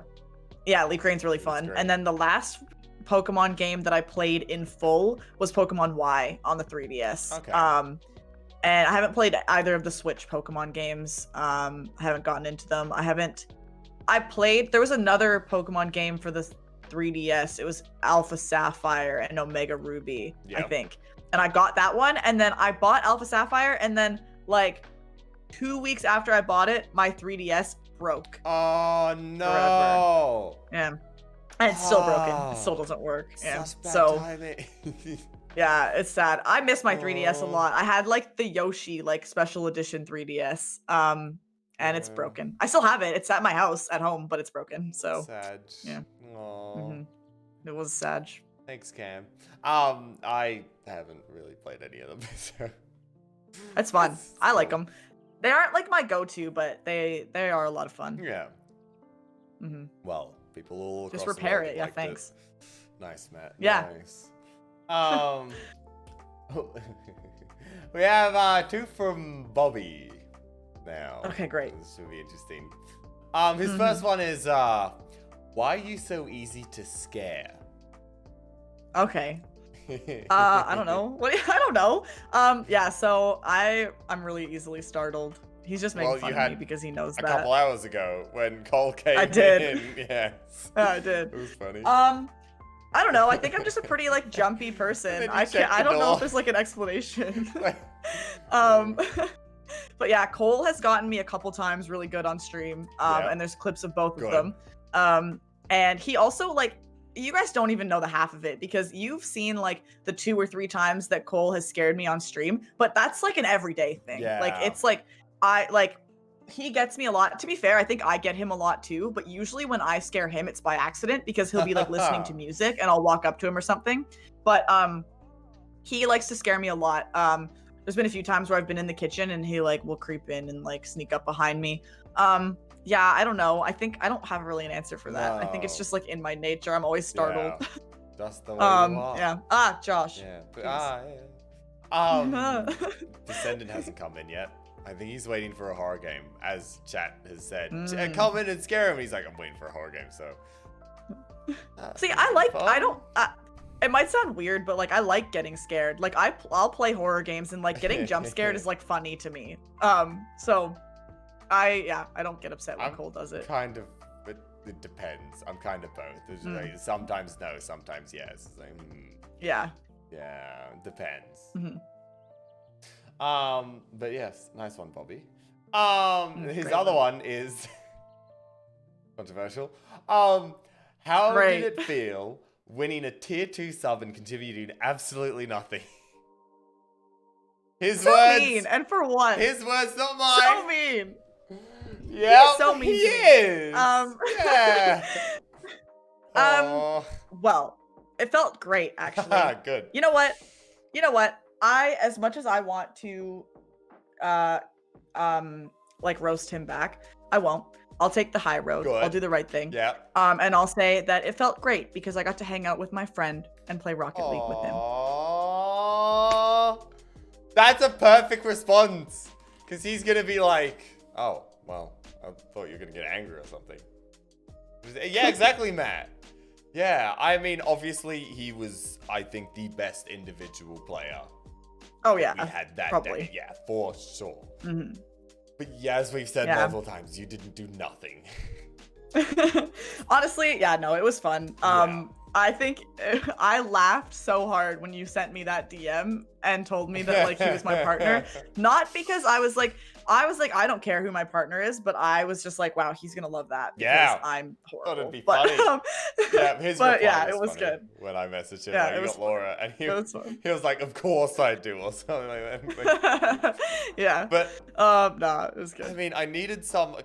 Leaf Green's really fun. And then the last Pokemon game that I played in full was Pokemon Y on the 3DS. Okay. And I haven't played either of the Switch Pokemon games. I haven't gotten into them. There was another Pokemon game for the 3DS. It was Alpha Sapphire and Omega Ruby, I think. And I got that one, and then I bought Alpha Sapphire, and then like 2 weeks after I bought it, my 3DS broke. Oh no. Forever. Yeah. And it's still broken. It still doesn't work. Yeah. Such bad So timing. yeah, it's sad. I miss my 3DS a lot. I had like the Yoshi like special edition 3DS. And it's broken. I still have it. It's at my house at home, but it's broken. So Sad. yeah. Aww. It was sad. Thanks, Cam. I haven't really played any of them, so It's fun. I like them. They aren't like my go-to, but they are a lot of fun. Yeah. Well, people all just across repair the world it. Yeah, liked thanks. Nice, Matt. Yeah. Nice. We have 2 from Bobby now. Okay, great. This should be interesting. His first one is why are you so easy to scare? Okay. I don't know. I don't know. Yeah, so I'm really easily startled. He's just making fun of me because he knows that. A couple hours ago when Cole came I did. in. Yes. I did. It was funny. I don't know. I think I'm just a pretty like jumpy person. I don't know if there's like an explanation. But yeah, Cole has gotten me a couple times really good on stream. And there's clips of both of them. And he also like, you guys don't even know the half of it because you've seen like the 2 or 3 times that Cole has scared me on stream, but that's like an everyday thing. Yeah. Like it's like he gets me a lot. To be fair, I think I get him a lot too, but usually when I scare him, it's by accident because he'll be like listening to music and I'll walk up to him or something. But he likes to scare me a lot. There's been a few times where I've been in the kitchen and he like will creep in and like sneak up behind me. Yeah, I don't know. I think I don't have really an answer for that. I think it's just like in my nature. I'm always startled. Yeah. Just the way you are. Yeah. Josh. Yeah. But, Descendant hasn't come in yet. I think he's waiting for a horror game, as chat has said. Come in and scare him. He's like, I'm waiting for a horror game, so. See, it might sound weird, but like I like getting scared. Like I'll play horror games and like getting jump scared is like funny to me. So I don't get upset when Cole does it. Kind of, but it depends. I'm kind of both. There's like, sometimes no, sometimes yes. Like, Yeah. Yeah, depends. But yes, nice one, Bobby. His other one is controversial. How did it feel winning a tier 2 sub and contributing absolutely nothing? His words. Mean, and for what? His words, not mine. So mean. Yeah, so mean. He is. Yeah. Well, it felt great actually. Good. You know what? As much as I want to like roast him back, I won't. I'll take the high road. Good. I'll do the right thing. Yeah. And I'll say that it felt great because I got to hang out with my friend and play Rocket League with him. That's a perfect response. Because he's going to be like, oh, well, I thought you were going to get angry or something. Yeah, exactly, Matt. Yeah, I mean, obviously, he was, I think, the best individual player. Oh, yeah. We had that probably. day. Yeah, for sure. But yeah, as we've said multiple times, you didn't do nothing. Honestly, yeah, no, it was fun. I think I laughed so hard when you sent me that DM and told me that like he was my partner. Not because I was like, I don't care who my partner is, but I was just like, wow, he's gonna love that because I'm horrible. Thought it'd be funny. Yeah, his but reply yeah, was it was funny good. When I messaged him, Yeah, you got Laura, and he was like, of course I do, or something like that. Yeah. But nah, it was good. I mean, I needed someone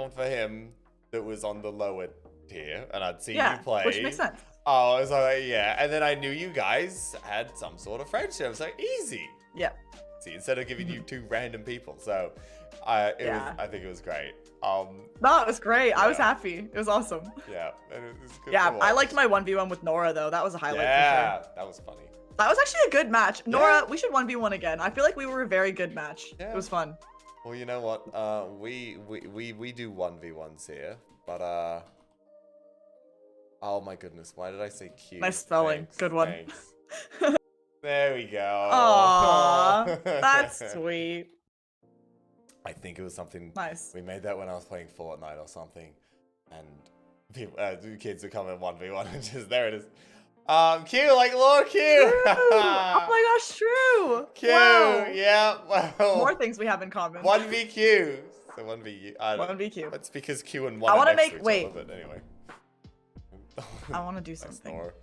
for him that was on the lower tier, and I'd seen you play. Which makes sense. Oh, I was like, yeah, and then I knew you guys had some sort of friendship. I was like, easy. Yeah. See, instead of giving you 2 random people, so I think it was great. No, it was great. Yeah. I was happy. It was awesome. Yeah, and it was good. Yeah, I liked my 1v1 with Nora though. That was a highlight for sure. Yeah, that was funny. That was actually a good match. Nora, we should 1v1 again. I feel like we were a very good match. Yeah. It was fun. Well, you know what? We do 1v1s here, but oh my goodness, why did I say cute? Nice spelling. Thanks, good one. Thanks. There we go. Aww, that's sweet. I think it was something. Nice. We made that when I was playing Fortnite or something, and people, kids would come in 1v1 and just there it is. Q, like Laura Q. Oh my gosh, true. Q, wow. yeah. Well, more things we have in common. 1v Q. So 1v I don't, 1v. That's because Q and 1 I are want to next make. to each Wait. other, but anyway. I want to do Nice, something. Nora.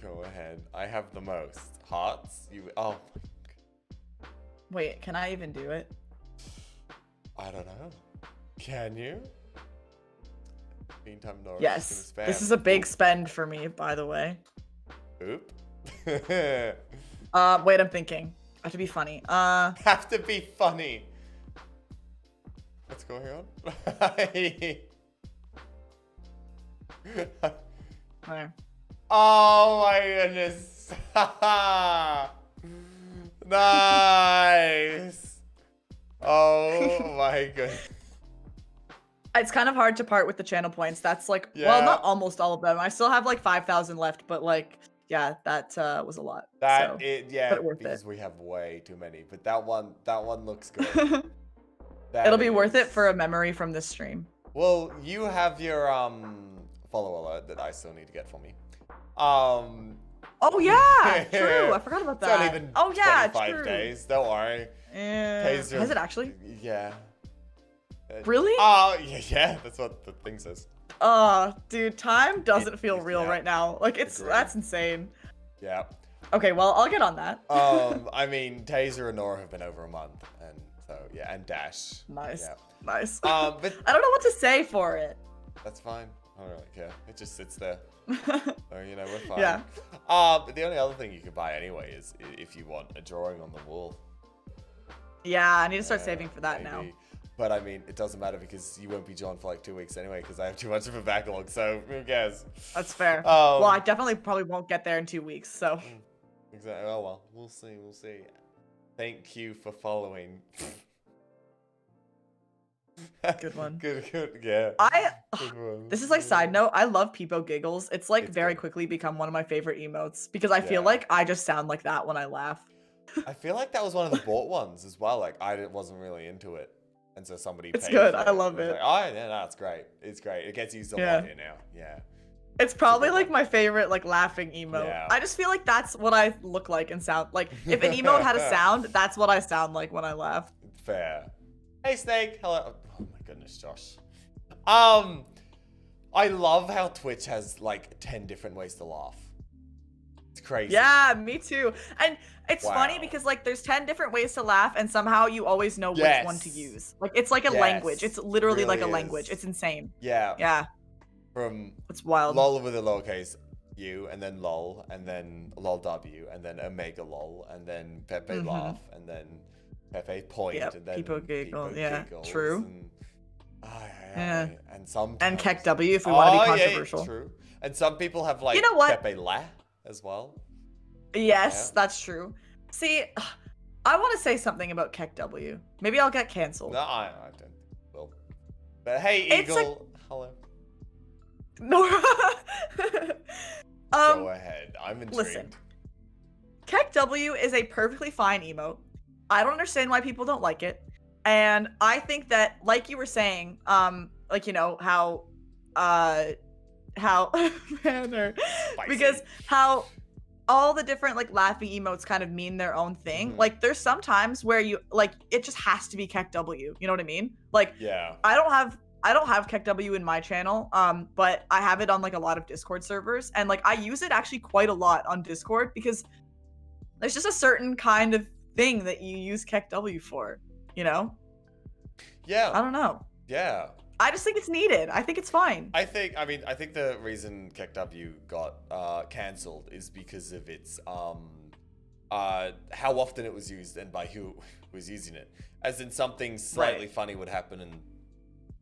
Go ahead. I have the most. Hearts? You. Oh my. Wait, can I even do it? I don't know. Can you? Meantime, Nora's Yes. just gonna spam. This is a big spend for me, by the way. Oop. Wait, I'm thinking. I have to be funny. Have to be funny. What's going on? There. Oh my goodness. Nice. Oh my goodness. It's kind of hard to part with the channel points. That's like, Yeah. well, not almost all of them. I still have like 5,000 left, but like, yeah, that was a lot. Yeah, but worth because it. we have way too many. But that one looks good. It'll be worth it for a memory from this stream. Well, you have your follow alert that I still need to get for me. Oh yeah, true. I forgot about It's not that. even Oh yeah, 25 true. days. Don't worry. Taser, Has it actually? Yeah. Really? Oh yeah. That's what the thing says. Dude, time doesn't feel real yeah. right now. Like Agreed. that's insane. Yeah. Okay, well, I'll get on that. I mean, Taser and Nora have been over a month, and so yeah, and Dash. Nice. Yeah. Nice. But I don't know what to say for it. that's fine. I don't really care. It just sits there. So, you know, we're fine. Yeah. But the only other thing you could buy anyway is if you want a drawing on the wall. Yeah, I need to start saving for that now. But I mean, it doesn't matter because you won't be drawn for like 2 weeks anyway because I have too much of a backlog. So who cares? That's fair. Well, I definitely probably won't get there in 2 weeks. So. Exactly. Oh well, we'll see. We'll see. Thank you for following. Good one. Good. Yeah. Good one. This is like side note. I love Peepo giggles. It's like very good. quickly become one of my favorite emotes because I feel like I just sound like that when I laugh. I feel like that was one of the bought ones as well. Like I wasn't really into it, and so somebody. It's paid good. for I love it. Like, oh yeah, no, it's great. It's great. It gets used a lot here now. Yeah. It's probably like my favorite like laughing emote. Yeah. I just feel like that's what I look like and sound like. If an emote had a sound, that's what I sound like when I laugh. Fair. Hey Snake. Hello. Oh my goodness, Josh. I love how Twitch has like 10 different ways to laugh. It's crazy. Yeah, me too. And it's funny because like there's 10 different ways to laugh and somehow you always know which one to use. Like it's like a language. It's literally really like a language. It's insane. Yeah. Yeah. From it's wild. lol with a lowercase u and then lol and then lol w and then omega lol and then Pepe laugh and then Pepe point and then Peepo giggle. Yeah, giggles true. And some and Keck W if we want to be controversial. Yeah, true. And some people have like Pepe la as well. Yes, that's true. See, I want to say something about Keck W. Maybe I'll get canceled. No, I don't. Well, but hey, Eagle. Hello. Nora. Go ahead. I'm intrigued. Listen. Keck W is a perfectly fine emote. I don't understand why people don't like it. And I think that, like you were saying, like, you know, how because how all the different like laughing emotes kind of mean their own thing. Like there's some times where you like it just has to be Keck W. You know what I mean? Like I don't have Keck W in my channel, but I have it on like a lot of Discord servers, and like I use it actually quite a lot on Discord because there's just a certain kind of thing that you use Keck W for, you know? Yeah. I don't know. Yeah. I just think it's needed. I think it's fine. I think the reason Keck W got cancelled is because of its how often it was used and by who was using it. As in something slightly funny would happen and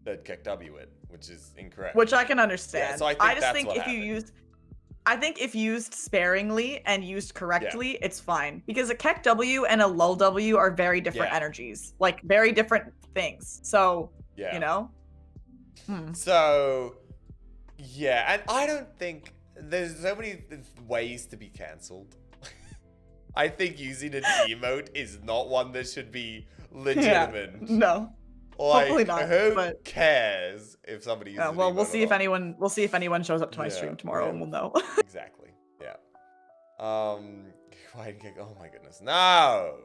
they'd Keck W it, which is incorrect. Which I can understand. Yeah, so I just think if used sparingly and used correctly, it's fine. Because a Keck W and a lull W are very different energies. Like very different things. So you know? So yeah, and I don't think there's so many ways to be cancelled. I think using an emote is not one that should be legitimate. No. Like, hopefully not. Who cares if somebody uses well, we'll see if anyone shows up to my stream tomorrow and we'll know. Exactly. Yeah. Oh my goodness. No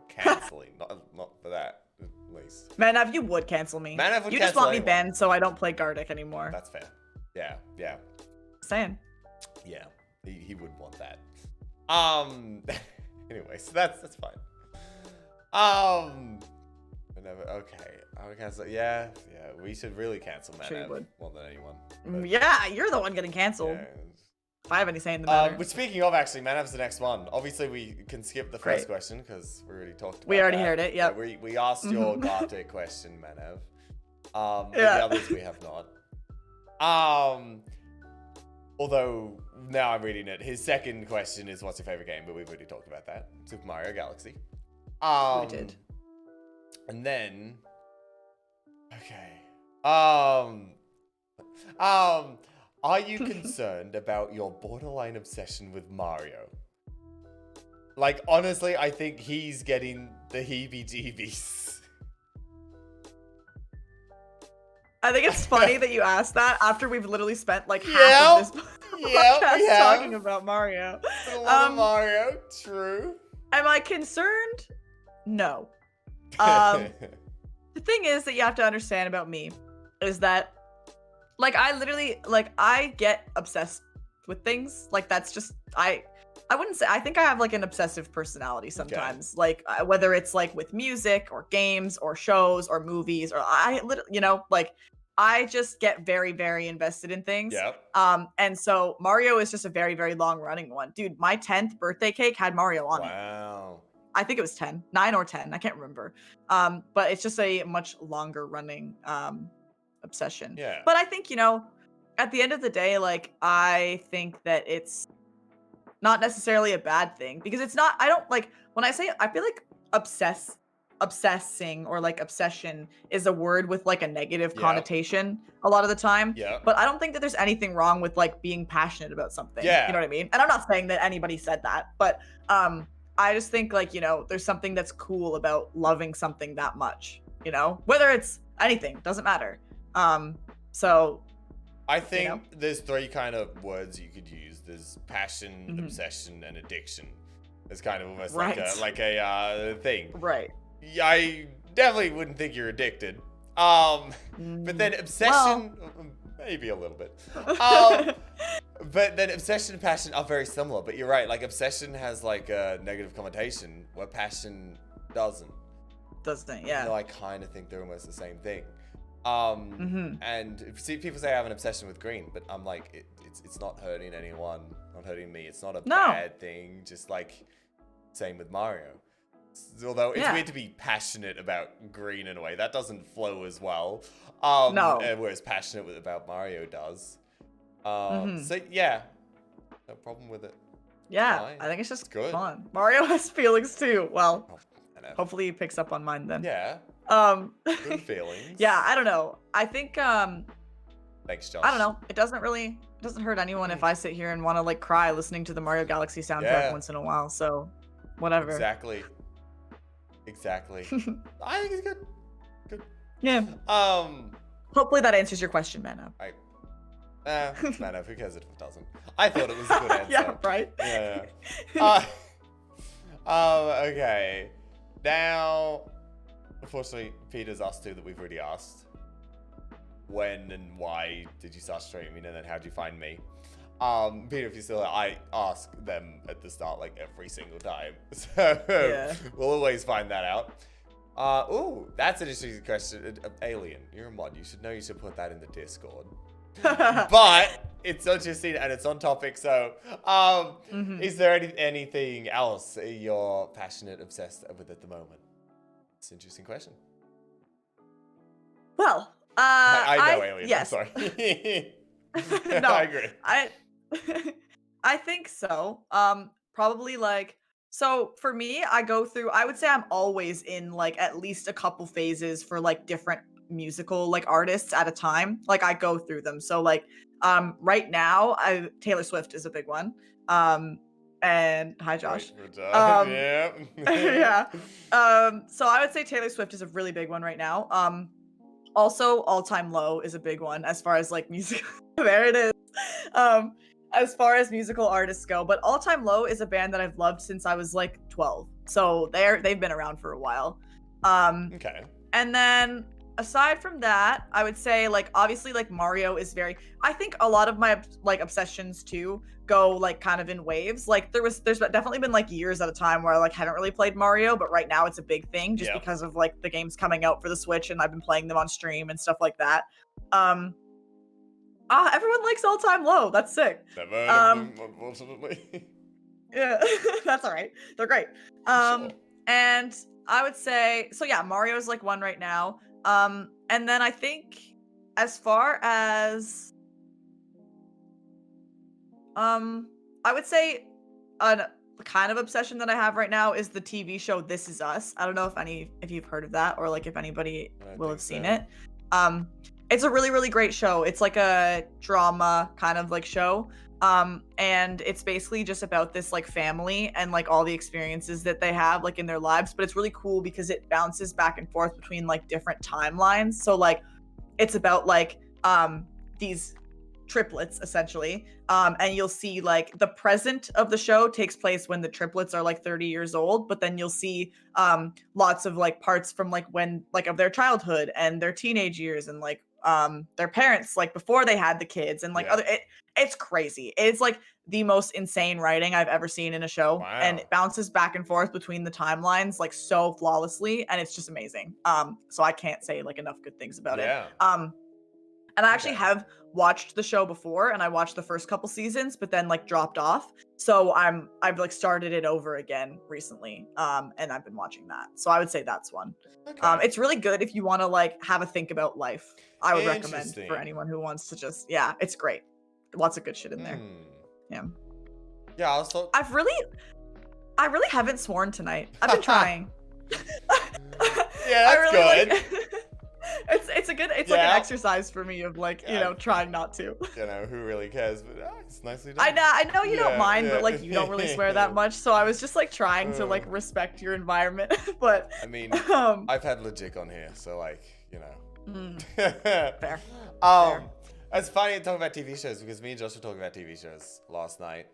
canceling. not for that. at least. Manav, you would cancel me. Manav would you just cancel want me anyone. banned so I don't play Gardic anymore. That's fair. Yeah, yeah. Saying. Yeah, he would want that. Anyway, so that's fine. Okay. Yeah, we should really cancel Manav Sure you would. more than anyone. Yeah, you're the one getting canceled. Yeah. If I have any say in the matter. But speaking of, actually, Manav's the next one. Obviously, we can skip the first question because we already talked about We already that. heard it, yep. We asked your Gartic question, Manav. The others we have not. Although, now I'm reading it. His second question is, what's your favorite game? But we've already talked about that. Super Mario Galaxy. We did. And then... Okay. Are you concerned about your borderline obsession with Mario? Like, honestly, I think he's getting the heebie-jeebies. I think it's funny that you asked that after we've literally spent like half of this podcast talking about Mario. A lot of Mario, true. Am I concerned? No. The thing is that you have to understand about me is that like I get obsessed with things. Like that's just I wouldn't say I think I have like an obsessive personality sometimes. Okay. Like whether it's like with music or games or shows or movies or I just get very, very invested in things. Yep. And so Mario is just a very, very long running one. Dude, my 10th birthday cake had Mario on it. Wow. I think it was 9 or 10. I can't remember. But it's just a much longer running obsession. Yeah. But I think, at the end of the day, like, I think that it's not necessarily a bad thing because it's not, I don't like, when I say, I feel like obsessing or like obsession is a word with like a negative connotation a lot of the time. Yeah. But I don't think that there's anything wrong with like being passionate about something. Yeah. You know what I mean? And I'm not saying that anybody said that, but I just think like, there's something that's cool about loving something that much, whether it's anything, doesn't matter. So I think there's 3 kind of words you could use. There's passion, obsession, and addiction. It's kind of almost like a thing. Right. I definitely wouldn't think you're addicted. But then obsession, maybe a little bit. But then obsession and passion are very similar. But you're right. Like obsession has like a negative connotation, where passion doesn't. Doesn't, yeah. I kind of think they're almost the same thing. And see, people say I have an obsession with green, but I'm like, it's not hurting anyone, not hurting me. It's not a bad thing. Just like same with Mario. Although it's weird to be passionate about green in a way that doesn't flow as well. No. Whereas passionate about Mario does. So yeah, no problem with it. Yeah, I think it's just good. Fun. Mario has feelings too. Well, hopefully he picks up on mine then. Yeah. Good feelings. Yeah, I don't know. I think thanks, Josh. I don't know. It doesn't hurt anyone if I sit here and want to like cry listening to the Mario Galaxy soundtrack once in a while. So, whatever. Exactly. I think it's good. Good. Yeah. Hopefully that answers your question, Manav. Manav, who cares if it doesn't? I thought it was a good answer. Yeah, right? Yeah. Okay. Now, unfortunately, Peter's asked 2 that we've already asked. When and why did you start streaming, and then how did you find me? Peter, if you're still there, I ask them at the start like every single time. So we'll always find that out. Ooh, that's an interesting question. Alien, you're a mod. You should know you should put that in the Discord. But it's interesting and it's on topic. So, is there anything else you're passionate, obsessed with at the moment? It's an interesting question. Well, I know Alien. Yes. I'm sorry. No, I agree. I think so. Probably like, so for me, I would say I'm always in like at least a couple phases for like different musical like artists at a time. Like I go through them. So like, right now, Taylor Swift is a big one. And hi, Josh. Yeah. Yeah. So I would say Taylor Swift is a really big one right now. Also, All Time Low is a big one as far as like music. There it is. As far as musical artists go, but All Time Low is a band that I've loved since I was like 12. So they've been around for a while. Okay. And then aside from that, I would say like obviously like Mario is very. I think a lot of my like obsessions too go like kind of in waves. Like there's definitely been like years at a time where I like haven't really played Mario, but right now it's a big thing just because of like the games coming out for the Switch and I've been playing them on stream and stuff like that. Everyone likes All Time Low. That's sick. Never heard of them, unfortunately. Yeah, that's all right. They're great. Sure. And I would say so. Yeah, Mario's like one right now. And then I think as far as I would say a kind of obsession that I have right now is the TV show This Is Us. I don't know if you've heard of that or like if anybody will have seen it. It's a really, really great show. It's like a drama kind of like show. And it's basically just about this like family and like all the experiences that they have like in their lives. But it's really cool because it bounces back and forth between like different timelines. So like it's about like these triplets essentially. And you'll see like the present of the show takes place when the triplets are like 30 years old, but then you'll see lots of like parts from like when like of their childhood and their teenage years and like their parents like before they had the kids and like it's crazy. It's like the most insane writing I've ever seen in a show. Wow. And it bounces back and forth between the timelines like so flawlessly and it's just amazing. So I can't say like enough good things about it. And I actually have watched the show before and I watched the first couple seasons but then like dropped off. So I've like started it over again recently. And I've been watching that. So I would say that's one. It's really good if you want to like have a think about life. I would recommend for anyone who wants to just it's great. Lots of good shit in there. Yeah, also I really haven't sworn tonight. I've been trying. Yeah, that's good. Like, it's like an exercise for me of like, you know, trying not to. You know, who really cares? But it's nicely done. I know you don't mind, but like you don't really swear that much. So I was just like trying to like respect your environment. But I mean, I've had Legit on here, so like, you know. Fair. It's funny to talk about TV shows because me and Josh were talking about TV shows last night.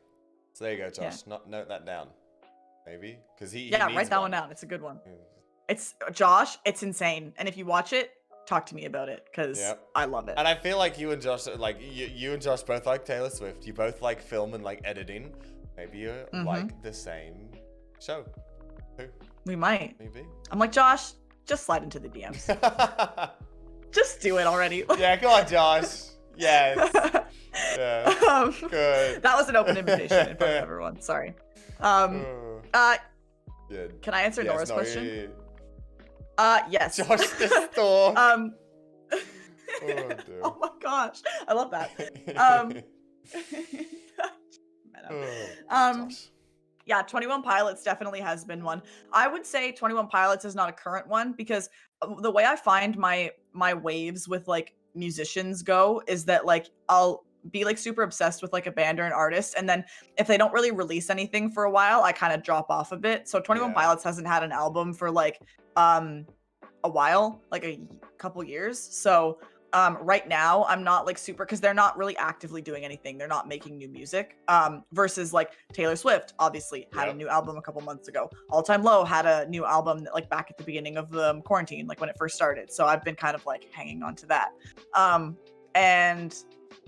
So there you go, Josh. Note that down. Maybe because he write that one down. It's a good one. It's Josh. It's insane. And if you watch it, talk to me about it because I love it. And I feel like you and Josh, like you and Josh both like Taylor Swift. You both like film and like editing. Maybe you like the same show. Who? We might. Maybe. I'm like, Josh, just slide into the DMs. Just do it already. Yeah, go on, Josh. Yes. Yeah. Good. That was an open invitation in front of everyone. Sorry. Can I answer Nora's question? Yes. Josh the Stork. Oh my gosh, I love that. Yeah, 21 Pilots definitely has been one. I would say 21 Pilots is not a current one because the way I find my waves with like musicians go is that like I'll be like super obsessed with like a band or an artist and then if they don't really release anything for a while I kind of drop off a bit. So 21 Pilots hasn't had an album for like a while, like a couple years. So right now I'm not like super because they're not really actively doing anything. They're not making new music. Versus like Taylor Swift obviously had a new album a couple months ago. All Time Low had a new album like back at the beginning of the quarantine, like when it first started. So I've been kind of like hanging on to that. And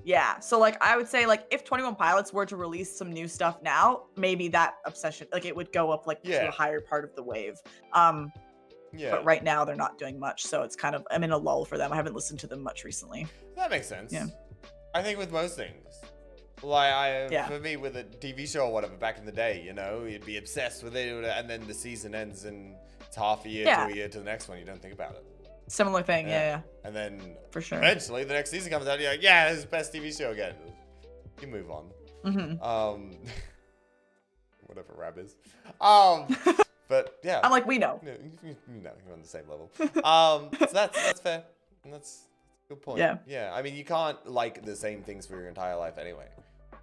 yeah, so like I would say like if 21 Pilots were to release some new stuff now, maybe that obsession like it would go up like to a higher part of the wave. But right now they're not doing much, so it's kind of I'm in a lull for them. I haven't listened to them much recently. That makes sense. Yeah. I think with most things, like for me with a TV show or whatever back in the day, you know, you'd be obsessed with it, and then the season ends and it's half a year to a year to the next one. You don't think about it. Similar thing, yeah. And then for sure, eventually the next season comes out. You're like, yeah, this is the best TV show again. You move on. Whatever rap is. But yeah, I'm like, we know. You know, you're on the same level. So that's fair. And that's a good point. Yeah. I mean, you can't like the same things for your entire life anyway.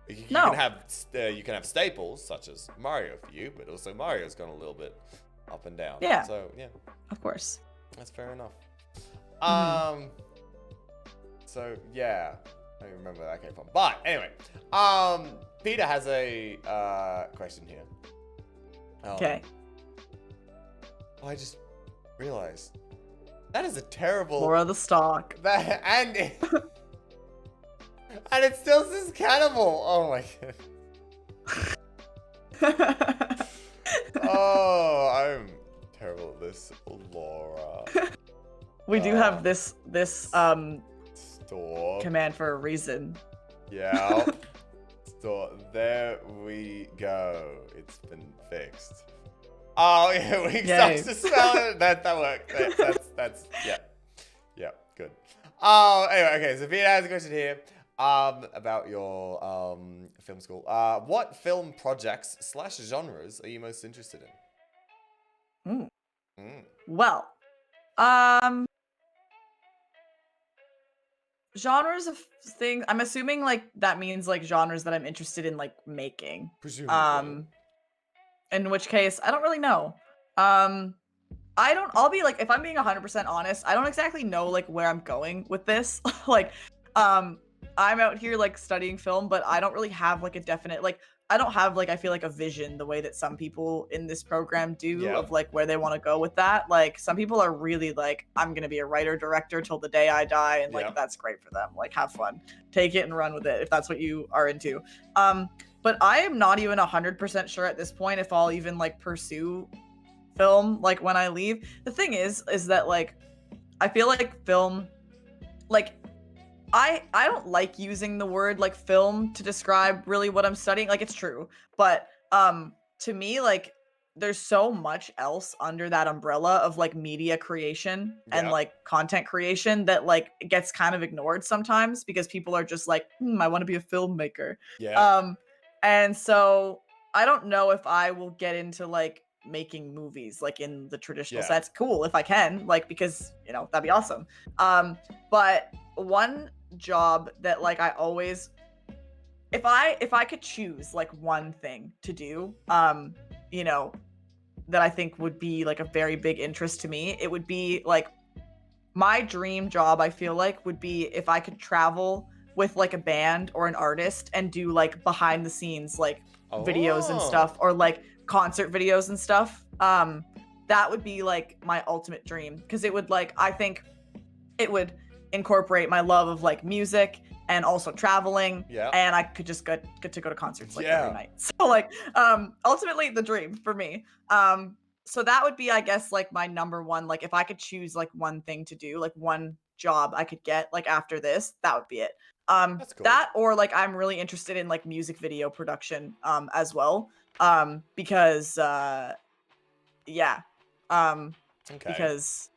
You can have staples such as Mario for you, but also Mario's gone a little bit up and down. Yeah. So yeah. Of course. That's fair enough. So yeah, I don't remember where that came from. But anyway, Peter has a question here. Okay. I just realized That is a terrible. Laurathestork. That and it still says cannibal. Oh my god. Oh, I'm terrible at this, Laura. We do have this Store. command for a reason. Yeah. Store. There we go. It's been fixed. Oh yeah, we sucks to spell it. That worked. That's yeah, good. Anyway, okay. So Peter has a question here. About your film school. What film projects / genres are you most interested in? Well, genres of things. I'm assuming like that means like genres that I'm interested in like making. Presumably. In which case, I don't really know. I'll be like, if I'm being 100% honest, I don't exactly know like where I'm going with this. Like, I'm out here like studying film, but I don't really have like a definite, like, I don't have like, I feel like a vision the way that some people in this program do of like where they want to go with that. Like some people are really like, I'm going to be a writer director till the day I die. And like, that's great for them. Like have fun, take it and run with it if that's what you are into. But I am not even 100% sure at this point if I'll even like pursue film like when I leave. The thing is that like I feel like film, like I don't like using the word like film to describe really what I'm studying. Like it's true, but to me like there's so much else under that umbrella of like media creation and like content creation that like gets kind of ignored sometimes because people are just like, I want to be a filmmaker. And so I don't know if I will get into like making movies like in the traditional sense. Cool if I can, like, because you know that'd be awesome. But one job that like I always, if I could choose like one thing to do, you know, that I think would be like a very big interest to me, it would be like my dream job. I feel like would be if I could travel with like a band or an artist and do like behind the scenes like videos and stuff, or like concert videos and stuff. That would be like my ultimate dream, because it would like, I think it would incorporate my love of like music and also traveling, and I could just get to go to concerts like every night. So like ultimately the dream for me. So that would be, I guess, like my number one, like if I could choose like one thing to do, like one job I could get like after this, that would be it. That's cool. That, or like I'm really interested in like music video production as well, because because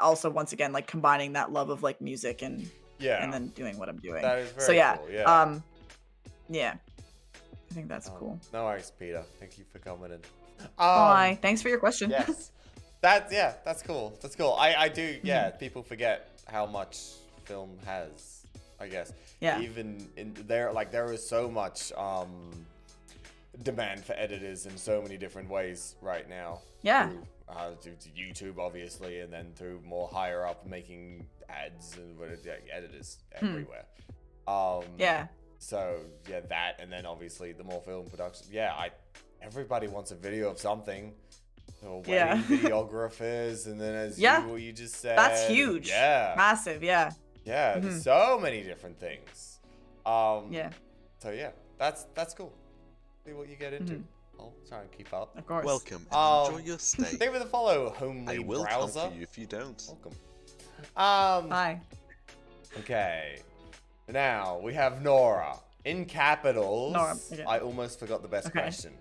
also once again like combining that love of like music and then doing what I'm doing. That is very cool. I think that's cool. No worries, Peter. Thank you for coming in. Hi, thanks for your question. Yes. That's cool. That's cool. I do, people forget how much film has, I guess. Yeah. Even in there, like there is so much demand for editors in so many different ways right now. Yeah. Through YouTube, obviously, and then through more higher up making ads and editors everywhere. So that, and then obviously the more film production. Everybody wants a video of something. Or wedding videographers, and then as you just said, that's huge. Yeah. Massive. Yeah. Yeah. There's so many different things. So that's cool. See what you get into. I'll try and keep up. Of course. Welcome and enjoy your stay. Thank you for the follow, homely I will browser. come for you if you don't. Welcome. Hi. Okay. Now we have Nora in capitals. Nora. Okay. I almost forgot the best question.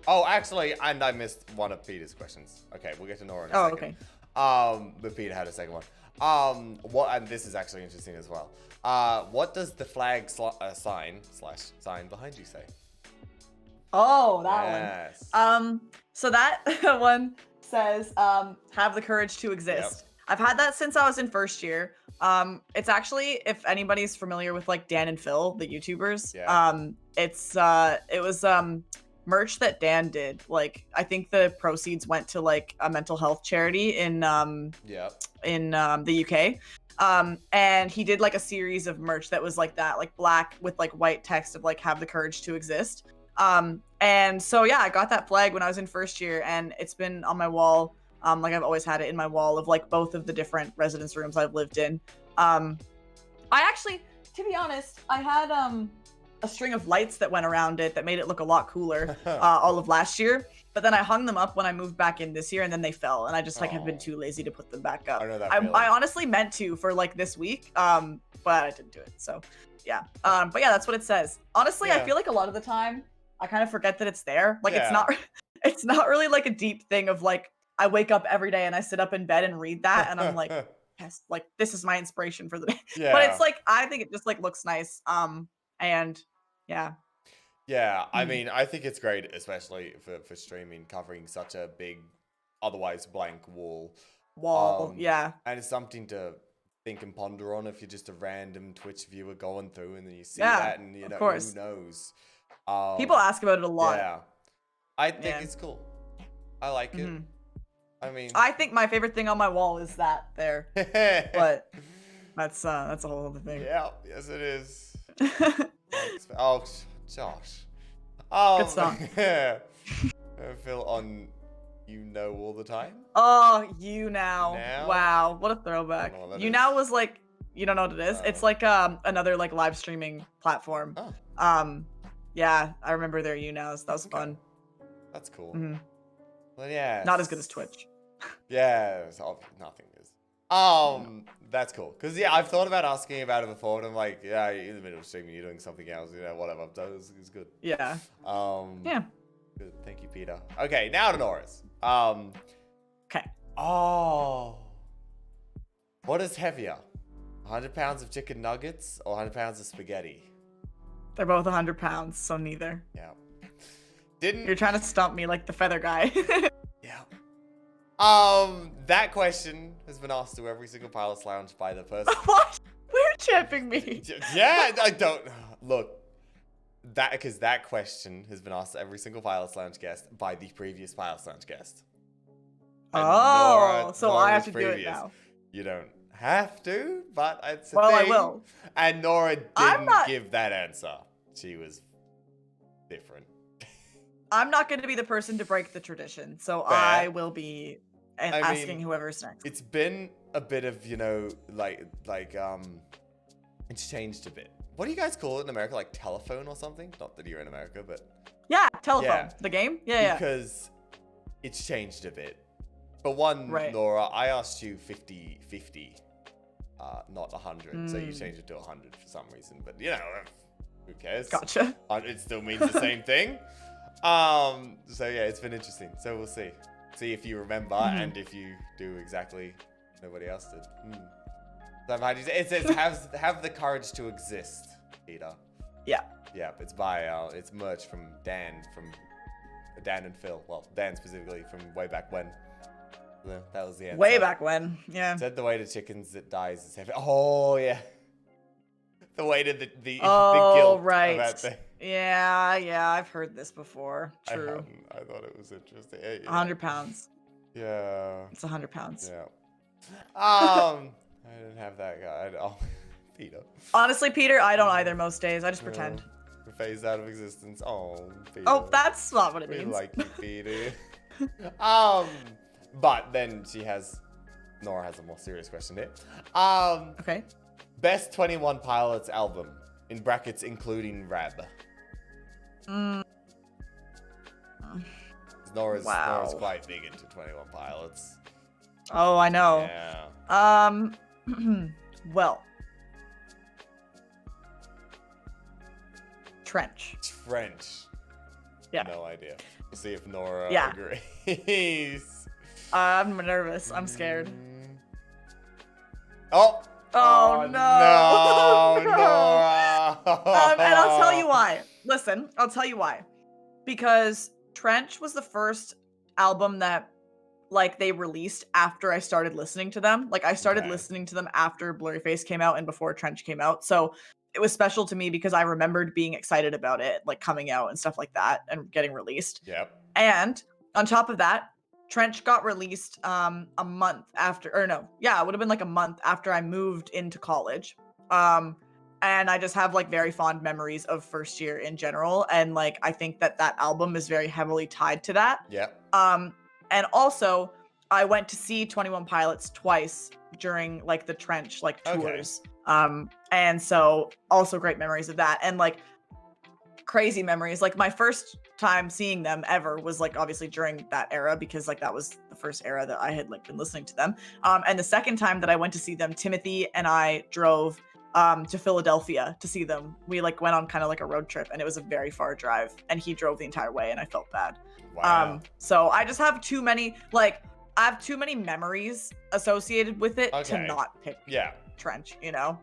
Oh, actually, and I missed one of Peter's questions. Okay, we'll get to Nora in a second. Okay. But Peter had a second one. And this is actually interesting as well. What does the flag sign behind you say? Oh, that one. So that one says, have the courage to exist. I've had that since I was in first year. It's actually, if anybody's familiar with like Dan and Phil, the YouTubers, it was merch that Dan did. Like, I think the proceeds went to like a mental health charity in the UK. And he did like a series of merch that was like that, like black with like white text of like, have the courage to exist. And so, I got that flag when I was in first year, and it's been on my wall Like I've always had it in my wall of like both of the different residence rooms I've lived in. I actually, to be honest, I had a string of lights that went around it that made it look a lot cooler all of last year. But then I hung them up when I moved back in this year, and then they fell, and I just like have been too lazy to put them back up. I know that I honestly meant to for like this week, but I didn't do it. So yeah, but yeah, that's what it says. Honestly, I feel like a lot of the time I kind of forget that it's there. Like it's not really like a deep thing of like I wake up every day and I sit up in bed and read that, and I'm like, yes, like this is my inspiration for the day. Yeah. But it's like I think it just like looks nice. And yeah. Yeah, I mean, I think it's great, especially for streaming, covering such a big, otherwise blank wall. Yeah. And it's something to think and ponder on if you're just a random Twitch viewer going through and then you see that and, you know, who knows? People ask about it a lot. Yeah. I think it's cool. I like it. I mean... I think my favorite thing on my wall is that there. But that's a whole other thing. Yeah, yes it is. Oh, Josh. Oh, good song. Yeah. Phil on You Know All the Time. Oh, You Now. Wow, what a throwback. You Now was like, you don't know what it is? It's like another like live streaming platform. Oh. Yeah, I remember their You Nows. That was fun. That's cool. Well, yeah. Not as good as Twitch. Yeah, nothing is. That's cool. Because, yeah, I've thought about asking about it before, and I'm like, yeah, you're in the middle of streaming, you're doing something else, you know, whatever. So it's good. Yeah. Yeah. Good. Thank you, Peter. Okay, now to Nora's. Okay. Oh. What is heavier? 100 pounds of chicken nuggets or 100 pounds of spaghetti? They're both 100 pounds, so neither. Yeah. You're trying to stump me like the feather guy. Yeah. That question has been asked to every single Pilot's Lounge by the person. What? We're chipping me. Yeah, I don't look. Because that question has been asked to every single Pilot's Lounge guest by the previous Pilot's Lounge guest. And so I have to do it now. You don't have to, but it's a thing. I will. And Nora didn't give that answer. She was different. I'm not going to be the person to break the tradition, so I will be asking whoever's next. It's been a bit of, you know, it's changed a bit. What do you guys call it in America? Like telephone or something? Not that you're in America, but... Yeah, telephone. Yeah. The game? Yeah, because it's changed a bit. For one, Laura, I asked you 50-50, not 100. So you changed it to 100 for some reason. But, you know, who cares? Gotcha. It still means the same thing. So, yeah, it's been interesting. So we'll see. See if you remember and if you do exactly nobody else did. So it says have the courage to exist, Peter. Yeah. Yeah, it's by it's merch from Dan and Phil. Well, Dan specifically from way back when. That was the answer. Way back when, yeah. Said the way to chickens that dies is heavy. Oh yeah. The way to the guilt right. of that thing. Yeah, I've heard this before. True. I thought it was interesting. 100 pounds. Yeah. It's 100 pounds. Yeah. I didn't have that guy. Oh, Peter. Honestly, Peter, I don't either most days. I just pretend. Phased out of existence. Oh, Peter. Oh, that's not what it means. We like you, Peter. But then Nora has a more serious question here. Okay. Best 21 Pilots album, in brackets including Rab. Nora's quite big into 21 Pilots. Oh, I know. Yeah. Well. Trench. Yeah. No idea. We'll see if Nora agrees. I'm nervous. I'm scared. Oh no. No, Nora. And I'll tell you why. Listen, I'll tell you why. Because Trench was the first album that they released after I started listening to them. Like I started listening to them after Blurry Face came out and before Trench came out. So it was special to me because I remembered being excited about it, like coming out and stuff like that and getting released. Yep. And on top of that, Trench got released a month after, or no, yeah, it would have been like a month after I moved into college. And I just have very fond memories of first year in general. And I think that album is very heavily tied to that. Yeah. And also I went to see 21 Pilots twice during like the Trench like tours. And so also great memories of that, and like crazy memories. Like my first time seeing them ever was like obviously during that era, because like that was the first era that I had like been listening to them. And the second time that I went to see them, Timothy and I drove to Philadelphia to see them. We like went on kind of like a road trip, and it was a very far drive, and he drove the entire way, and I felt bad. Wow. So I just have too many memories associated with it to not pick Trench, you know?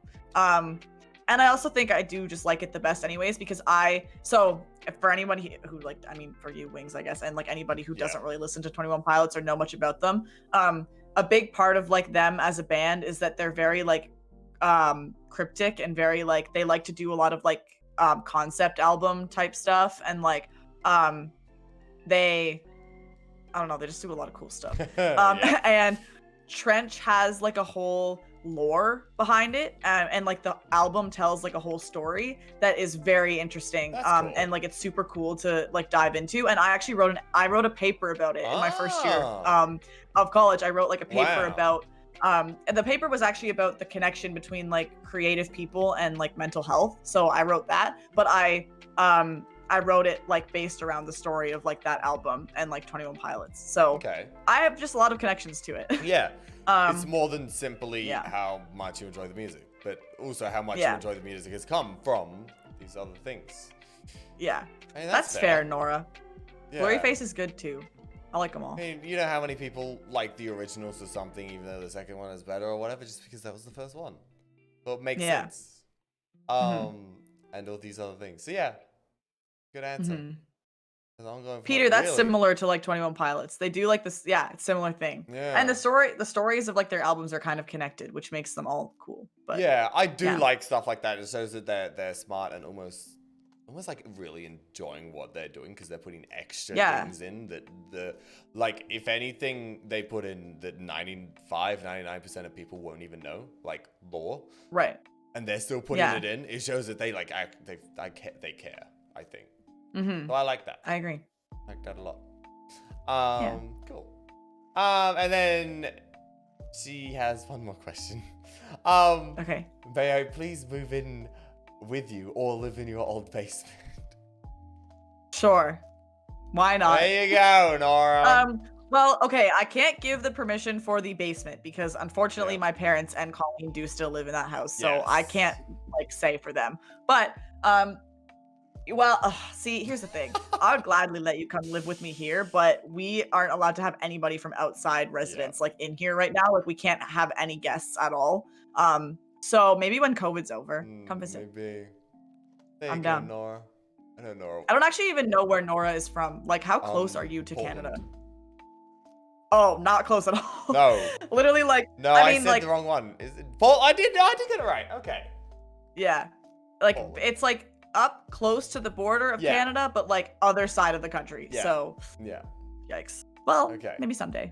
And I also think I do just like it the best anyways, because for anyone who like, I mean, for you, Wings, I guess, and like anybody who doesn't really listen to 21 Pilots or know much about them, a big part of like them as a band is that they're very like cryptic and very like, they like to do a lot of like concept album type stuff, and like they just do a lot of cool stuff. And Trench has like a whole lore behind it, and like the album tells like a whole story that is very interesting. Cool. And like it's super cool to like dive into. And I actually wrote a paper about it in my first year of college. I wrote like a paper about and the paper was actually about the connection between like creative people and like mental health. So I wrote that, but I wrote it like based around the story of like that album and like 21 Pilots. So I have just a lot of connections to it. Yeah. It's more than simply how much you enjoy the music, but also how much you enjoy the music has come from these other things. Yeah. I mean, that's fair, Nora. Yeah. Blurryface is good too. I like them all. I mean, you know how many people like the originals or something, even though the second one is better or whatever, just because that was the first one. So it makes sense. And all these other things. So yeah, good answer. Peter, that's similar to like 21 Pilots. They do like this, it's similar thing. Yeah. And the stories of like their albums are kind of connected, which makes them all cool. But yeah, I do like stuff like that. It shows that they're smart and almost like really enjoying what they're doing, because they're putting extra things in that like if anything they put in that 99% of people won't even know, like lore. Right. And they're still putting it in. It shows that they like they care, I think. So I like that. I agree. I like that a lot. Cool. And then she has one more question. Okay. May I please move in with you or live in your old basement? Sure. Why not? There you go, Nora. Well, okay, I can't give the permission for the basement because unfortunately my parents and Colleen do still live in that house, so I can't like say for them. But see, here's the thing. I would gladly let you come live with me here, but we aren't allowed to have anybody from outside residents like in here right now. Like we can't have any guests at all. So maybe when COVID's over, come visit. Maybe. I'm down. Nora. I don't know. I don't actually even know where Nora is from. Like, how close are you to Poland. Canada? Oh, not close at all. No. Literally, like. No, I mean, said like, the wrong one. Is it Poland? I did get it right. Okay. Yeah. Like, Poland. It's like up close to the border of Canada, but like other side of the country. Yeah. So. Yeah. Yikes. Well, maybe someday.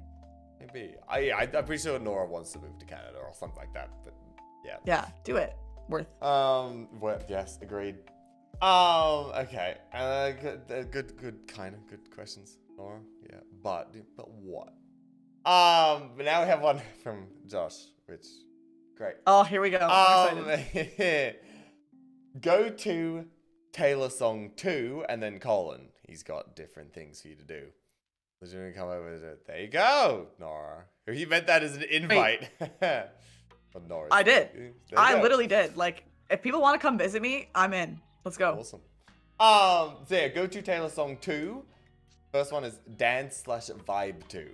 Maybe. I'm pretty sure Nora wants to move to Canada or something like that. But yeah. Yeah. Do it. Worth. Well, yes, agreed. Okay. Good questions, Nora. Yeah. But what? But now we have one from Josh, which great. Oh, here we go. I'm excited. Go to Taylor song 2 and then colon. He's got different things for you to do. So you're gonna come over with it. There you go, Nora. He meant that as an invite. But Nora. I did. I literally did. Like, if people want to come visit me, I'm in. Let's go. Awesome. So yeah, go to Taylor song 2. First one is dance/vibe 2.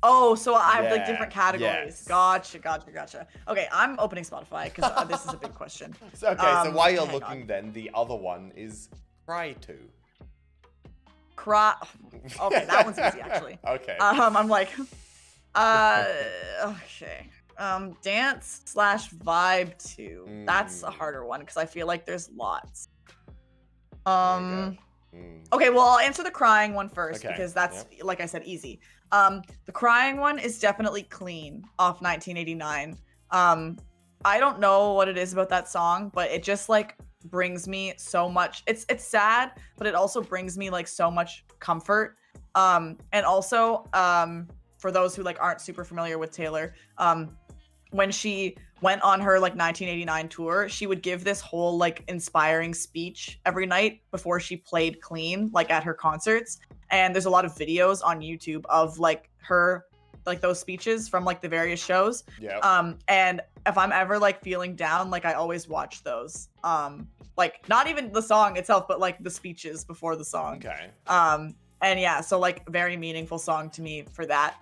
Oh, so I have like different categories. Yes. Gotcha. Okay, I'm opening Spotify because this is a big question. So while you're looking, then the other one is Cry 2. Cry. Okay, that one's easy actually. Okay. I'm like, okay. Dance/vibe 2. That's a harder one because I feel like there's lots. Okay, well, I'll answer the crying one first because that's, like I said, easy. The crying one is definitely Clean off 1989. I don't know what it is about that song, but it just like brings me so much. It's sad, but it also brings me like so much comfort. And also, for those who like aren't super familiar with Taylor, when she went on her like 1989 tour, she would give this whole like inspiring speech every night before she played clean, like at her concerts. And there's a lot of videos on YouTube of like her, like those speeches from like the various shows. Yeah. And if I'm ever like feeling down, like I always watch those. Like not even the song itself, but like the speeches before the song. Okay. And yeah, so like very meaningful song to me for that.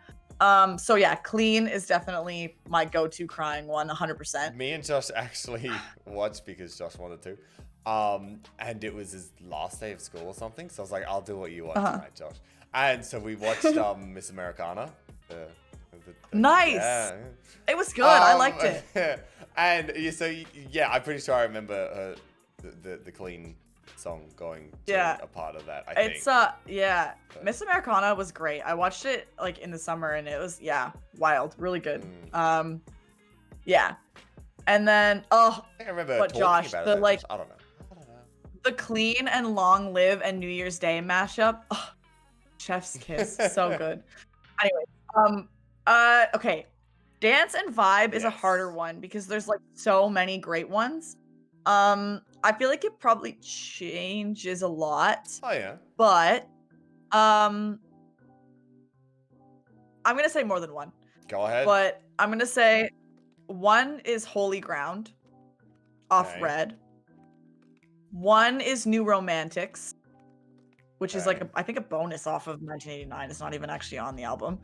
So yeah, Clean is definitely my go-to crying one, 100%. Me and Josh actually watched because Josh wanted to. And it was his last day of school or something. So I was like, I'll do what you want tonight, Josh. And so we watched Miss Americana. Nice. Yeah. It was good. I liked it. And yeah, I'm pretty sure I remember the Clean song going to a part of that. I think. Yeah. Miss Americana was great. I watched it like in the summer and it was wild, really good. Yeah. And then I think I remember talking Josh, about the it. like I don't know. the Clean and Long Live and New Year's Day mashup. Oh, chef's kiss. So good. Anyway, okay. Dance and Vibe is a harder one because there's like so many great ones. I feel like it probably changes a lot. Oh yeah. But I'm gonna say more than one. Go ahead. But I'm gonna say one is Holy Ground off Red. One is New Romantics, which is like I think a bonus off of 1989. It's not even actually on the album.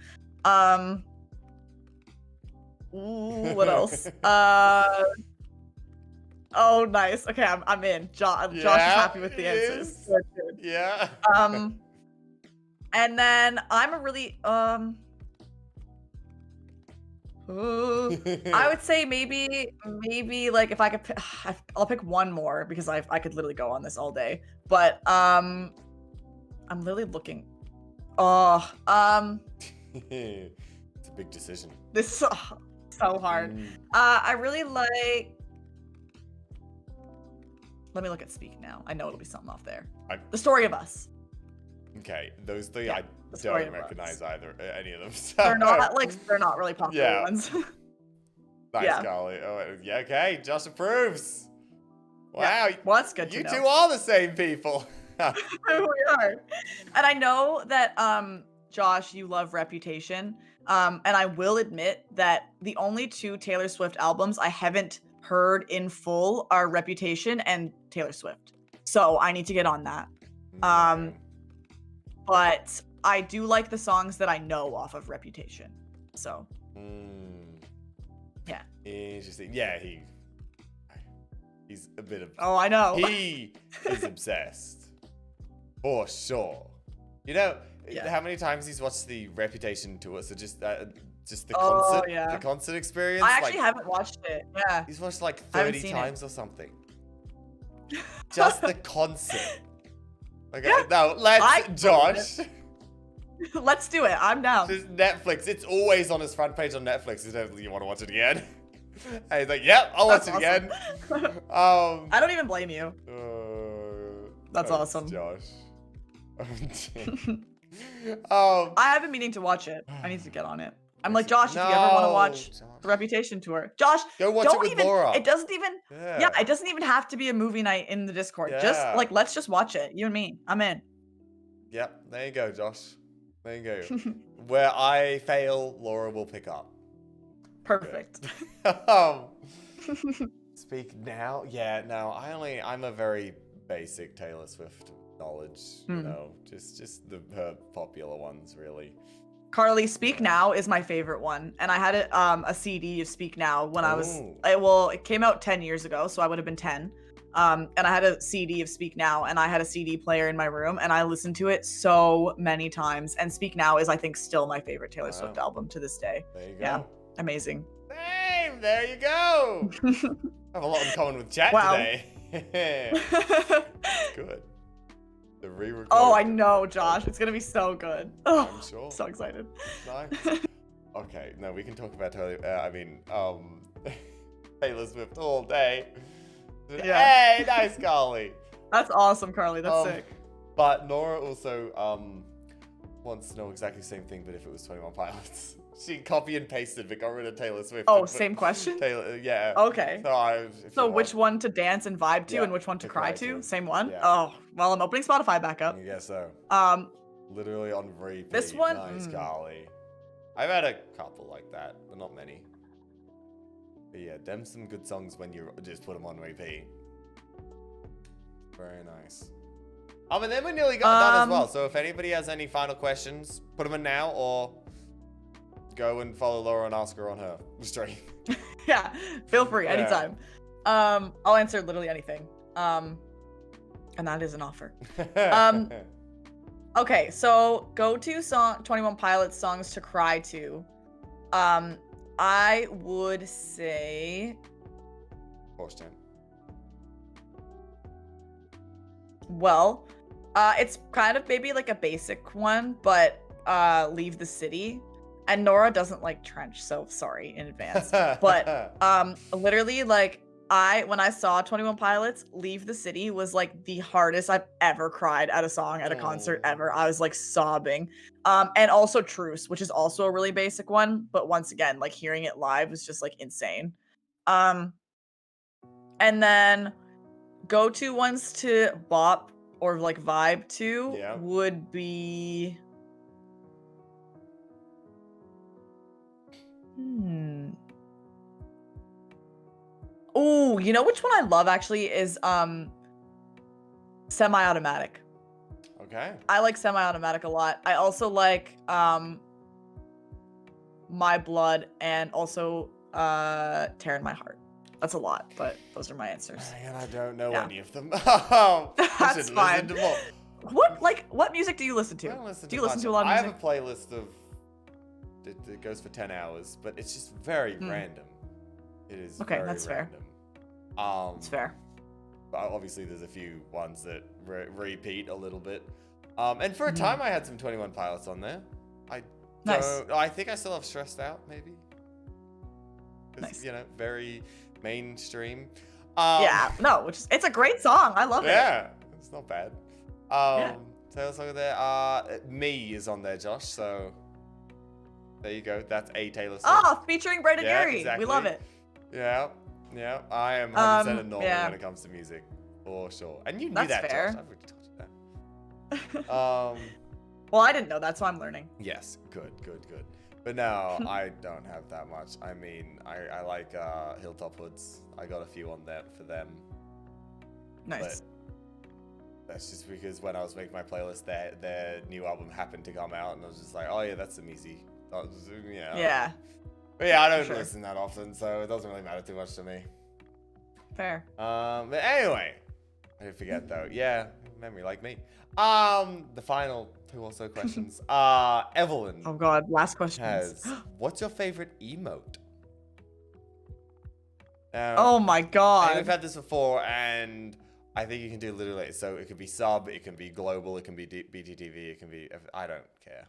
What else? Oh, nice. Okay, I'm in. Josh is happy with the answers. Yeah. And then I'm a really I would say maybe like if I could I'll pick one more because I could literally go on this all day. But I'm literally looking. It's a big decision. This is so hard. I really like. Let me look at Speak Now. I know it'll be something off there. The Story of Us. Okay, those three I don't recognize either. Any of them. So. They're not really popular ones. Nice, Golly. Oh, yeah. Okay, Josh approves. Wow. Yeah. Well, that's good. You two are the same people. We are. And I know that Josh, you love Reputation. And I will admit that the only two Taylor Swift albums I haven't heard in full are Reputation and Taylor Swift. So I need to get on that. But I do like the songs that I know off of Reputation. So yeah. Interesting. Yeah, he's a bit of I know. He is obsessed. For sure. You know, how many times he's watched the Reputation tour? So just the concert, the concert experience. I actually haven't watched it. Yeah, he's watched like 30 times or something. Just the concert. Okay, no, Josh. Let's do it. I'm down. Just Netflix. It's always on his front page on Netflix. You want to watch it again? And he's like, "Yep, I'll watch it again." I don't even blame you. That's awesome, Josh. I have been meaning to watch it. I need to get on it. I'm like, Josh, if you ever want to watch the Reputation tour, Josh, go watch it with Laura. It doesn't even, it doesn't even have to be a movie night in the Discord. Just like, let's just watch it. You and me. I'm in. Yep. There you go, Josh. There you go. Where I fail, Laura will pick up. Perfect. Speak Now. Yeah. No, I'm a very basic Taylor Swift knowledge. You know, just her popular ones, really. Carly, Speak Now is my favorite one, and I had a CD of Speak Now when I was it came out 10 years ago, so I would have been 10. And I had a CD of Speak Now, and I had a CD player in my room, and I listened to it so many times. And Speak Now is, I think, still my favorite Taylor Swift album to this day. There you go. Yeah, amazing. Same. There you go. I have a lot in common with chat today. Good. The re-record. Oh, I know, Josh. It's gonna be so good. Oh, I'm sure. So excited. Nice. Okay, no, we can talk about Taylor Swift all day. Yeah. Hey, nice, Carly. That's awesome, Carly. That's sick. But Nora also wants to know exactly the same thing, but if it was 21 Pilots. She copy and pasted but got rid of Taylor Swift. Oh, same question? Taylor, yeah. Okay. So which one to dance and vibe to, Yeah, and which one to cry to? Same one? Yeah. Oh, well, I'm opening Spotify back up. I guess so. Um, Literally on repeat. This one? Nice, Carly. I've had a couple like that, but not many. But yeah, them some good songs when you just put them on repeat. Very nice. And then we nearly got done as well. So if anybody has any final questions, put them in now or go and follow Laura and ask her on her stream. Yeah, feel free anytime. I'll answer literally anything. And that is an offer. Okay, so go to 21 Pilots songs to cry to. I would say Horse Jam. Well, it's kind of maybe like a basic one, but Leave the City. And Nora doesn't like Trench, so sorry in advance. But literally, like, when I saw 21 Pilots, Leave the City was like the hardest I've ever cried at a song at a concert ever. I was like sobbing. And also Truce, which is also a really basic one, but once again, like hearing it live was just like insane. And then go-to ones to bop or like vibe to would be Oh, you know which one I love actually is Semi-Automatic. Okay. I like Semi-Automatic a lot. I also like My Blood and also Tear in My Heart. That's a lot, but those are my answers. And I don't know any of them. Oh, that's fine. What music do you listen to? Do you listen to a lot of music? I have a playlist of that goes for 10 hours, but it's just very random. It is okay. Very That's random. Fair. That's fair. But obviously, there's a few ones that repeat a little bit. And for a time, I had some 21 Pilots on there. Nice. I think I still have Stressed Out, maybe. Nice. You know, very mainstream. Yeah, no, it's a great song. I love it. Yeah, it's not bad. Taylor song there. Me is on there, Josh. So there you go. That's a Taylor song. Oh, featuring Brandon Urie. Exactly. We love it. Yeah. I am 100% a Norman yeah. when it comes to music, for sure. And you knew That's that, fair. Josh. I've already told you that. Well, I didn't know that, so I'm learning. Yes, good. But no, I don't have that much. I mean, I like Hilltop Hoods. I got a few on there for them. Nice. But that's just because when I was making my playlist, their new album happened to come out, and I was just like, oh yeah, that's some easy. Yeah. But yeah, I don't listen that often, so it doesn't really matter too much to me. Fair. But anyway, I didn't forget though. Yeah, memory like me. The final two or so questions. Evelyn. Oh god, last question. What's your favorite emote? Oh my god. We've had this before, and I think you can do literally. So it could be sub, it can be global, it can be BTTV, it can be. I don't care.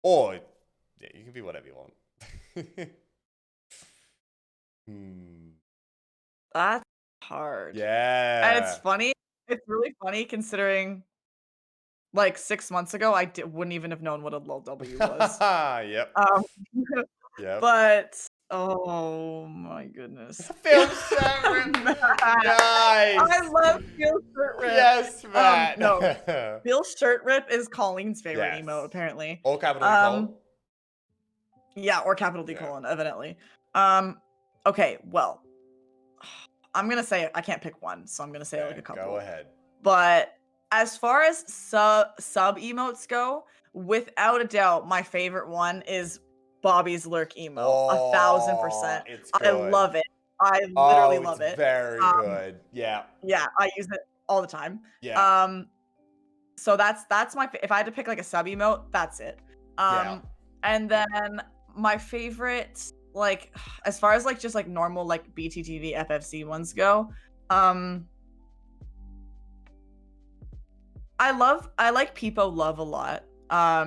Or yeah, you can be whatever you want. That's hard. Yeah. And it's funny. It's really funny considering like 6 months ago, I wouldn't even have known what a lil W was. Yep. Yep. But oh my goodness. Phil Shirt Rip. Nice. I love Phil Shirt Rip. Yes, Matt. No. Phil Shirt Rip is Colleen's favorite emote, apparently. Or capital D colon. Yeah, or capital D colon, evidently. Okay, well. I'm gonna say I can't pick one, so I'm gonna say like a couple. Go ahead. But as far as sub emotes go, without a doubt, my favorite one is Bobby's Lurk emote. 1000%. It's I good. love it. I literally love it. Very good. Yeah. Yeah, I use it all the time. Yeah. So that's my if I had to pick like a sub emote, that's it. And then my favorite, like, as far as like just like normal like BTTV FFC ones go, I like Peepo Love a lot. I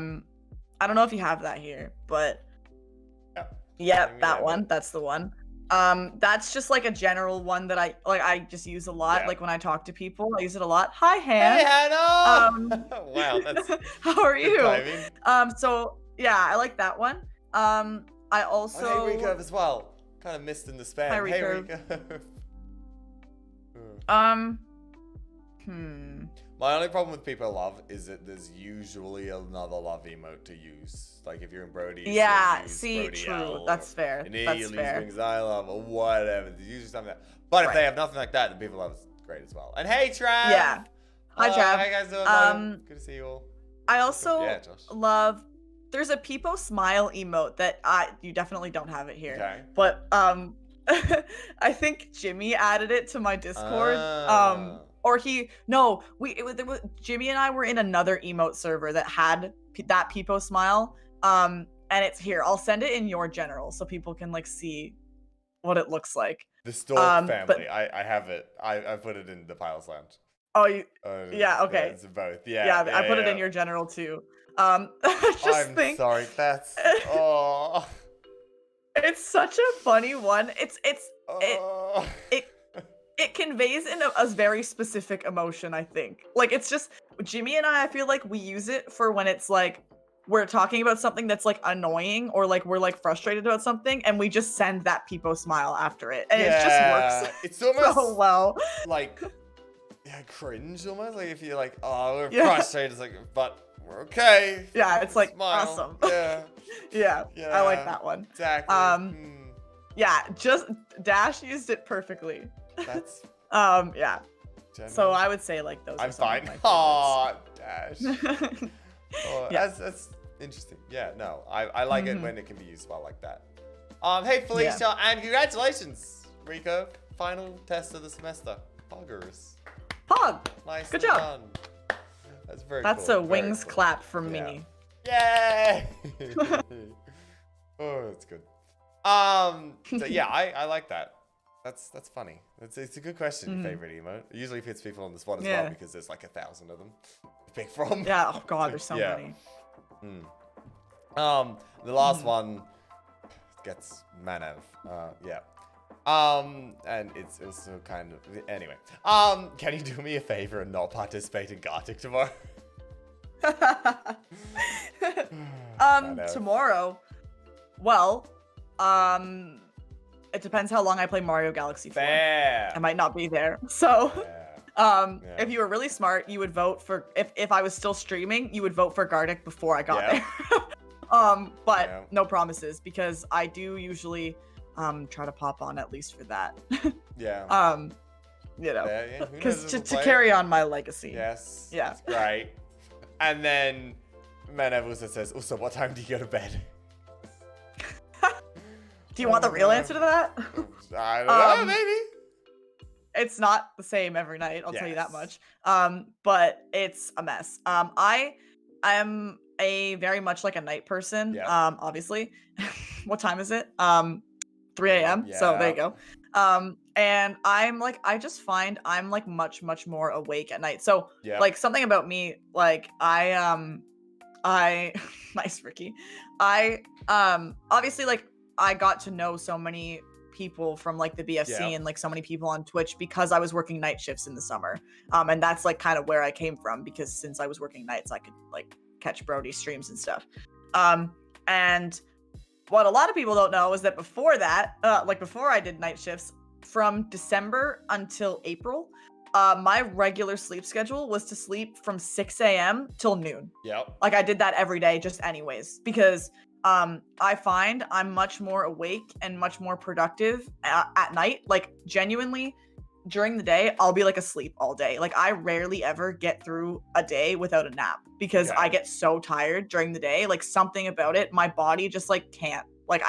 don't know if you have that here, but yeah, that one, that's the one. That's just like a general one that I just use a lot. Yeah. Like when I talk to people, I use it a lot. Hi, Hey, Hannah. Hannah! Wow, that's How are good you? timing. So yeah, I like that one. I also. Oh, hey, Recurve as well. Kind of missed in the spam. Hi, Hey, Recurve. Recurve. My only problem with people I love is that there's usually another love emote to use. Like if you're in Brody, Yeah, use see, Brody true. L, That's fair. and here That's you fair. use I love or whatever. There's usually something like that. But if Right. they have nothing like that, then people love is great as well. And hey, Trav. Yeah. Hi, Trav. How you guys doing? Good to see you all. I also Yeah, Josh. love. There's a Peepo smile emote that you definitely don't have it here. Okay. But I think Jimmy added it to my Discord. Or Jimmy and I were in another emote server that had that Peepo smile. And it's here. I'll send it in your general so people can like see what it looks like. The Stork family. I have it. I put it in the Piles Lounge. Oh, yeah. Okay. It's both. Yeah. I put it in your general too. I'm sorry. That's It's such a funny one. It conveys in a very specific emotion, I think. Like, it's just, Jimmy and I feel like we use it for when it's like, we're talking about something that's like annoying or like we're like frustrated about something and we just send that Peepo smile after it. And it just works it's almost so well. Like, cringe almost. Like if you're like, oh, we're frustrated. It's like, but we're okay. Yeah, it's like smile. awesome. Yeah. Yeah, I like that one. Exactly. Yeah, just Dash used it perfectly. That's yeah. General. So I would say like those. I'm are some fine. Of my Aw, Dash. Yeah. That's interesting. Yeah, no, I like it when it can be used well like that. Hey Felicia, and congratulations, Rico. Final test of the semester. Poggers. Pog. Nice. Good job. Done. That's very That's cool. a wings clap from me. Yay! Oh, that's good. So yeah, I like that. That's funny. It's a good question. Favorite emote. It usually puts people on the spot as well because there's like 1,000 of them to pick from. Yeah. Oh God, there's so many. The last one gets Manav. Yeah. And it's also kind of anyway. Can you do me a favor and not participate in Gartic tomorrow? Tomorrow. Well, it depends how long I play Mario Galaxy for. Fair. I might not be there. So, if you were really smart, you would vote for if I was still streaming, you would vote for Gartic before I got there. But no promises because I do usually try to pop on at least for that. Yeah. You know, because to carry on my legacy. Yes. Yeah. That's great. And then Manav also says, also, what time do you go to bed? Do you want the real answer to that? I don't know, maybe. It's not the same every night, I'll tell you that much. But it's a mess. I am a very much like a night person, obviously. What time is it? 3 a.m. So there you go. And I'm like, I just find I'm like much more awake at night. So like something about me, like I nice Ricky. I obviously like I got to know so many people from like the BFC and like so many people on Twitch because I was working night shifts in the summer. And that's like kind of where I came from because since I was working nights, I could like catch Brody streams and stuff. And what a lot of people don't know is that before that, like before I did night shifts, from December until April, my regular sleep schedule was to sleep from 6 a.m. till noon. Like I did that every day just anyways because I find I'm much more awake and much more productive at night. Like genuinely during the day, I'll be like asleep all day. Like I rarely ever get through a day without a nap because I get so tired during the day. Like something about it, my body just like can't. Like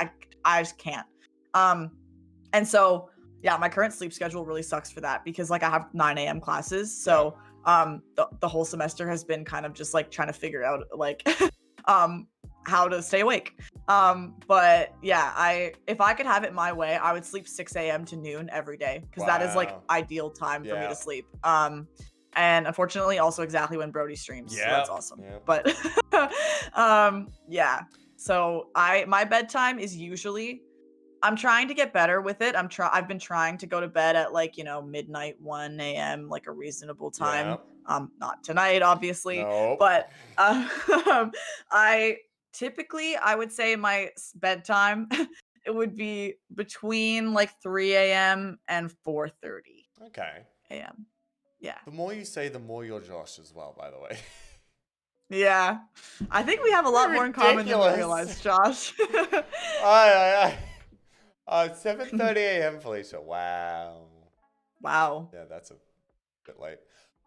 I just can't. And so yeah, my current sleep schedule really sucks for that because like I have 9 a.m. classes. So the whole semester has been kind of just like trying to figure out like how to stay awake. But yeah, if I could have it my way, I would sleep 6 a.m. to noon every day because that is like ideal time for me to sleep. And unfortunately also exactly when Brody streams. So that's awesome. But yeah. So my bedtime is usually I'm trying to get better with it. I've been trying to go to bed at like, midnight, 1 a.m., like a reasonable Yeah. time. Not tonight, obviously, Nope. but I I would say my bedtime it would be between like 3 a.m. and 4:30 Okay. a.m. Yeah. The more you say, the more you're Josh as well, by the way. Yeah. I think we have a lot more in common than we Ridiculous. realize, Josh. Aye. 7:30 a.m. Felicia. Wow. Wow. Yeah, that's a bit late.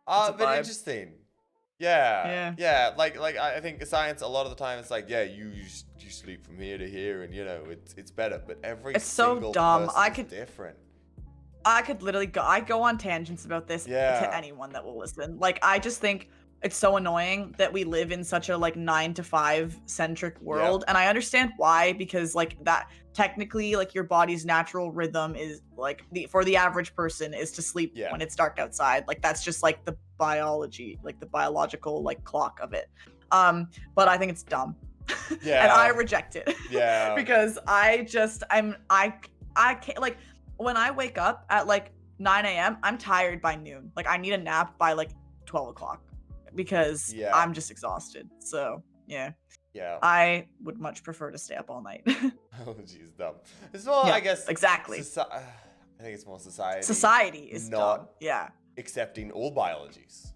That's a But vibe. interesting. Yeah. Yeah. Like I think science a lot of the time it's like, yeah, you sleep from here to here, and it's better. But every It's so single dumb. person is different. I could literally go on tangents about this Yeah. to anyone that will listen. Like, I just think it's so annoying that we live in such a like 9 to 5 centric world. And I understand why, because like that technically like your body's natural rhythm is like for the average person is to sleep when it's dark outside. Like that's just like the biology, like the biological like clock of it. But I think it's dumb. Yeah. And I reject it. Yeah. Because I can't, like, when I wake up at like 9 a.m., I'm tired by noon. Like I need a nap by like 12 o'clock because I'm just exhausted. So yeah. I would much prefer to stay up all night. Oh, geez, dumb. It's more, I guess. Exactly. I think it's more society. Society is not dumb. Yeah. accepting all biologies.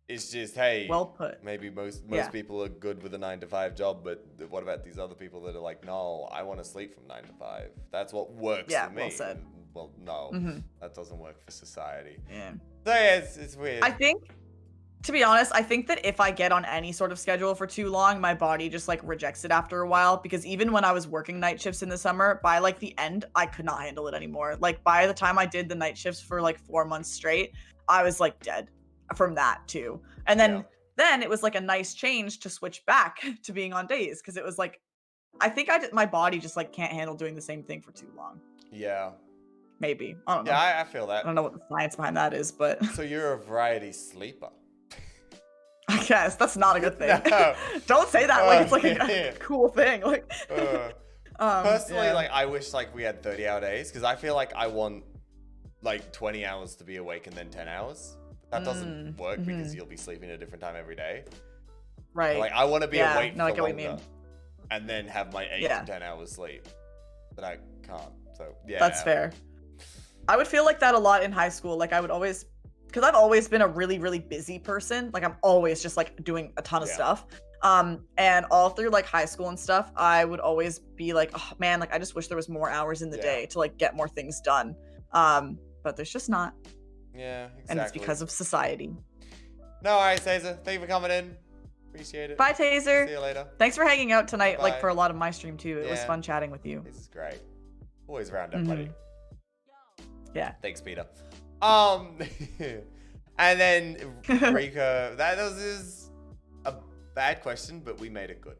It's just, hey, well put. Maybe most people are good with a 9 to 5 job, but what about these other people that are like, no, I want to sleep from 9 to 5. That's what works for me. Well said. Well, no, that doesn't work for society. Yeah. So yeah, it's weird. I think, to be honest, I think that if I get on any sort of schedule for too long, my body just like rejects it after a while, because even when I was working night shifts in the summer, by like the end, I could not handle it anymore. Like by the time I did the night shifts for like 4 months straight, I was like dead from that too. And then it was like a nice change to switch back to being on days, because it was like, I think my body just like can't handle doing the same thing for too long. Yeah. Maybe. I don't know. Yeah, I feel that. I don't know what the science behind that is, but. So you're a variety sleeper. I guess that's not a good thing. No. Don't say that like it's like a cool thing. Like. Personally, like I wish like we had 30-hour days, because I feel like I want like 20 hours to be awake and then 10 hours. That doesn't work because you'll be sleeping at a different time every day. Right. But, like I want to be awake for I get what longer, you mean. and then have my 8 to 10 hours sleep. But I can't. So yeah. That's fair. I would feel like that a lot in high school. Like I would always, because I've always been a really, really busy person. Like I'm always just like doing a ton of stuff. And all through like high school and stuff, I would always be like, oh man, like I just wish there was more hours in the day to like get more things done. But there's just not. Yeah, exactly. And it's because of society. No, all right, Taser. Thank you for coming in. Appreciate it. Bye, Taser. See you later. Thanks for hanging out tonight, Bye. like for a lot of my stream too. It was fun chatting with you. This is great. Always round up, buddy. Yeah. Thanks, Peter. And then Rika, that was a bad question, but we made it good.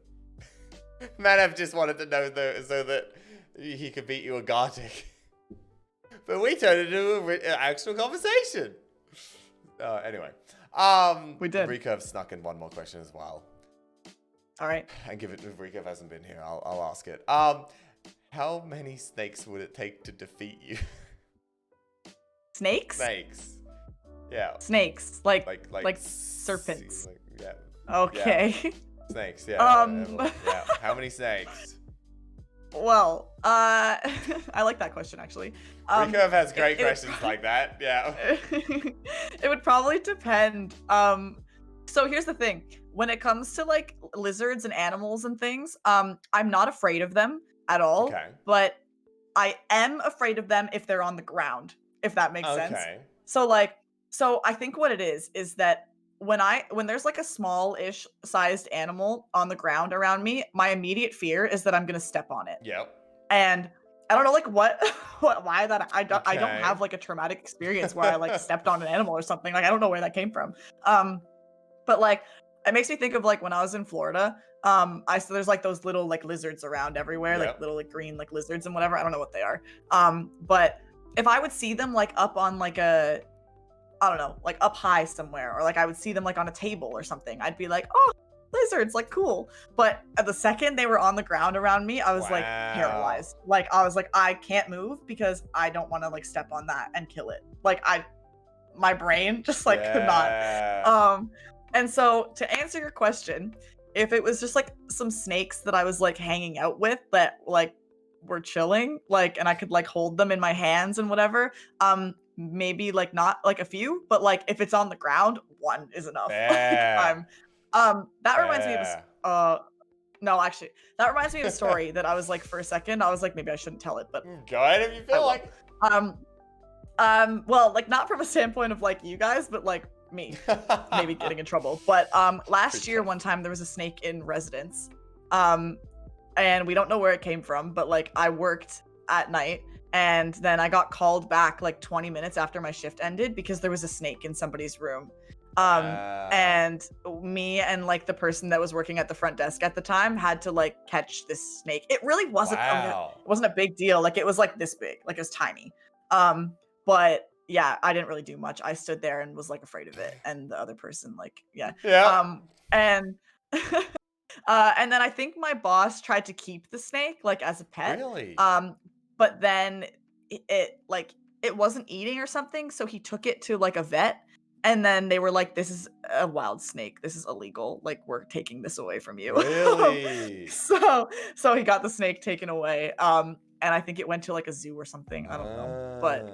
Manav just wanted to know so that he could beat you a Gartic. But we turned it into an actual conversation. Anyway. We did. Rika have snuck in one more question as well. All right. And given Rika hasn't been here, I'll ask it. How many snakes would it take to defeat you? Snakes? Snakes. Yeah. Snakes. Like serpents. Okay. Yeah. Snakes, yeah. Yeah. How many snakes? Well, I like that question actually. Rika has great questions like that. Yeah. It would probably depend. So here's the thing. When it comes to like lizards and animals and things, I'm not afraid of them at all. Okay. But I am afraid of them if they're on the ground, if that makes sense. So I think what it is that when there's like a small-ish sized animal on the ground around me, my immediate fear is that I'm gonna step on it. Yep. And I don't know like why that I don't have like a traumatic experience where I like stepped on an animal or something. Like I don't know where that came from. But like it makes me think of like when I was in Florida. There's like those little like lizards around everywhere, like little like green like lizards and whatever. I don't know what they are. But if I would see them like up on like a, I don't know, like up high somewhere, or like I would see them like on a table or something, I'd be like, oh, lizards, like cool. But at the second they were on the ground around me, I was like paralyzed. Like I was like, I can't move because I don't want to like step on that and kill it. Like my brain just like could not. And so to answer your question, if it was just like some snakes that I was like hanging out with that like were chilling, like, and I could like hold them in my hands and whatever, maybe like not like a few, but like if it's on the ground, one is enough. Like, that reminds me of this, no, actually, that reminds me of a story that I was like, for a second, I was like, maybe I shouldn't tell it, but go ahead if you feel like. Well, like not from a standpoint of like you guys, but like me maybe getting in trouble. But last year, one time there was a snake in residence, and we don't know where it came from, but like I worked at night, and then I got called back like 20 minutes after my shift ended because there was a snake in somebody's room. And me and like the person that was working at the front desk at the time had to like catch this snake. It really wasn't it wasn't a big deal. Like it was like this big, like it was tiny. But yeah, I didn't really do much. I stood there and was like afraid of it, and the other person like and and then I think my boss tried to keep the snake like as a pet. Really? But then it like it wasn't eating or something, so he took it to like a vet, and then they were like, "This is a wild snake. This is illegal. Like we're taking this away from you." Really? so he got the snake taken away. And I think it went to like a zoo or something. I don't know, but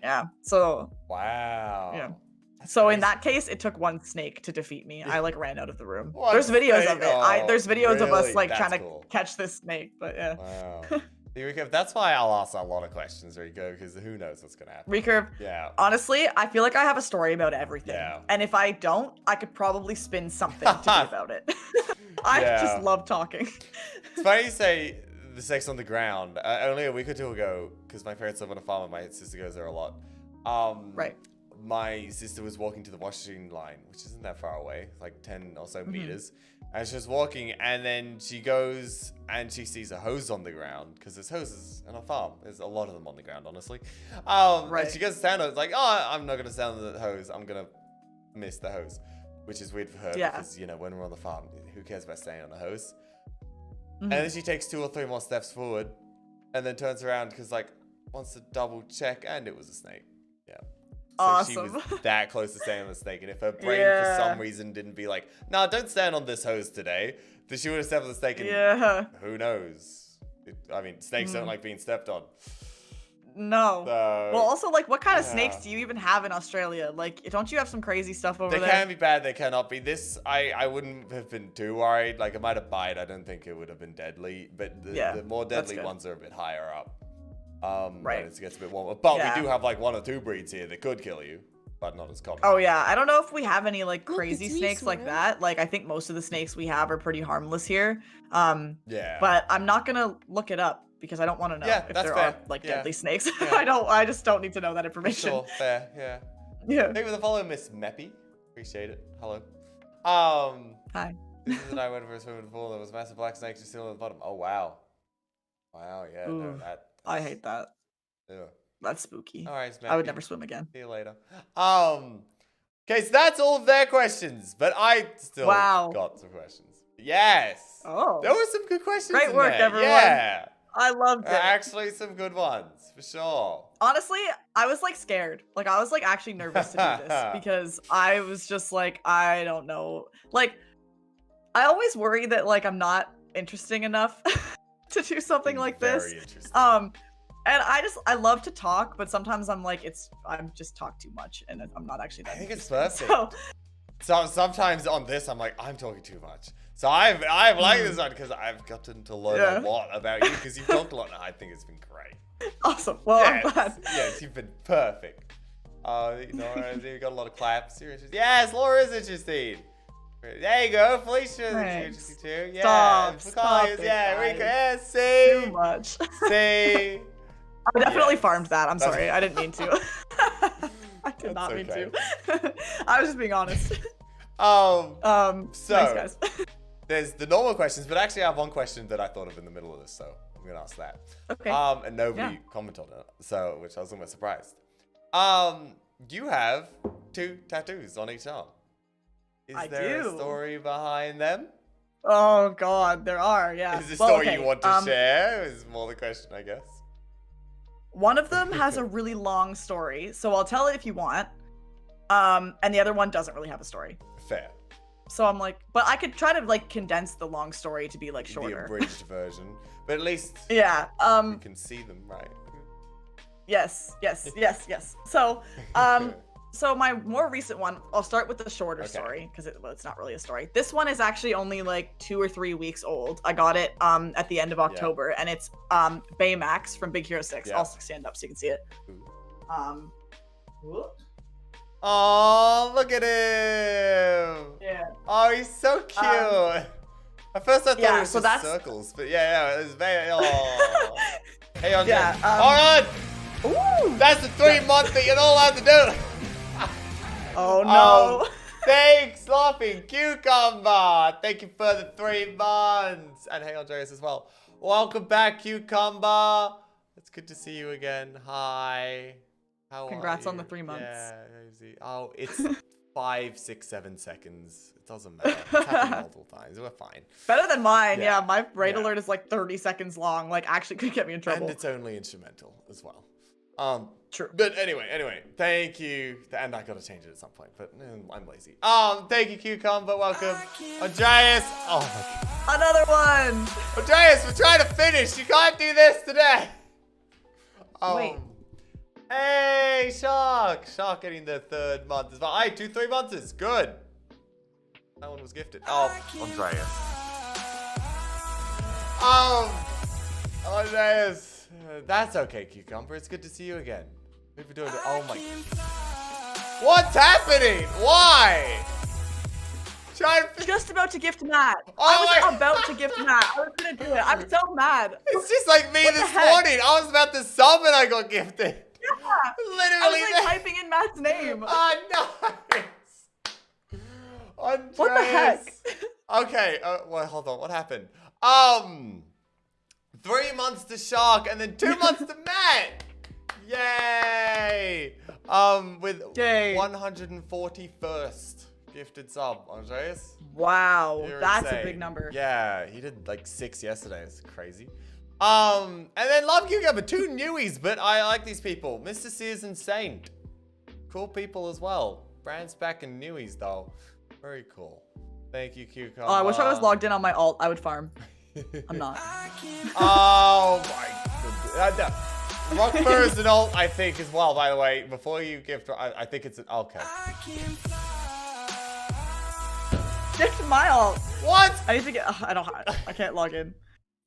yeah. So wow. Yeah. That's so crazy. in that case, it took one snake to defeat me. I like ran out of the room. One There's videos snake? of it. There's videos of us really? like That's trying cool. to catch this snake, but yeah. Wow. Recurve, that's why I'll ask a lot of questions, Rico, because who knows what's gonna happen. Recurve. Yeah. Honestly, I feel like I have a story about everything. Yeah. And if I don't, I could probably spin something to do about it. I just love talking. It's funny you say the snakes on the ground. Only a week or two ago, because my parents live on a farm and my sister goes there a lot. Right. My sister was walking to the washing line, which isn't that far away, like 10 or so meters. And she was walking, and then she goes and she sees a hose on the ground, because there's hoses on a farm. There's a lot of them on the ground, honestly. And she goes to stand on it. It's like, oh, I'm not going to stand on the hose. I'm going to miss the hose, which is weird for her because, you know, when we're on the farm, who cares about staying on the hose? And then she takes 2 or 3 more steps forward and then turns around because, like, wants to double check, and it was a snake. Yeah. So awesome. she was that close to staying on the snake, and if her brain for some reason didn't be like, nah, don't stand on this hose today, then she would have stepped on the snake, and who knows? I mean, snakes don't like being stepped on. No. So, well, also, like, what kind of snakes do you even have in Australia? Like, don't you have some crazy stuff over there? They can be bad, they cannot be. This, I wouldn't have been too worried. Like, it might have bite. I don't think it would have been deadly. But the more deadly ones are a bit higher up. When it gets a bit warmer. But we do have, like, 1 or 2 breeds here that could kill you. But not as common. Oh, yeah. I don't know if we have any, like, crazy snakes like that. Like, I think most of the snakes we have are pretty harmless here. But I'm not going to look it up, because I don't want to know if there are like deadly snakes. I just don't need to know that information. Sure, fair, yeah. Thank you for the follow, Miss Meppy. Appreciate it. Hello. Hi. This is the night when we were swimming in the pool. There was a massive black snake just still at the bottom. Oh wow. Wow, yeah. No, I hate that. Yeah. That's spooky. All right, Meppy. I would never swim again. See you later. Okay, so that's all of their questions, but I still got some questions. Yes. Oh. There were some good questions. Great work, everyone. Yeah. I loved it. Actually, some good ones, for sure. Honestly, I was like scared. Like I was like actually nervous to do this because I was just like, I don't know. Like, I always worry that like I'm not interesting enough to do something like this. Very interesting. And I love to talk, but sometimes I'm like, I'm just talk too much, and I'm not actually that. I think it's perfect. So sometimes on this, I'm like, I'm talking too much. So I've liked this one because I've gotten to learn a lot about you because you've talked a lot, and I think it's been great. Awesome. Well, I'm glad. Yes, you've been perfect. Laura, you got a lot of claps. You're interesting. Yes, Laura is interesting. There you go. Felicia is interesting too. Yeah. Stop it, yeah, guys. Rico. Yeah, see. Too much. See. I definitely farmed that. I'm sorry. I didn't mean to. I did not mean to. I was just being honest. So thanks, guys. There's the normal questions, but actually I have one question that I thought of in the middle of this, so I'm gonna ask that. Okay. And nobody commented on it, so which I was almost surprised. You have 2 tattoos on each arm. Is there a story behind them? Oh God, there are. Yeah. Is the story you want to share? Is more the question, I guess. One of them has a really long story, so I'll tell it if you want. And the other one doesn't really have a story. Fair. So I'm like, but I could try to like condense the long story to be like shorter. The abridged version, but at least yeah, you can see them, right? Yes. So, so my more recent one, I'll start with the shorter story because it's not really a story. This one is actually only like 2 or 3 weeks old. I got it at the end of October, and it's Baymax from Big Hero 6. I'll stand up so you can see it. Oh, look at him! Yeah. Oh, he's so cute. At first I thought it was just circles, but yeah, it was very. Oh. Hey, Andre. All right. Ooh. That's the 3 months that you're not allowed to do. Oh no. Thanks, Laughing Cucumber. Thank you for the 3 months. And hey, Andreas as well. Welcome back, Cucumber. It's good to see you again. Hi. How Congrats are on you? the 3 months. Yeah. Oh, it's 5, 6, 7 seconds. It doesn't matter. It's happened multiple times. We're fine. Better than mine. Yeah, my raid alert is like 30 seconds long. Like, actually could get me in trouble. And it's only instrumental as well. True. But anyway, thank you. And I gotta change it at some point, but I'm lazy. Thank you, Cucumber. Welcome. Andreas. Oh my God. Another one. Andreas, we're trying to finish. You can't do this today. Wait. Hey, Shark. Shark getting the 3rd month as well. Hey, 2 3 months is good. That one was gifted. Oh, Andreas. Andreas. That's okay, Cucumber. It's good to see you again. We've been doing it. Oh my. What's happening? Why? Just about to gift Matt. Oh, I was about to gift Matt. I was gonna do it. I'm so mad. It's just like me this morning. I was about to sub and I got gifted. Yeah. Literally. I was like typing in Matt's name. Oh, nice. Andreas. What the heck? Okay. Well, hold on. What happened? 3 months to Shark and then 2 months to Matt. Yay! With 141st gifted sub, Andreas. Wow, You're that's insane. a big number. Yeah, he did like 6 yesterday. It's crazy. And then Love Cucumber, 2 newies, but I like these people. Mr. Sears and Saint. Cool people as well. Brand Spack and newies though. Very cool. Thank you, Cucumber. Oh, I wish I was logged in on my alt. I would farm. I'm not. Oh my goodness. Rockfur is an alt, I think, as well, by the way. Before you gift, I think it's an... Okay. Gift my alt. What? I need to get... I can't log in.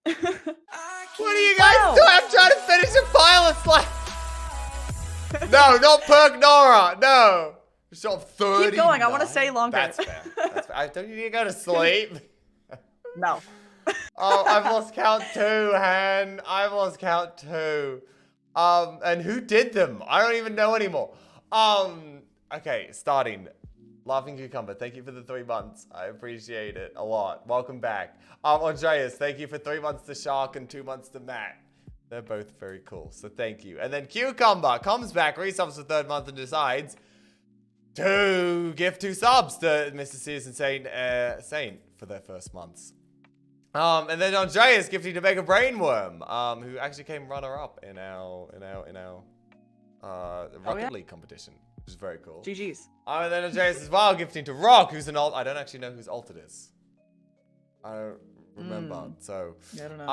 What are you guys doing? I'm trying to finish a pile of slack. No, not Perk Nora. No. Shot 30. Keep going. I want to stay longer. That's fair. That's fair. Don't you need to go to sleep? No. Oh, I've lost count 2, Han. I've lost count 2. And who did them? I don't even know anymore. Okay, starting. Laughing Cucumber, thank you for the 3 months. I appreciate it a lot. Welcome back. Andreas, thank you for 3 months to Shark and 2 months to Matt. They're both very cool, so thank you. And then Cucumber comes back, resubs for 3rd month and decides to give 2 subs to Mr. Sears and Saint for their 1st months. And then Andreas gifting to make a brainworm, who actually came runner-up in our Rocket League competition, which is very cool. GG's. And then Andreas as well gifting to Rock, who's an alt. I don't actually know whose alt it is. I don't remember. So, yeah, I don't know.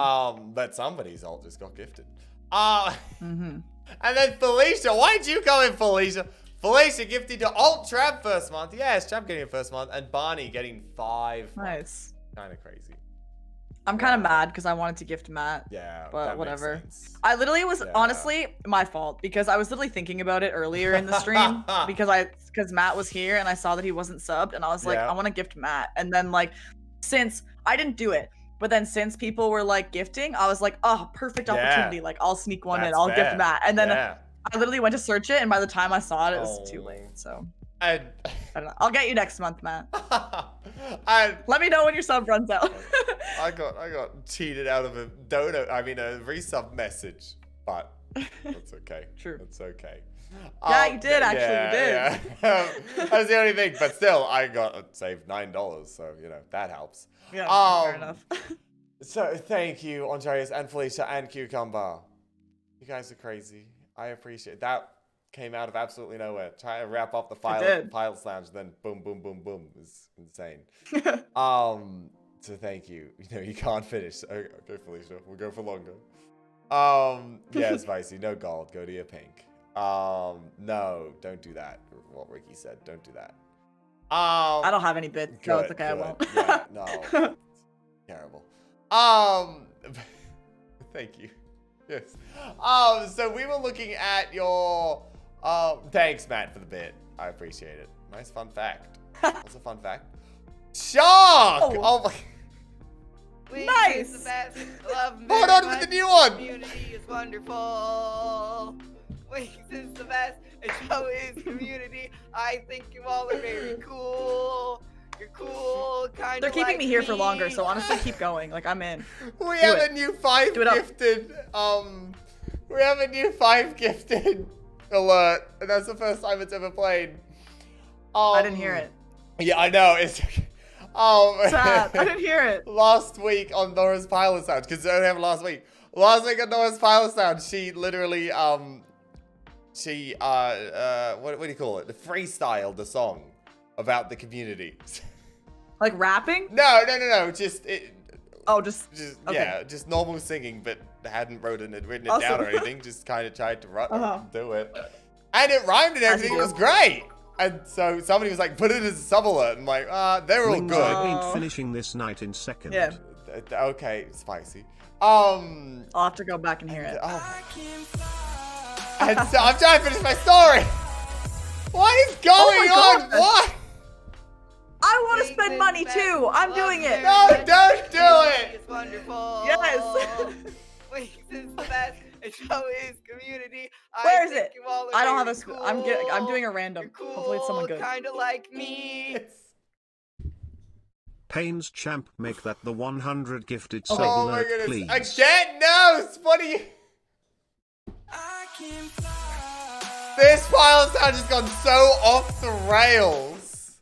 but somebody's alt just got gifted. And then Felicia, why did you come in, Felicia? Felicia gifting to alt Trap 1st month. Yes, Trap getting a 1st month, and Barney getting 5 months. Nice. Kind of crazy. I'm kind of mad because I wanted to gift Matt. Yeah, but whatever. I literally was honestly my fault because I was literally thinking about it earlier in the stream because Matt was here and I saw that he wasn't subbed and I was like, I want to gift Matt. And then like, since I didn't do it, but then since people were like gifting, I was like, oh, perfect opportunity. Like I'll sneak one in, I'll gift Matt. And then I literally went to search it and by the time I saw it, it was too late. So I don't know. I'll get you next month, Matt. Let me know when your sub runs out. I got cheated out of a resub message, but That's okay. True. That's okay. Yeah, you did actually. You did. Yeah. That's the only thing. But still, I got saved $9, so that helps. Yeah, fair enough. So thank you, Andreas and Felicia and Cucumber. You guys are crazy. I appreciate it. That. Came out of absolutely nowhere. Trying to wrap up the pilot lounge, then boom, boom, boom, boom. It's insane. So thank you. You can't finish. Okay, Felicia, we'll go for longer. Yeah, Spicy, no gold. Go to your pink. No, don't do that. What Ricky said, don't do that. I don't have any bits, so it's okay. I won't. Yeah, no, terrible. Thank you. Yes. So we were looking at your. Thanks, Matt, for the bit. I appreciate it. Nice fun fact. What's a fun fact? Shark! Oh my. Nice! The best. Love Hold on with the new one! Community is wonderful. Wings is the best. And so is community. I think you all are very cool. You're cool, kind of. They're keeping me here for longer, so honestly, keep going. Like, I'm in. We have a new 5 gifted. We have a new 5 gifted alert, and that's the first time it's ever played. I didn't hear it. Yeah, I know. It's sad. I didn't hear it. Last week on Nora's Pilot Sound, because I don't have last week. Last week on Nora's Pilot Sound, she literally what do you call it? The freestyled the song about the community. Like rapping? No. Just Okay. yeah, just normal singing, but hadn't written it down or anything. Just kind of tried to do it, and it rhymed and everything. It was great. And so somebody was like, put it as a sub alert. I'm like, they're all good. I ain't finishing this night in second. Yeah. Okay, Spicy. I'll have to go back and hear it. And so I'm trying to finish my story. What is going on? What? I want to spend money too. I'm doing it. No, don't do it. It's wonderful. Yes. Wings is the best. And so is community. Where is it? You all are I don't have a. very I'm doing a random. You're cool, Hopefully it's someone good. Kind of like me. Pains champ, make that the 100 gifted Okay. sub Oh my alert, goodness. please. Again? No, what are you? This file sound has gone so off the rails.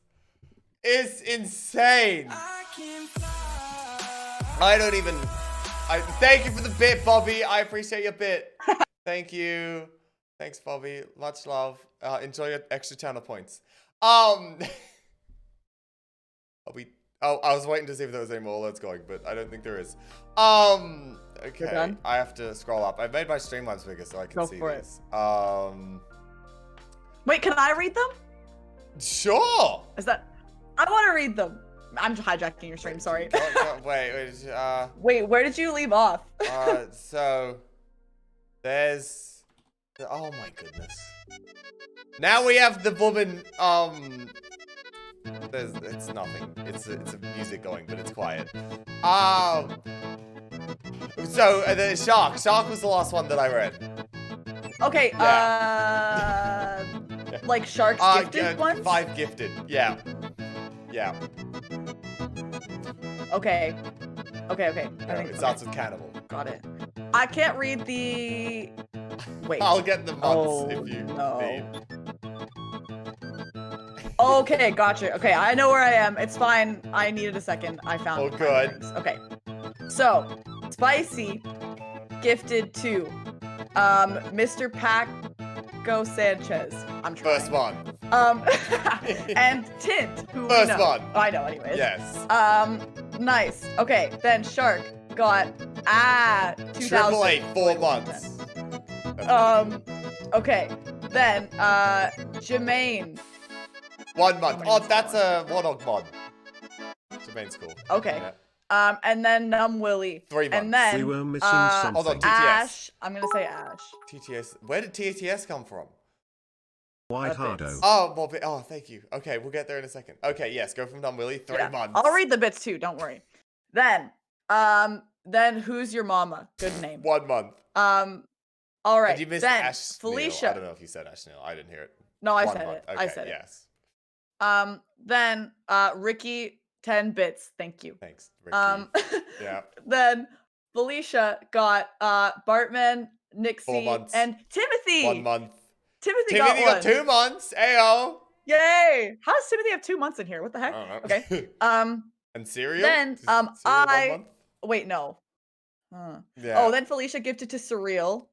It's insane. I don't even. Thank you for the bit, Bobby. I appreciate your bit. Thank you. Thanks, Bobby. Much love. Enjoy your extra channel points. I was waiting to see if there was any more alerts going, but I don't think there is. Okay. I have to scroll up. I've made my Streamlabs bigger so I can see these. Wait, can I read them? Sure. Is that? I want to read them. I'm hijacking your stream. Sorry. Wait. Wait, where did you leave off? So there's. Oh my goodness. Now we have the woman. It's nothing. It's a music going, but it's quiet. So the shark. Shark was the last one that I read. Okay. Like sharks gifted ones. 5 gifted. Yeah. Okay. I think it starts with cannibal. Got it. I can't read the. Wait. I'll get the months if you need. Okay, gotcha. Okay, I know where I am. It's fine. I needed a second. I found. Oh, good. Things. Okay. So, Spicy gifted to Mr. Paco Sanchez. I'm trying. First one. And Tint, who First we know. one. I know, anyways. Yes. Nice. Okay, then Shark got 2,000. 888, 4 months. Okay. Then Jermaine. 1 month. Oh, that's a Warnock mod. Jermaine's cool. Okay. Yeah. And then Numb Willie. 3 months. And then we were missing something. Hold on, TTS. Ash. I'm gonna say Ash. TTS. Where did TTS come from? White Hardo. Oh, well, oh, thank you. Okay, we'll get there in a second. Okay, yes, go from Numb Willie. 3 months. I'll read the bits too. Don't worry. Then Who's Your Mama? Good name. 1 month. All right. Did you miss then Ash Felicia. Neil? I don't know if you said Ash Neil. I didn't hear it. No, I 1 said month. it. Okay, I said yes. it. Then Ricky 10 bits. Thank you. Thanks, Ricky. Yeah. Then Felicia got Bartman Nixie, months. and Timothy. 1 month. Timothy Timothy got one. 2 months. Ayo. Yay! How does Timothy have 2 months in here? What the heck? I don't know. Okay. And cereal? Then Is cereal 1 I month? wait, no. Huh. Yeah. Oh, then Felicia gifted to Surreal.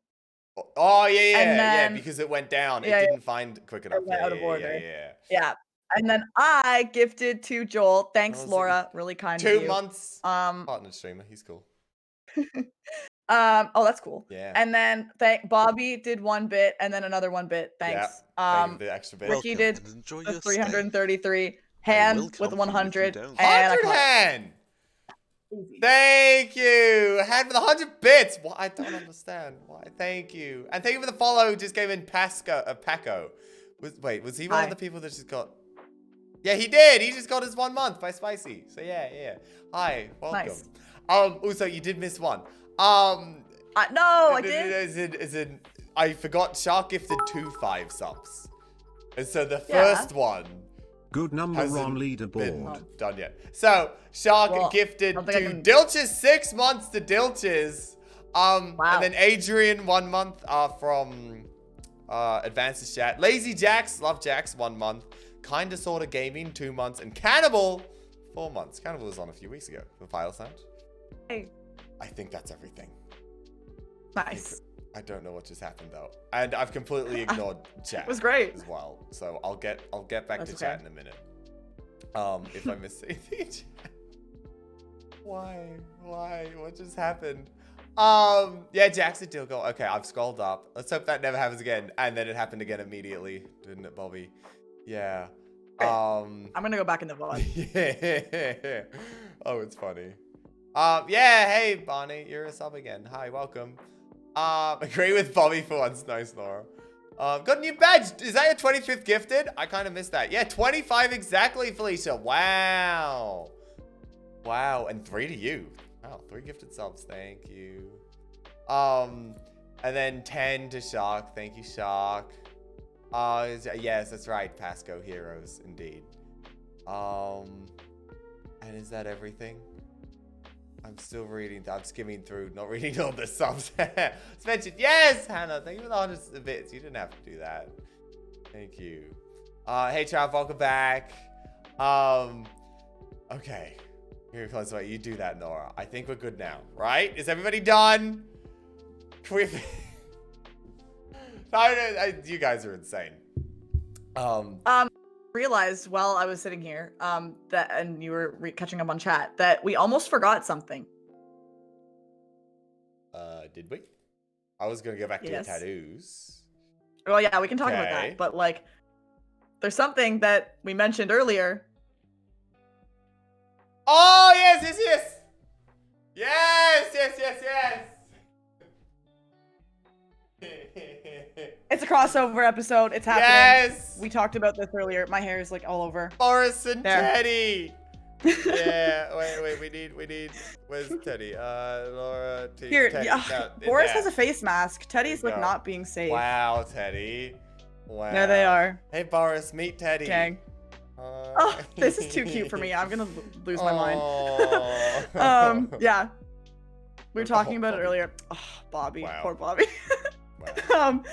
Oh, yeah, And then- because it went down. Yeah, it yeah. didn't find quick enough. went out of Yeah. order. Yeah. And then I gifted to Joel. Thanks, was Laura. Really kind of 2 you. months. Partner streamer. He's cool. Oh, that's cool. Yeah. And then Bobby did 1 bit and then another 1 bit. Thanks. Thank you for the extra bit. Ricky Welcome, did and enjoy the your stay. 333. I Han will with comfort you if you 100. don't. And I 100 caught it. hand. Easy. Thank you. Hand for the 100 bits. What? I don't understand. Why? Thank you. And thank you for the follow. Just gave in Paco. Was he one Hi. of the people that just got... Yeah, he did. He just got his 1 month by Spicy. So yeah. Hi, welcome. Nice. Also, you did miss one. No, I did. As in, I forgot Shark gifted 2 5 subs. And so the Yeah. first one Good number hasn't on been leaderboard. done yet. So Shark Well, gifted I to don't think I can- Dilches 6 months to Dilches. Wow. And then Adrian 1 month from Advances Chat. Lazy Jax, love Jax 1 month. Kinda Sorta Gaming 2 months. And Cannibal 4 months. Cannibal was on a few weeks ago for File Sound. Hey. I think that's everything. Nice. I don't know what just happened though, and I've completely ignored chat. It was great. as well. So I'll get back That's to okay. chat in a minute. If I miss anything, why? What just happened? Yeah, Jackson did go. Okay, I've scrolled up. Let's hope that never happens again. And then it happened again immediately, didn't it, Bobby? Yeah. I'm gonna go back in the VOD. Yeah. Oh, it's funny. Yeah, hey, Barney, you're a sub again. Hi, welcome. Agree with Bobby for once. Nice, Laura. Got a new badge. Is that your 25th gifted? I kind of missed that. Yeah, 25 exactly, Felicia. Wow. Wow, and 3 to you. Wow, 3 gifted subs. Thank you. And then 10 to Shark. Thank you, Shark. Yes, that's right. Pasco Heroes, indeed. And is that everything? I'm still reading. I'm skimming through, not reading all the subs. It's mentioned. Yes, Hannah. Thank you for the 100 bits. You didn't have to do that. Thank you. Hey, Trav. Welcome back. Okay. Here close away. You do that, Nora. I think we're good now, right? Is everybody done? Can we... You guys are insane. Realized while I was sitting here, that and you were catching up on chat that we almost forgot something. Did we? I was gonna go back to your Yes. tattoos. Well, yeah, we can talk about Okay. that, but like, there's something that we mentioned earlier. Oh, yes. Yes. It's a crossover episode. It's happening. Yes. We talked about this earlier. My hair is like all over. Boris and There. Teddy. Yeah. Wait. We need. Where's Teddy? Laura. Here, Teddy. yeah, No, Boris there. has a face mask. Teddy's There like you go. not being safe. Wow, Teddy. Wow. There they are. Hey, Boris, meet Teddy. Dang. Oh, this is too cute for me. I'm gonna lose my mind. mind. Yeah. We were talking about it earlier. Oh, Bobby. Wow. Poor Bobby. Wow.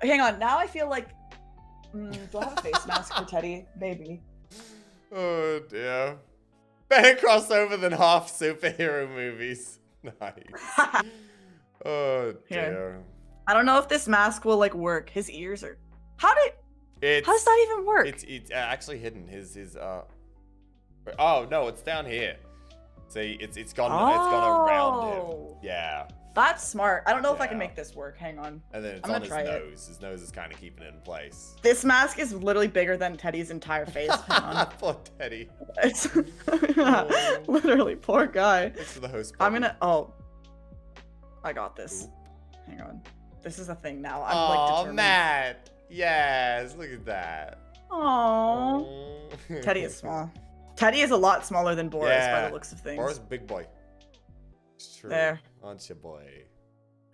Hang on. Now I feel like, do I have a face mask for Teddy? Maybe. Oh dear. Better crossover than half superhero movies. Nice. Oh Here. dear. I don't know if this mask will like work. His ears are. How It's does that even work? it's actually hidden. His oh no, it's down here. See, it's gone around him. Oh. Yeah. That's smart. I don't know if I can Yeah. make this work. Hang on. And then it's I'm on gonna his try it. nose. His nose is kind of keeping it in place. This mask is literally bigger than Teddy's entire face. Hang on. Poor Teddy. It's literally poor guy. Thanks for the host. I'm Bobby. gonna. Oh, I got this. Hang on. This is a thing now. I'm like Aw, determined. Matt. Yes, look at that. Aww. Aw. Teddy is small. Teddy is a lot smaller than Boris by Yeah. the looks of things. Boris is a big boy. It's true. There. Aren't you, boy?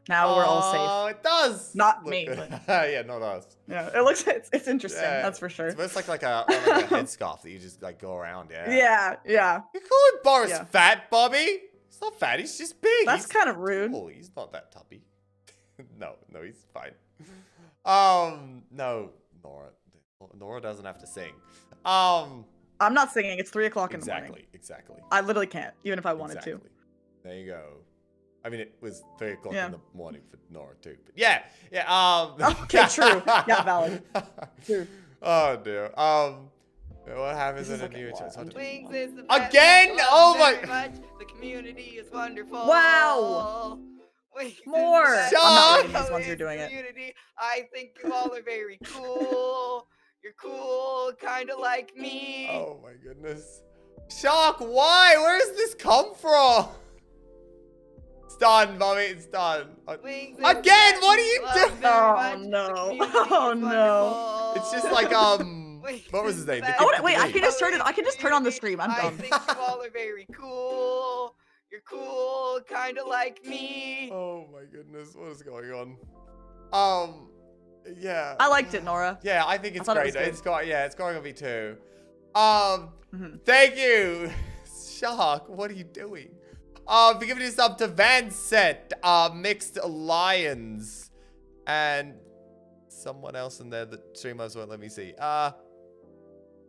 Now we're all Oh, safe. it does. Not look me, good. but- Yeah, not us. Yeah, it looks. It's interesting. Yeah. That's for sure. It's almost like a headscarf that you just like go around. Yeah. Yeah. You calling Boris Yeah. fat, Bobby? He's not fat. He's just big. That's He's kind of rude. cool. He's not that tubby. No, he's fine. No, Nora doesn't have to sing. I'm not singing. It's 3 o'clock in the morning. Exactly. I literally can't, even if I wanted to. There you go. I mean, it was 3 o'clock Yeah. in the morning for Nora too. But yeah. Okay, true. Yeah, valid. True. Oh dear. What happens This in is a new wild. church? Wings is the best. Again? I Oh love my- it very much. The community is wonderful. Wow. Wings is the More. best. I'm not reading these So once you're is doing it. community. I think you all are very cool. You're cool, kind of like me. Oh my goodness. Shark, why? Where does this come from? It's done, mommy. It's done. Wings is Again, the best. what are you Love doing? it very Oh, much. no. The community Oh, is no. wonderful. It's just like what was his name? The Oh, kid wait, from I the can game. just turn it. I can just turn on the stream. I'm I dumb. think you all are very cool. You're cool, kind of like me. Oh my goodness, what is going on? Yeah. I liked it, Nora. Yeah, I think it's thought it great. was good. It's going on me too. Mhm. Thank you, Shark. What are you doing? For giving this up to Vanset, Mixed Lions, and someone else in there that streamers won't let me see.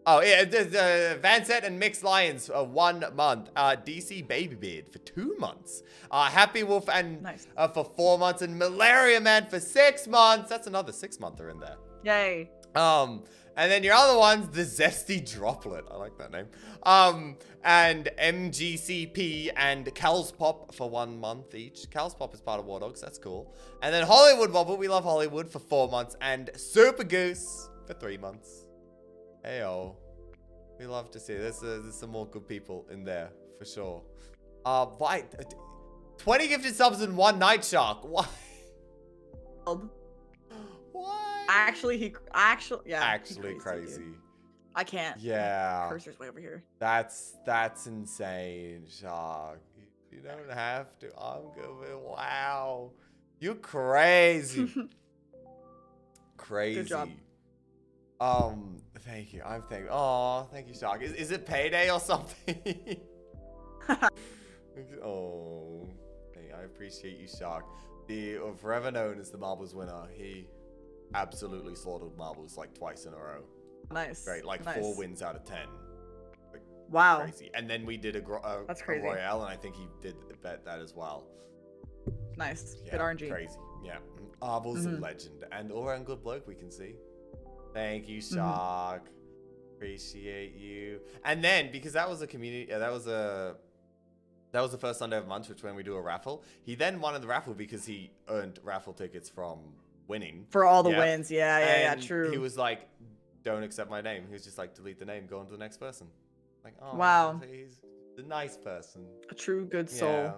Oh yeah, Vanset and Mixed Lions 1 month. DC Babybeard for 2 months. Happy Wolf and Nice. for 4 months, and Malaria Man for 6 months. That's another 6-monther in there. Yay. And then your other ones, the Zesty Droplet. I like that name. And MGCP and Calspop for 1 month each. Calspop is part of War Dogs. That's cool. And then Hollywood Wobble. We love Hollywood for 4 months. And Super Goose for 3 months. Heyo. We love to see this. There's some more good people in there for sure. Why? 20 gifted subs in 1 night, Shark. Why? Why? Actually, yeah. he Actually crazy. dude. I can't. Yeah. Cursor's way over here. That's insane, Shark. You don't have to. I'm good. Wow. You crazy. Crazy. Good job. Thank you. Thank you, Shark. Is it payday or something? Oh, hey, I appreciate you, Shark. The forever known as the Marbles winner. He absolutely slaughtered Marbles like twice in a row. Nice. Great, like nice. 4 wins out of 10. Wow. Crazy. And then we did That's a crazy. Royale, and I think he did bet that as well. Nice. Yeah, Good RNG. Crazy. Yeah. Marbles legend, and all around good bloke we can see. Thank you, Shark. Appreciate you. And then because that was a community, that was the first Sunday of the month, which when we do a raffle, he then won in the raffle because he earned raffle tickets from winning. For all the Yeah. wins. Yeah, And true. He was like, "Don't accept my name." He was just like, "Delete the name, go on to the next person." Like, oh, Wow. he's the nice person. A true good soul. Yeah,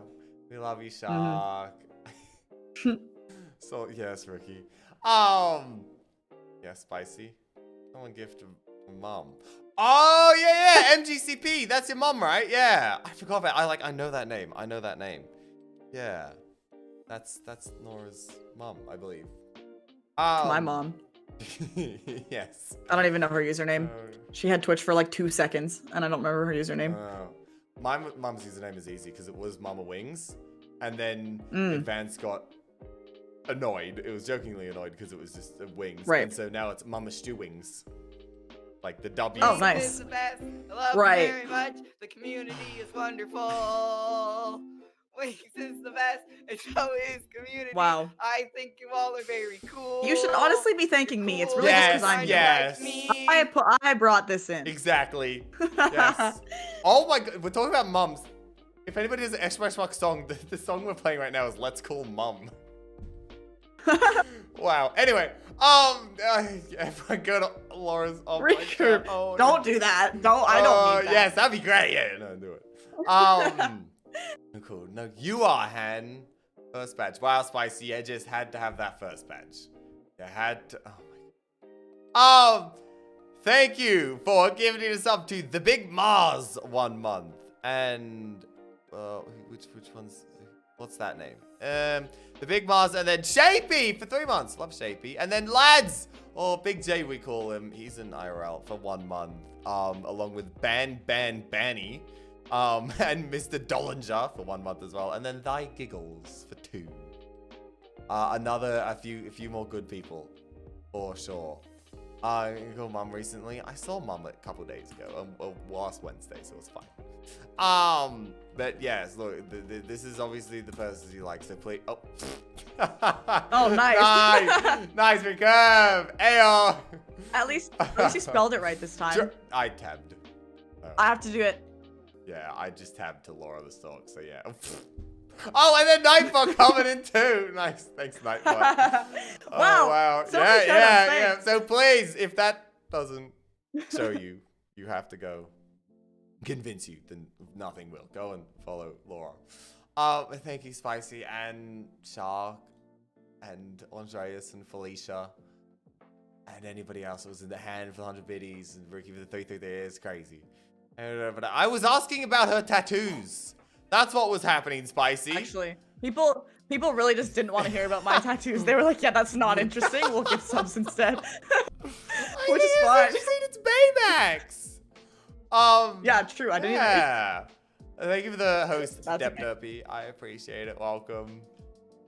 we love you, Shark. So yes, Ricky. Yeah, spicy. Someone gift mom. Oh yeah, MGCP. That's your mom, right? Yeah. I forgot about. I know that name. Yeah. That's Nora's mom, I believe. My mom. Yes. I don't even know her username. She had Twitch for like 2 seconds, and I don't remember her username. My mom's username is easy because it was Mama Wings, and then Advance got annoyed. It was jokingly annoyed because it was just wings, Right. And so now it's Mama Stew Wings, like the W. Oh, Wings nice. is the best. I love Right. it very much. The community is wonderful. Wings is the best, and so is community. Wow. I think you all are very cool. You should honestly be thanking me. It's really Yes, just because I'm yes. here. I brought this in. Exactly. Yes. Oh my god, we're talking about mums. If anybody has an Express Rock song, the song we're playing right now is "Let's Call Mum." Wow. Anyway, everyone go to Laura's. Oh my Richard, god. Oh, don't do that. I don't need that. Yes, that'd be great. Yeah, no, do it. Cool. No, you are Han. First badge. Wow, spicy. I just had to have that first badge. You had to. Oh my. Thank you for giving us up to the Big Mars 1 month. And which one's what's that name? The Big Mars, and then Shapey for 3 months. Love Shapey. And then Lads, or Big J we call him. He's in IRL for 1 month. Along with Banny. And Mr. Dollinger for 1 month as well. And then Thy Giggles for 2. A few more good people, for sure. I called Mum recently. I saw Mum a couple days ago, last Wednesday, so it's fine. But yes, look, this is obviously the person you like, so please. Oh, Oh, nice. nice recurve. Ayo. At least you spelled it right this time. I tabbed. I have to do it. Yeah, I just tabbed to Laurathestork, so yeah. Oh, and then Nightbot coming in too. Nice, thanks, Nightbot. Wow. Oh, wow. So many shout-outs, Yeah. thanks. So please, if that doesn't show you, you have to go convince you, then nothing will. Go and follow Laura. Thank you, Spicy and Shark and Andreas and Felicia and anybody else that was in the hand for the 100 biddies and Ricky for the 333. It's crazy. But I was asking about her tattoos. That's what was happening, Spicy. Actually, people really just didn't want to hear about my tattoos. They were like, yeah, that's not interesting. We'll give subs instead. Which is fine. She said it's Baymax. Yeah, true. I didn't Yeah. Thank you for the host, That's Dep okay. Derpy. I appreciate it. Welcome.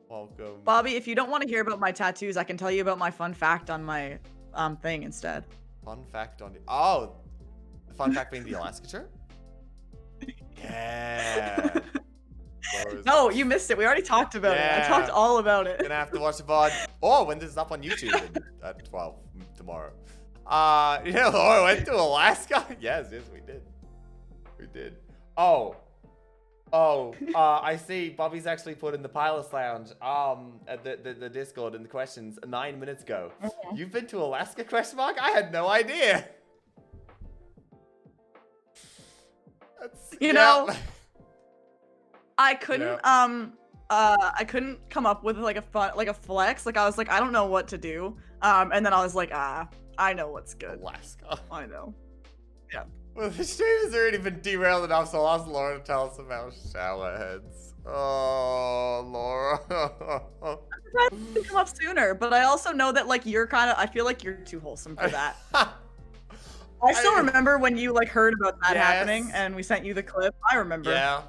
Welcome. Bobby, if you don't want to hear about my tattoos, I can tell you about my fun fact on my thing instead. Fun fact on the... Oh. The fun fact being the Alaska trip? Yeah. No, you missed it. We already talked about it. I Yeah. talked all about it. Gonna have to watch the VOD. Or when this is up on YouTube at 12 tomorrow. You know, Laura went to Alaska? Yes, we did. We did. Oh, I see Bobby's actually put in the Pilot's Lounge, at the Discord in the questions 9 minutes ago. Okay. You've been to Alaska, question mark? I had no idea. You know, I couldn't I couldn't come up with like a flex. Like I was like, I don't know what to do. And then I was like, I know what's good. Alaska. I know. Well, the stream has already been derailed enough, so I'll ask Laura to tell us about shower heads. Oh, Laura. I'd to come up sooner, but I also know that like I feel like you're too wholesome for that. I still remember when you like heard about that happening and we sent you the clip. I remember. Yeah.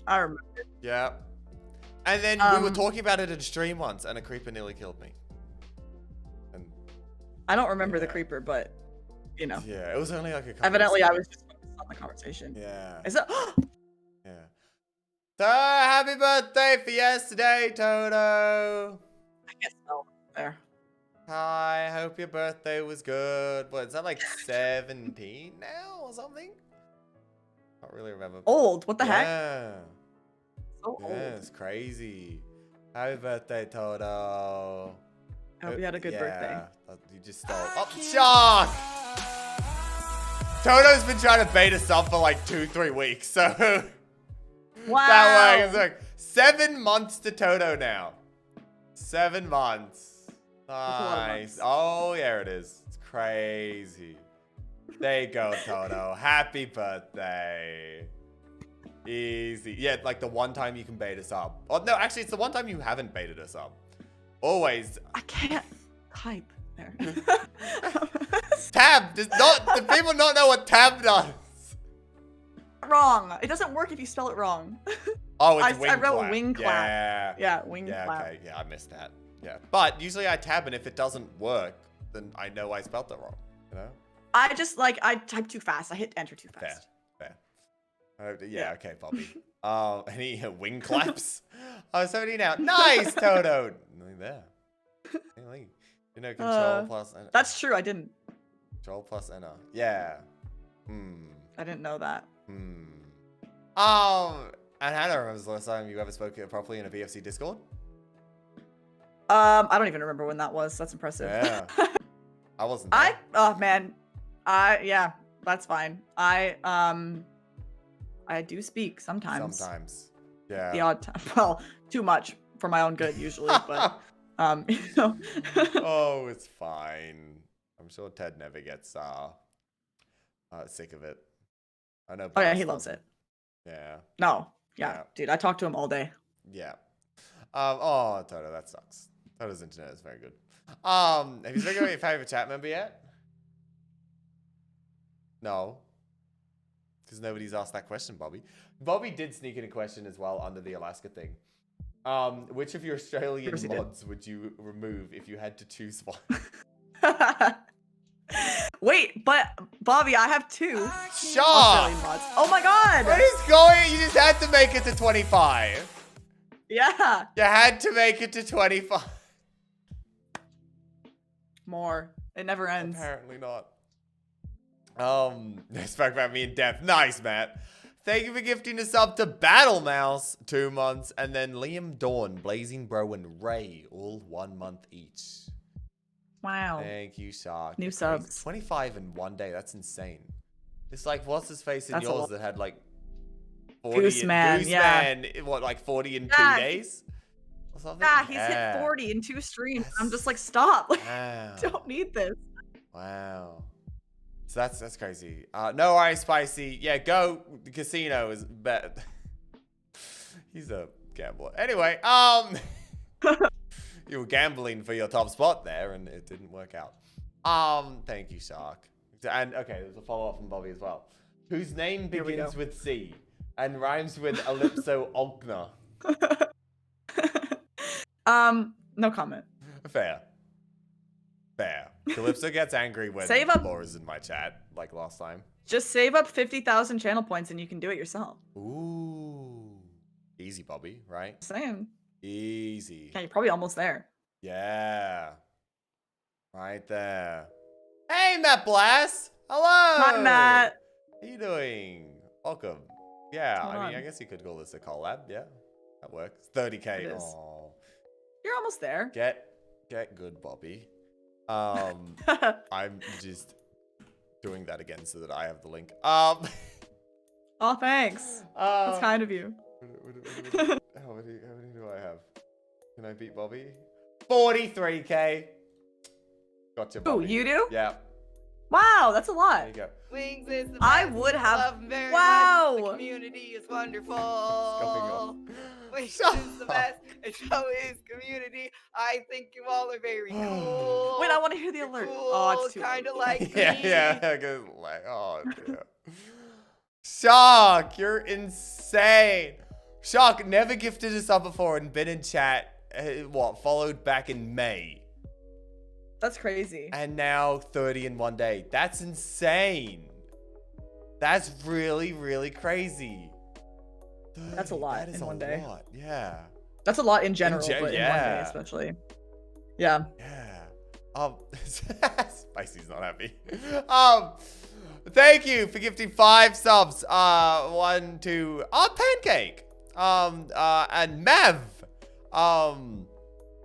I remember. Yeah. And then we were talking about it in stream once, and a creeper nearly killed me. And I don't remember the creeper, but you know. yeah, it was only like a couple Evidently, of I was just focused on the conversation. Yeah. Is it? Yeah. So happy birthday for yesterday, Toto. I can't spell there. Hi, hope your birthday was good. What, is that like 17 now or something? Can't really remember. Old. What the heck? Yeah. So Yeah, old. it's crazy. Happy birthday, Toto. I hope you had a good birthday. You just stole. Oh, Shark! Toto's been trying to bait us up for like 2-3 weeks, so. Wow. That way, it's like 7 months to Toto now. 7 months. a lot of Nice. months. Oh, yeah, it is. It's crazy. There you go, Toto. Happy birthday. Easy. Yeah, like the one time you can bait us up. Oh, no, actually, it's the one time you haven't baited us up. Always. I can't type there. Tab does not. The people don't know what tab does. Wrong. It doesn't work if you spell it wrong. Oh, it's wing I wrote clap. wing clap. Yeah. Yeah, wing Yeah, clap. okay. Yeah, I missed that. Yeah. But usually I tab, and if it doesn't work, then I know I spelled it wrong. You know? I just like I type too fast. I hit enter too fast. Fair. Yeah, okay, Bobby. Any wing claps? Oh, 70 now. Nice, Toto. Nothing there. You know, control plus enter. That's true. I didn't. Control plus enter. Yeah. I didn't know that. And Hannah remembers the last time you ever spoke properly in a VFC Discord? I don't even remember when that was. That's impressive. Yeah. I wasn't there. Oh man. Yeah, that's fine. I do speak sometimes. Sometimes. Yeah. The odd time. Well, too much for my own good usually, but you know. Oh, it's fine. I'm sure Ted never gets sick of it. I know. Oh yeah, Boss he loves doesn't. it. Yeah. No. Yeah, Yeah. dude, I talk to him all day. Yeah. Oh, Toto, that sucks. Toto's internet is very good. Have you spoken about your favorite chat member yet? No. Because nobody's asked that question, Bobby. Bobby did sneak in a question as well under the Alaska thing. Which of your Australian course he did. mods would you remove if you had to choose one? Wait, but Bobby, I have 2 Shaw! Australian mods. Oh my god! What is going? You just had to make it to 25. Yeah. You had to make it to 25. More. It never ends. Apparently not. They spoke about me in depth. Nice, Matt. Thank you for gifting a sub to Battle Mouse, 2 months, and then Liam Dawn, Blazing Bro, and Ray, all 1 month each. Wow. Thank you, Shark. New Crazy. subs. 25 in 1 day. That's insane. It's like, what's his face in That's a yours lot. that had like 40 Gooseman, yeah. Gooseman, what, like 40 in Yeah, 2 days? Or something? Yeah, he's hit 40 in 2 streams. I'm just like, stop. Like, Wow. don't need this. Wow. So that's crazy. No worries, Spicy. Yeah, go. The casino is better. He's a gambler. Anyway, you were gambling for your top spot there, and it didn't work out. Thank you, Shark. And okay, there's a follow-up from Bobby as well. Whose name Here we begins go. with C and rhymes with Ellipso Ogna. No comment. Fair. Fair. Calypso gets angry when Save up- Laura's in my chat, like last time. Just save up 50,000 channel points and you can do it yourself. Ooh. Easy, Bobby, right? Just saying. Easy. Yeah, you're probably almost there. Yeah. Right there. Hey, Matt Blass. Hello. Hi, Matt. How you doing? Welcome. Yeah, Hold I mean, on. I guess you could call this a collab. Yeah, that works. 30K. It is. Oh, You're almost there. get good, Bobby. I'm just doing that again so that I have the link. Oh, thanks. That's kind of you. How many do I have? Can I beat Bobby? 43K. Gotcha, Ooh, Bobby. you do? Yeah, Wow, that's a there lot. you go. Wings is the I best. would have- Love 'em very Wow. much. The community is wonderful. Scuffing Wings Shut is the up. best. And so is community. I think you all are very cool. Wait, I want to hear the You're alert. Cool, Oh, it's too kind of late. like Yeah, me. yeah. 'Cause, like, oh, dear. Shark, you're insane. Shark never gifted us up before and been in chat. Followed back in May. That's crazy. And now 30 in 1 day. That's insane. That's really, really crazy. That's a lot That is in a 1 day. lot. Yeah. That's a lot in general, gen- but in 1 yeah. day especially. Yeah. Yeah. Spicy's not happy. Thank you for gifting 5 subs. 1, 2, Pancake. And Mav.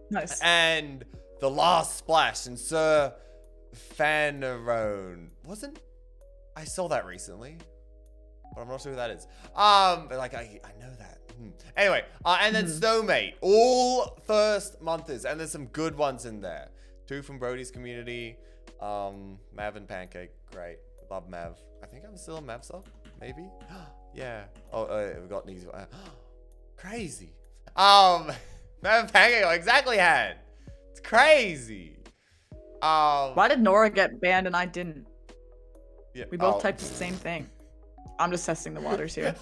Nice. And The Last Splash and Sir Fanerone. I saw that recently, but I'm not sure who that is. But like I know that. Anyway, and then Snowmate, all first monthers, and there's some good ones in there. 2 from Brody's community. Mav and Pancake, great. Love Mav. I think I'm still a Mav sub, maybe. Yeah. Oh, we've got these. Crazy. Mav and Pancake are exactly had. It's crazy. Why did Nora get banned and I didn't? Yeah, We both typed the same thing. I'm just testing the waters here.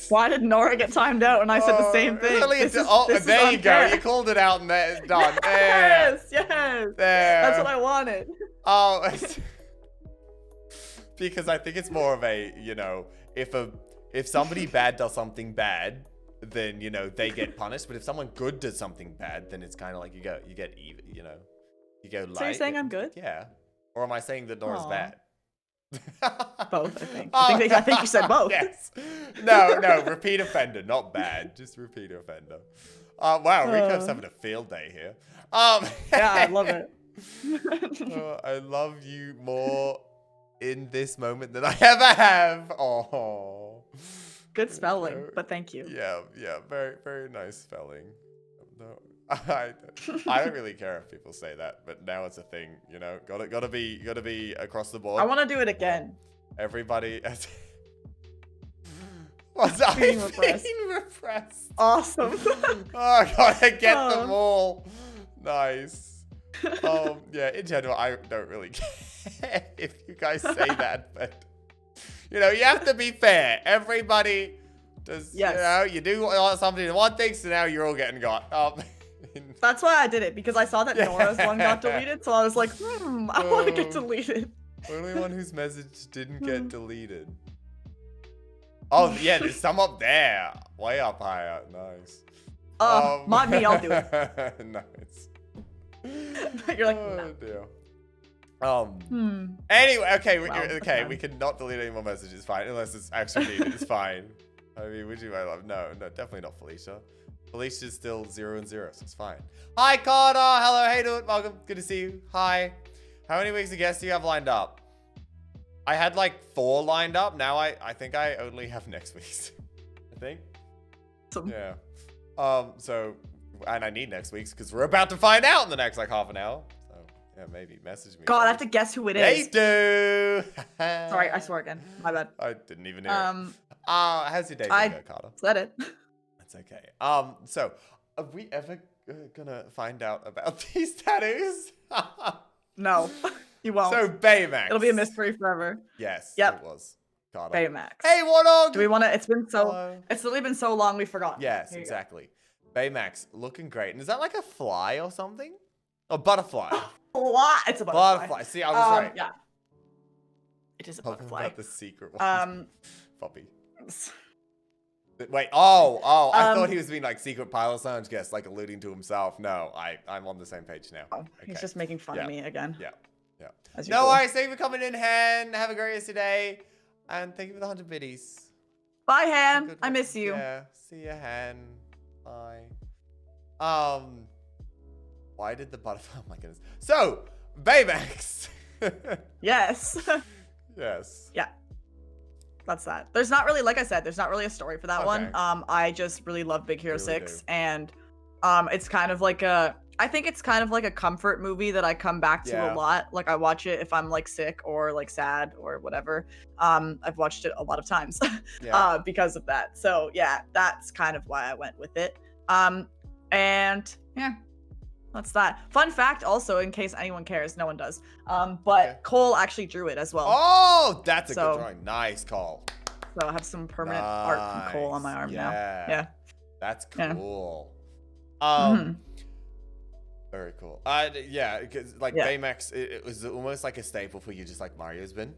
Why did Nora get timed out when I said the same thing? Really, This is there you go. unfair. You called it out and it's done. There. Yes, yes. There. That's what I wanted. Oh, because I think it's more of a, if somebody bad does something bad, then they get punished. But if someone good does something bad, then it's kind of like you get even. You go light. So you're saying I'm good? Yeah. Or am I saying that Nora's Aw. bad? Both, I think. Oh, I think you said both. Yes. No, repeat offender, not bad. Just repeat offender. Wow, Rico's having a field day here. Yeah, I love it. I love you more in this moment than I ever have. Oh. Good spelling, but thank you. Yeah, very, very nice spelling. No, I don't really care if people say that, but now it's a thing. Gotta be across the board. I want to do it again. Everybody. What's up? Being repressed. Being repressed. Awesome. Oh, I gotta get Oh. them all. Nice. Yeah, in general, I don't really care if you guys say that, but you have to be fair. Everybody Just, Yes. you do something in one thing, so now you're all getting got. That's why I did it, because I saw that Nora's one got deleted, so I was like, I want to get deleted. Only one whose message didn't get deleted. Oh, yeah, there's some up there. Way up higher. Nice. Mod me, I'll do it. Nice. You're like, oh, no. dear. Anyway, okay, Well, we can not delete any more messages, fine, unless it's actually needed. It's fine. I mean, would you, my love? No, definitely not Felicia. Felicia's still 0 and 0, so it's fine. Hi, Carter. Hello, how you doing? Welcome. Good to see you. Hi. How many weeks of guests do you have lined up? I had like 4 lined up. Now I think I only have next week's. I think. Awesome. Yeah. So, and I need next week's because we're about to find out in the next like half an hour. So, yeah, maybe message me. God, I have to guess who it They is. do. Sorry, I swear again. My bad. I didn't even hear it. How's your day going, Carter? Said it. That's okay. So, are we ever gonna find out about these tattoos? No, you won't. So, Baymax. It'll be a mystery forever. Yes, Yep. it was. Carter. Baymax. Hey, Warthog! Do we want to? It's been so. Hello. It's literally been so long we forgot. Yes, Here you go. exactly. Baymax, looking great. And is that like a fly or something? A butterfly. It's a butterfly. Butterfly. See, I was right. Yeah. It is a Talking butterfly. about the secret one. Poppy. s- Wait, I thought Um, he was being like secret pilot lounge guest, like alluding to himself. No, I'm on the same page now. oh, he's Okay. just making fun Yeah. of me again. Yeah. As No usual. worries, thank you for coming in, Han. Have a great rest of your day. And thank you for the 100 biddies. Bye, Have a Han. good I one. miss you. Yeah, see ya, Han. Bye. Why did the butterfly? Oh my goodness. So, Baymax. Yes. Yes. Yeah. That's that. There's not really, like I said, there's not really a story for that one. Okay. I just really love Big Hero Really 6, do. and it's kind of like I think it's kind of like a comfort movie that I come back to Yeah. a lot. Like I watch it if I'm like sick or like sad or whatever. I've watched it a lot of times Yeah. because of that. So yeah, that's kind of why I went with it. And yeah, that's that. Fun fact also, in case anyone cares, no one does. But Okay. Cole actually drew it as well. Oh, that's a So- good drawing. Nice call. So I have some permanent art from Cole on my arm now. Yeah. That's Yeah. cool. Mhm. Very cool. Yeah, because like Yeah. Baymax, it was almost like a staple for you, just like Mario's been.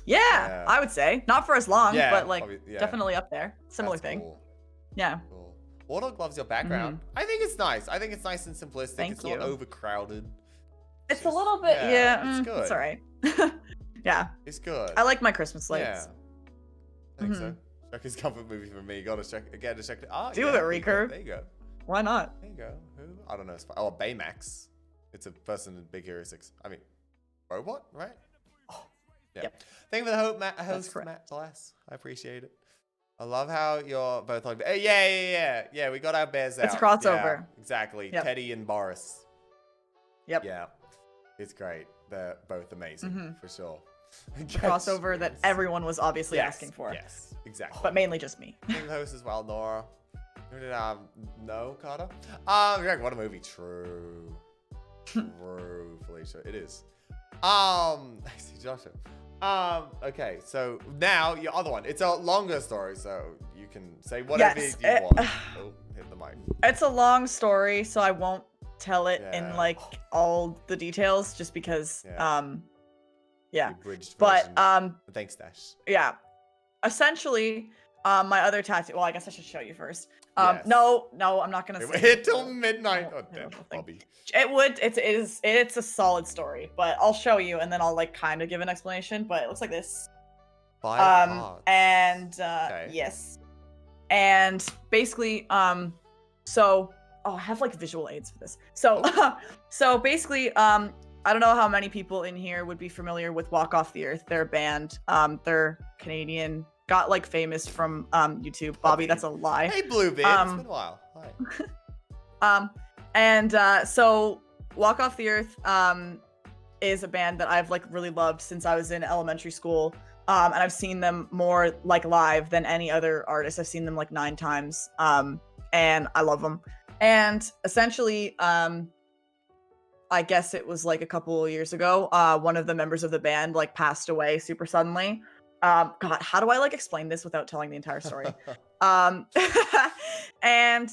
Yeah, Yeah. I would say not for as long, Yeah, but like yeah. definitely up there. Similar That's thing. Cool. Yeah. Cool. Warthog loves your background. I think it's nice. I think it's nice and simplistic. Thank it's you. not overcrowded. It's a just- little bit. Yeah, it's good. it's all right. Yeah, It's good. I like my Christmas lights. Yeah. I think so. Check his comfort movie for me. Gotta check again to check it. Oh, Do yeah, it, there you go. Reeker. There you go. Why not? There you go. Who? I don't know. Oh, Baymax. It's a person in Big Hero 6. I mean, robot, right? Yeah. Yep. Thank you for the host, correct. Matt Bless. I appreciate it. I love how you're both on. Yeah. We got our bears out. It's a crossover. Yeah, exactly. Yep. Teddy and Boris. Yep. Yeah. It's great. They're both amazing, for sure. Crossover that everyone was obviously asking for. Yes, exactly. But mainly just me. Thank you for the host as well, Nora. Who did no, Carter? Greg, what a movie. True. True, Felicia. It is. I see Joshua. Okay, so now your other one. It's a longer story, so you can say whatever Yes, you want. Oh, hit the mic. It's a long story, so I won't tell it in Yeah. like all the details, just because. Yeah. Yeah. The abridged But version. Thanks, Dash. yeah, essentially, my other tattoo. Well, I guess I should show you first. Yes. No, I'm not gonna. It say hit till the- midnight. the- Oh, the damn, little thing. Bobby. It would. It's a solid story, but I'll show you, and then I'll like kind of give an explanation. But it looks like this. 5 parts. And Okay. yes, and basically, so I have like visual aids for this. So, so basically, I don't know how many people in here would be familiar with Walk Off the Earth. They're a band. They're Canadian. Got like famous from YouTube. Bobby, that's a lie. Hey, Bluebeard. It's been a while. Hi. So Walk Off the Earth is a band that I've like really loved since I was in elementary school. And I've seen them more like live than any other artist. I've seen them like 9 times. And I love them. And essentially, I guess it was like a couple of years ago, one of the members of the band like passed away super suddenly. God, how do I like explain this without telling the entire story? um, and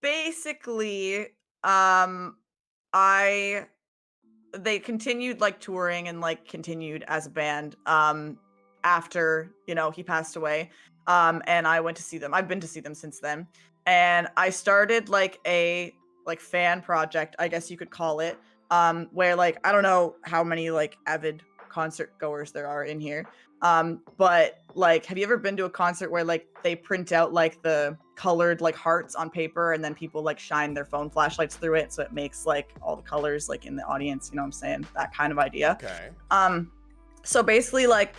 basically, I they continued like touring and like continued as a band after, you know, he passed away. And I went to see them. I've been to see them since then. And I started like a like fan project, I guess you could call it, where like I don't know how many like avid concert goers there are in here. But like have you ever been to a concert where like they print out like the colored like hearts on paper and then people like shine their phone flashlights through it so it makes like all the colors like in the audience, you know what I'm saying? That kind of idea. Okay. So basically like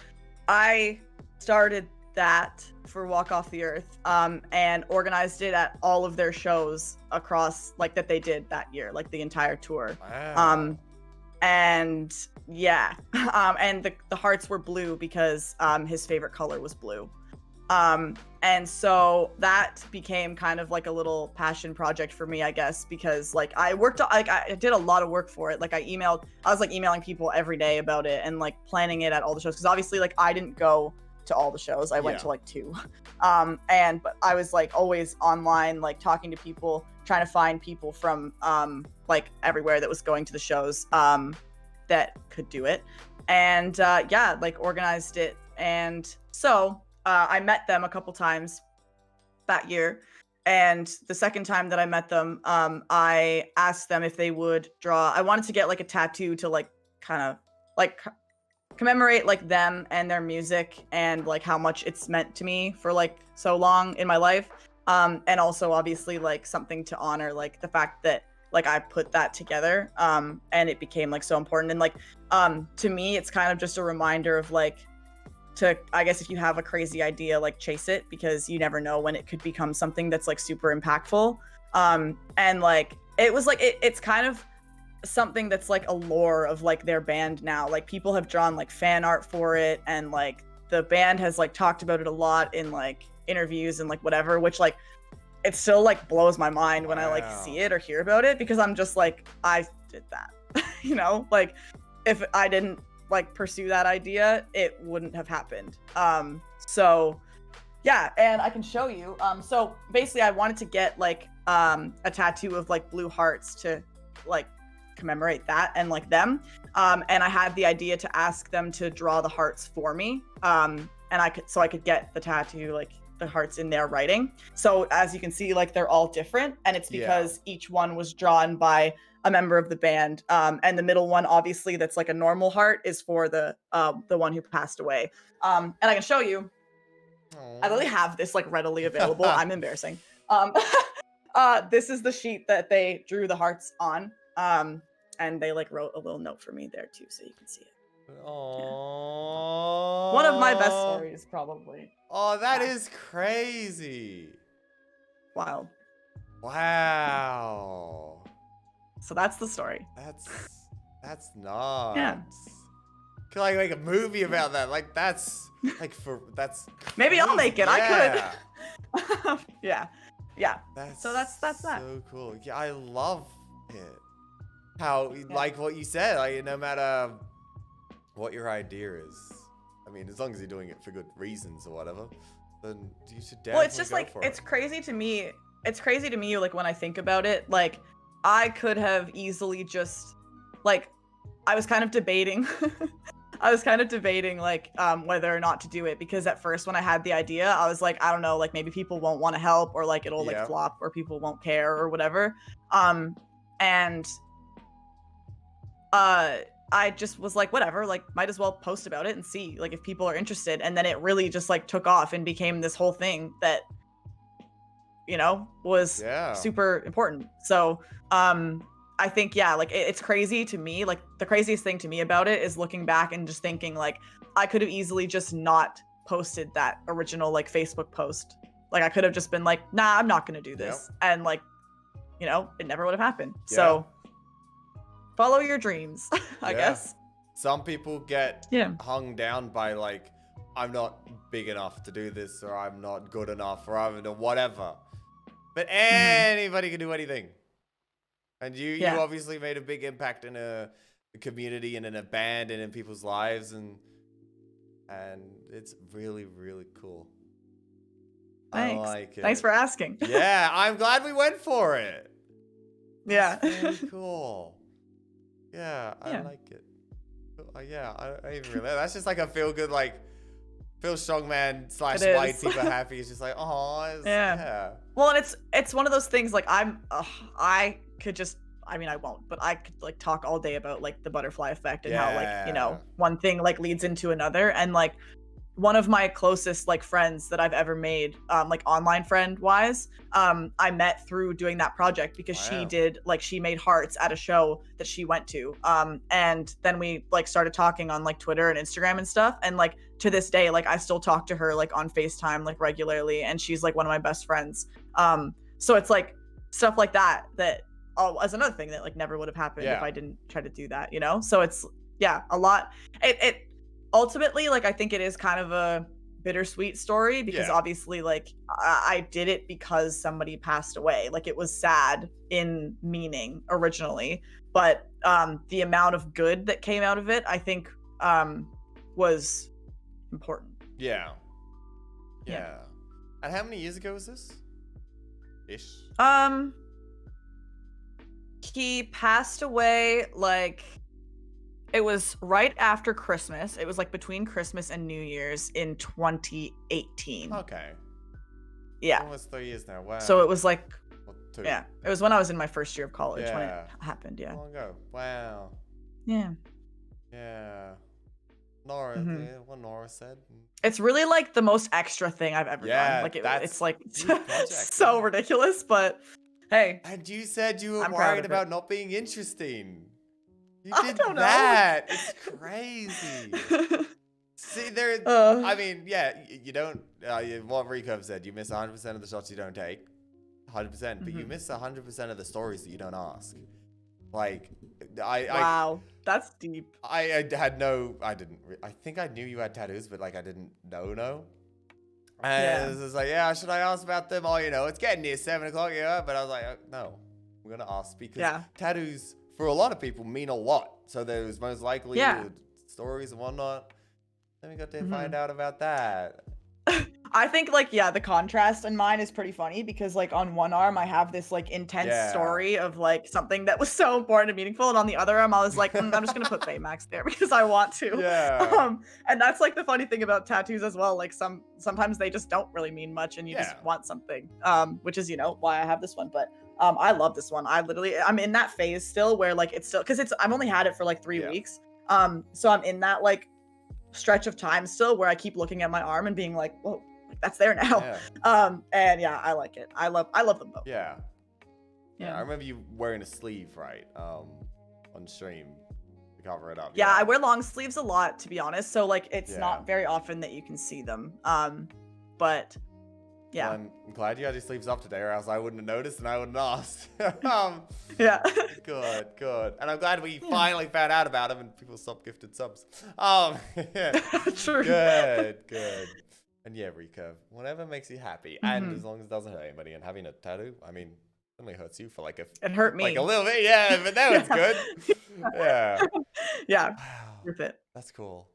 I started that for Walk Off the Earth and organized it at all of their shows across like that they did that year, like the entire tour. Wow. And yeah, and the hearts were blue because his favorite color was blue. And so that became kind of like a little passion project for me, I guess, because like I did a lot of work for it. Like I was like emailing people every day about it and like planning it at all the shows. Cause obviously like I didn't go to all the shows. I went to like 2. But I was like always online, like talking to people, trying to find people from like everywhere that was going to the shows that could do it. And yeah, like organized it. And so I met them a couple times that year. And the second time that I met them, I asked them if they would draw. I wanted to get like a tattoo to like kind of like commemorate like them and their music and like how much it's meant to me for like so long in my life. And also obviously like something to honor like the fact that like I put that together and it became like so important. And like to me, it's kind of just a reminder of like, I guess if you have a crazy idea, like chase it because you never know when it could become something that's like super impactful. And like, it was like, it's kind of something that's like a lore of like their band now. Like people have drawn like fan art for it. And like the band has like talked about it a lot in like interviews and like whatever, which like, it still like blows my mind when I like see it or hear about it because I'm just like, I did that, you know, like if I didn't like pursue that idea, it wouldn't have happened. So yeah, and I can show you. So basically I wanted to get like a tattoo of like blue hearts to like commemorate that and like them. And I had the idea to ask them to draw the hearts for me. And I could get the tattoo like the hearts in their writing. So as you can see, like they're all different, and it's because each one was drawn by a member of the band. And the middle one, obviously, that's like a normal heart, is for the one who passed away. And I can show you. Aww. I literally have this like readily available. I'm embarrassing. This is the sheet that they drew the hearts on. And they like wrote a little note for me there too, so you can see it. Aww. One of my best stories, probably. Oh, that is crazy. Wild. Wow. So that's the story. That's nuts. Yeah. Could I make a movie about that? Like that's that's maybe I'll make it. Yeah. I could. Yeah. That's that's that. So cool. Yeah, I love it. How like what you said, like no matter what your idea is, I mean, as long as you're doing it for good reasons or whatever, then you should definitely Well, it's just go like, for it's it. crazy to me. It's crazy to me, like, when I think about it, like, I could have easily just, like, I was kind of debating. Like, whether or not to do it. Because at first, when I had the idea, I was like, I don't know, like, maybe people won't want to help, or, like, it'll, like, flop, or people won't care, or whatever. And I just was like, whatever, like, might as well post about it and see, like, if people are interested. And then it really just, like, took off and became this whole thing that, you know, was super important. So, I think, yeah, like, it's crazy to me. Like, the craziest thing to me about it is looking back and just thinking, like, I could have easily just not posted that original, like, Facebook post. Like, I could have just been like, nah, I'm not going to do this. And, like, you know, it never would have happened. So follow your dreams, I guess. Some people get hung down by like, I'm not big enough to do this, or I'm not good enough, or I'm whatever. But anybody can do anything. And you obviously made a big impact in a community and in a band and in people's lives. And and it's really, really cool. Thanks. I like it. Thanks for asking. Yeah, I'm glad we went for it. Yeah. That's very cool. Yeah, I like it. Yeah, I even really. That's just like a feel good, like feel strongman / white people happy. It's just like, oh, yeah. Well, and it's one of those things. Like I could just. I mean, I won't, but I could like talk all day about like the butterfly effect and how like one thing like leads into another, and like one of my closest like friends that I've ever made, like online friend wise, I met through doing that project because she did like she made hearts at a show that she went to, and then we like started talking on like Twitter and Instagram and stuff, and like to this day like I still talk to her like on FaceTime like regularly, and she's like one of my best friends. So it's like stuff like that as another thing that like never would have happened if I didn't try to do that, you know? So it's a lot. It ultimately, like, I think it is kind of a bittersweet story because obviously like I did it because somebody passed away. Like it was sad in meaning originally, but the amount of good that came out of it, I think was important. Yeah. And how many years ago was this? Ish. He passed away like it was right after Christmas. It was like between Christmas and New Year's in 2018. Okay. Yeah. Almost 3 years now. Wow. So it was like, Well, 2. yeah, it was when I was in my first year of college when it happened. Yeah. Long ago. Wow. Yeah. Yeah. Nora, what Nora said. It's really like the most extra thing I've ever done. Like it's like so ridiculous, but hey. And you said you were I'm worried about not being interesting. You did I don't that. know. It's crazy. See, I mean, yeah, you don't, what Rico said, you miss 100% of the shots you don't take. 100%, but you miss 100% of the stories that you don't ask. Like, wow, that's deep. I think I knew you had tattoos, but like I didn't know. And it was like, should I ask about them? Oh, it's getting near 7 o'clock, but I was like, no, I'm going to ask because tattoos for a lot of people mean a lot. So there's most likely stories and whatnot. Then we got to find out about that. I think like, the contrast in mine is pretty funny because like on one arm I have this like intense story of like something that was so important and meaningful, and on the other arm I was like, I'm just gonna put Baymax there because I want to. And that's like the funny thing about tattoos as well. Like sometimes they just don't really mean much and you just want something, which is why I have this one. But I love this one. I'm in that phase still where like it's still because I've only had it for like 3 weeks, so I'm in that like stretch of time still where I keep looking at my arm and being like, whoa, that's there now. And I like it. I love them both. Yeah, I remember you wearing a sleeve, right? On stream to cover it up. I wear long sleeves a lot, to be honest, so like it's not very often that you can see them, but well, I'm glad you had your sleeves up today, or else I wouldn't have noticed and I wouldn't have asked. Good. And I'm glad we finally found out about them and people stopped gifted subs. True. Good. And Rico, whatever makes you happy, and as long as it doesn't hurt anybody. And having a tattoo, I mean, it only hurts you for like it hurt me like a little bit, but that was good. Wow. Worth it. That's cool.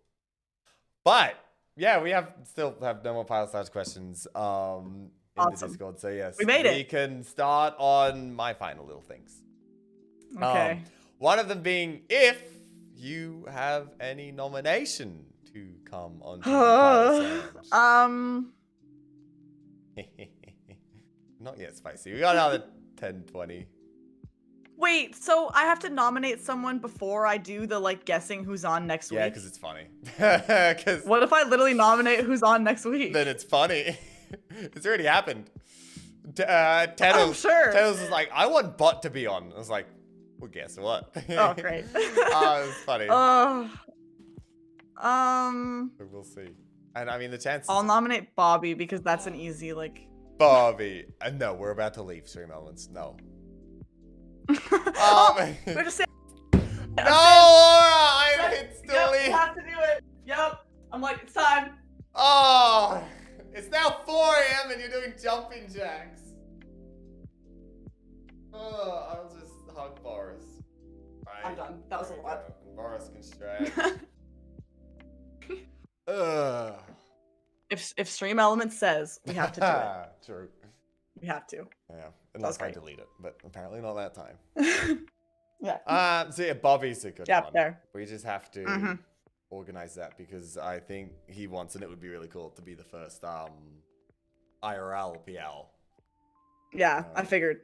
But we still have no more pilot questions in the Discord. So yes, we made it. We can start on my final little things. Okay. One of them being if you have any nomination to come on to the pilot Not yet spicy. We got another 10, 20. Wait, so I have to nominate someone before I do the like guessing who's on next week? Yeah, because it's funny. What if I literally nominate who's on next week? Then it's funny. It's already happened. Teddles was like, I want Bot to be on. I was like, well, guess what? Oh, great. It was funny. We'll see. And I mean, the chances. I'll nominate Bobby because that's an easy like. Bobby. No, we're about to leave Stream Elements. No. We're just saying. No, Laura! I hit still leave. You have to do it. Yep. I'm like, it's time. Oh, it's now 4 a.m. and you're doing jumping jacks. Oh, I'll just hug Boris. Right. I'm done. That was a lot. Boris can stretch. If Stream Elements says we have to do it, True. we have to. Yeah, unless I great. delete it, but apparently not that time. Yeah. So yeah, Bobby's a good Yeah, one. there. We just have to organize that because I think he wants, and it would be really cool to be the first IRL PL. Yeah, I figured.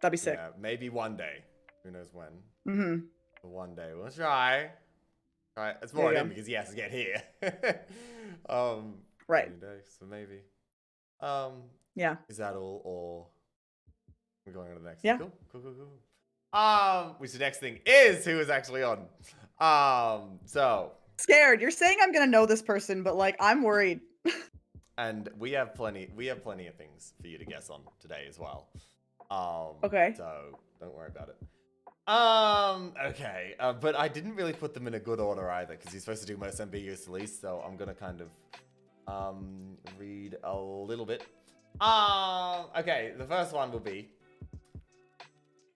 That'd be sick. Yeah, maybe one day. Who knows when? Mm-hmm. But one day we'll try. Right, it's more on him because he has to get here. Right. Any day, so maybe. Yeah. Is that all, or we're going on to the next? Yeah. Cool. Which the next thing is who is actually on. So Scared. You're saying I'm gonna know this person, but like I'm worried. and we have plenty of things for you to guess on today as well. Okay. So don't worry about it. Okay. But I didn't really put them in a good order either because he's supposed to do most ambiguous to least, so I'm gonna kind of read a little bit. Okay, the first one will be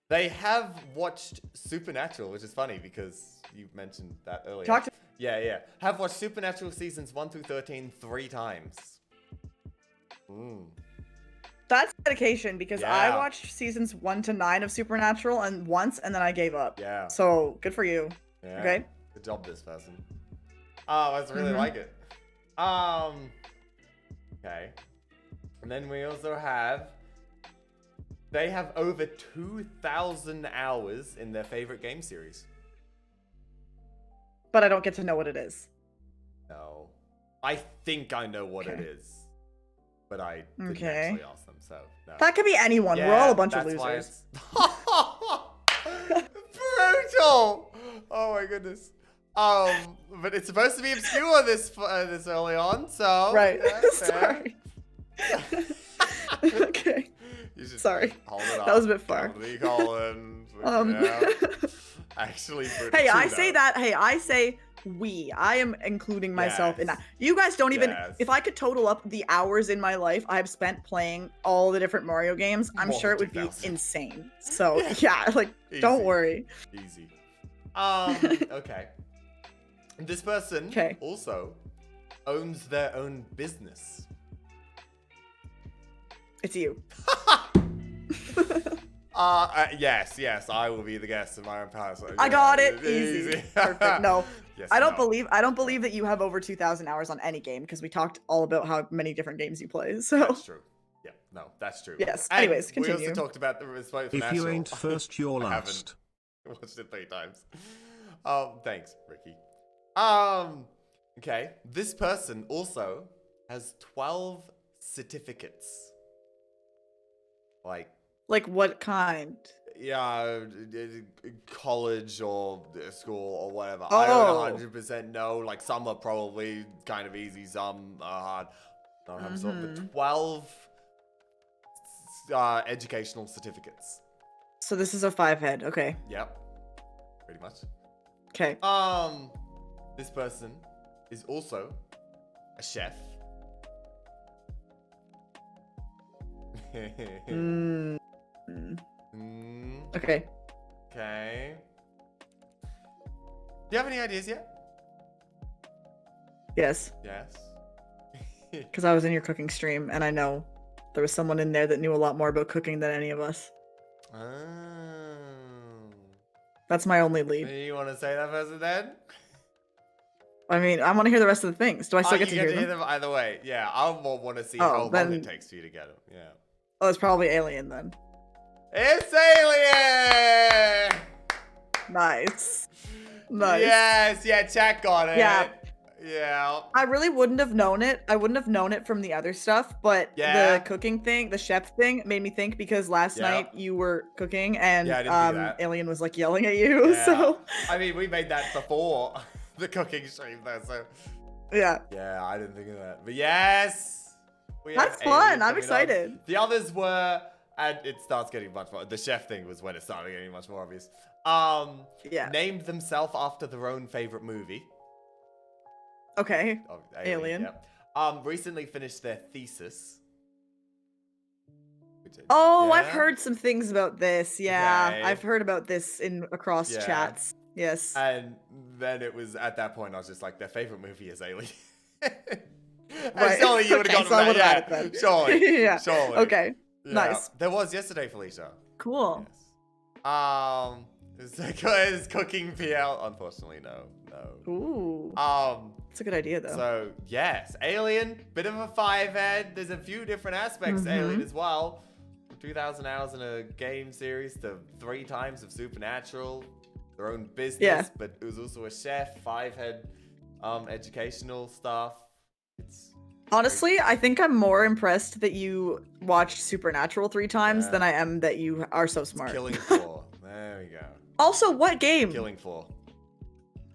they have watched Supernatural, which is funny because you mentioned that earlier. Yeah. Have watched Supernatural seasons 1 through 13 3 times. That's dedication because I Yeah. watched seasons 1 to 9 of Supernatural and then I gave up. Yeah. So good for you. Yeah. Okay. Good job, this person. I just really like it. Okay. And then we also have they have over 2,000 hours in their favorite game series. But I don't get to know what it is. No. I think I know what it is. But I didn't actually ask them, so no. That could be anyone. We're all a bunch of losers. Brutal! Oh my goodness. But it's supposed to be obscure this early on, so Right. yeah, Sorry. Okay. You should Sorry. hold it up. That was a bit far. Yeah. Actually, Hey, I say that. Hey, I say we. I am including myself in that. You guys don't even. Yes. If I could total up the hours in my life I've spent playing all the different Mario games, I'm More sure it than would be 2,000. insane. So yeah, like don't Easy. worry. Easy. Okay. This person also owns their own business. It's you. Yes, I will be the guest of my own palace. I got it. Easy. Perfect. No. Yes, I don't believe that you have over 2,000 hours on any game because we talked all about how many different games you play. So That's true. Yeah, no, that's true. Yes. And Anyways, continue. We also talked about the response. If you ain't first, you're I last. haven't watched it 3 times. Thanks, Ricky. Okay. This person also has 12 certificates. Like what kind? Yeah, college or school or whatever. I don't 100% know. Like some are probably kind of easy, some are hard. Don't have but 12 educational certificates. So this is a 5-head. Okay. Yep. Pretty much. Okay. This person is also a chef. Okay. Okay. Do you have any ideas yet? Yes. Yes. Because I was in your cooking stream and I know there was someone in there that knew a lot more about cooking than any of us. Oh. That's my only lead. You want to say that person then? I mean, I want to hear the rest of the things. Do I still get to hear them? Either way. Yeah, I want to see how long it takes for you to get them. Yeah. Oh, it's probably Alien then. It's Alien! Nice. Nice. Yes, yeah, chat got it. Yeah. Yeah. I really wouldn't have known it. I wouldn't have known it from the other stuff, but the cooking thing, the chef thing, made me think because last night you were cooking and I didn't do that. Alien was like yelling at you. Yeah. So I mean, we made that before the cooking stream though, so yeah. Yeah, I didn't think of that. But yes! That's fun. I'm excited. The others were, and it starts getting much more. The chef thing was when it started getting much more obvious. Named themselves after their own favorite movie. Okay. Alien. Yep. Recently finished their thesis. Oh, I've heard some things about this. Yeah, Okay. I've heard about this across chats. Yes. And then it was at that point I was just like, their favorite movie is Alien. Right. Surely you would have Okay, gotten so I that. would've Yeah, had it then. surely. Yeah. Surely. Okay. Yeah. Nice. There was yesterday, Felicia. Cool. Yes. Is cooking PL? Unfortunately, no. Ooh. That's a good idea though. So yes, Alien, bit of a five-head. There's a few different aspects to Alien as well. From 2,000 hours in a game series to 3 times of Supernatural, their own business, but it was also a chef, five-head, educational stuff. It's Honestly, I think I'm more impressed that you watched Supernatural 3 times than I am that you are so smart. Killing Floor. There we go. Also, what game? Killing Floor.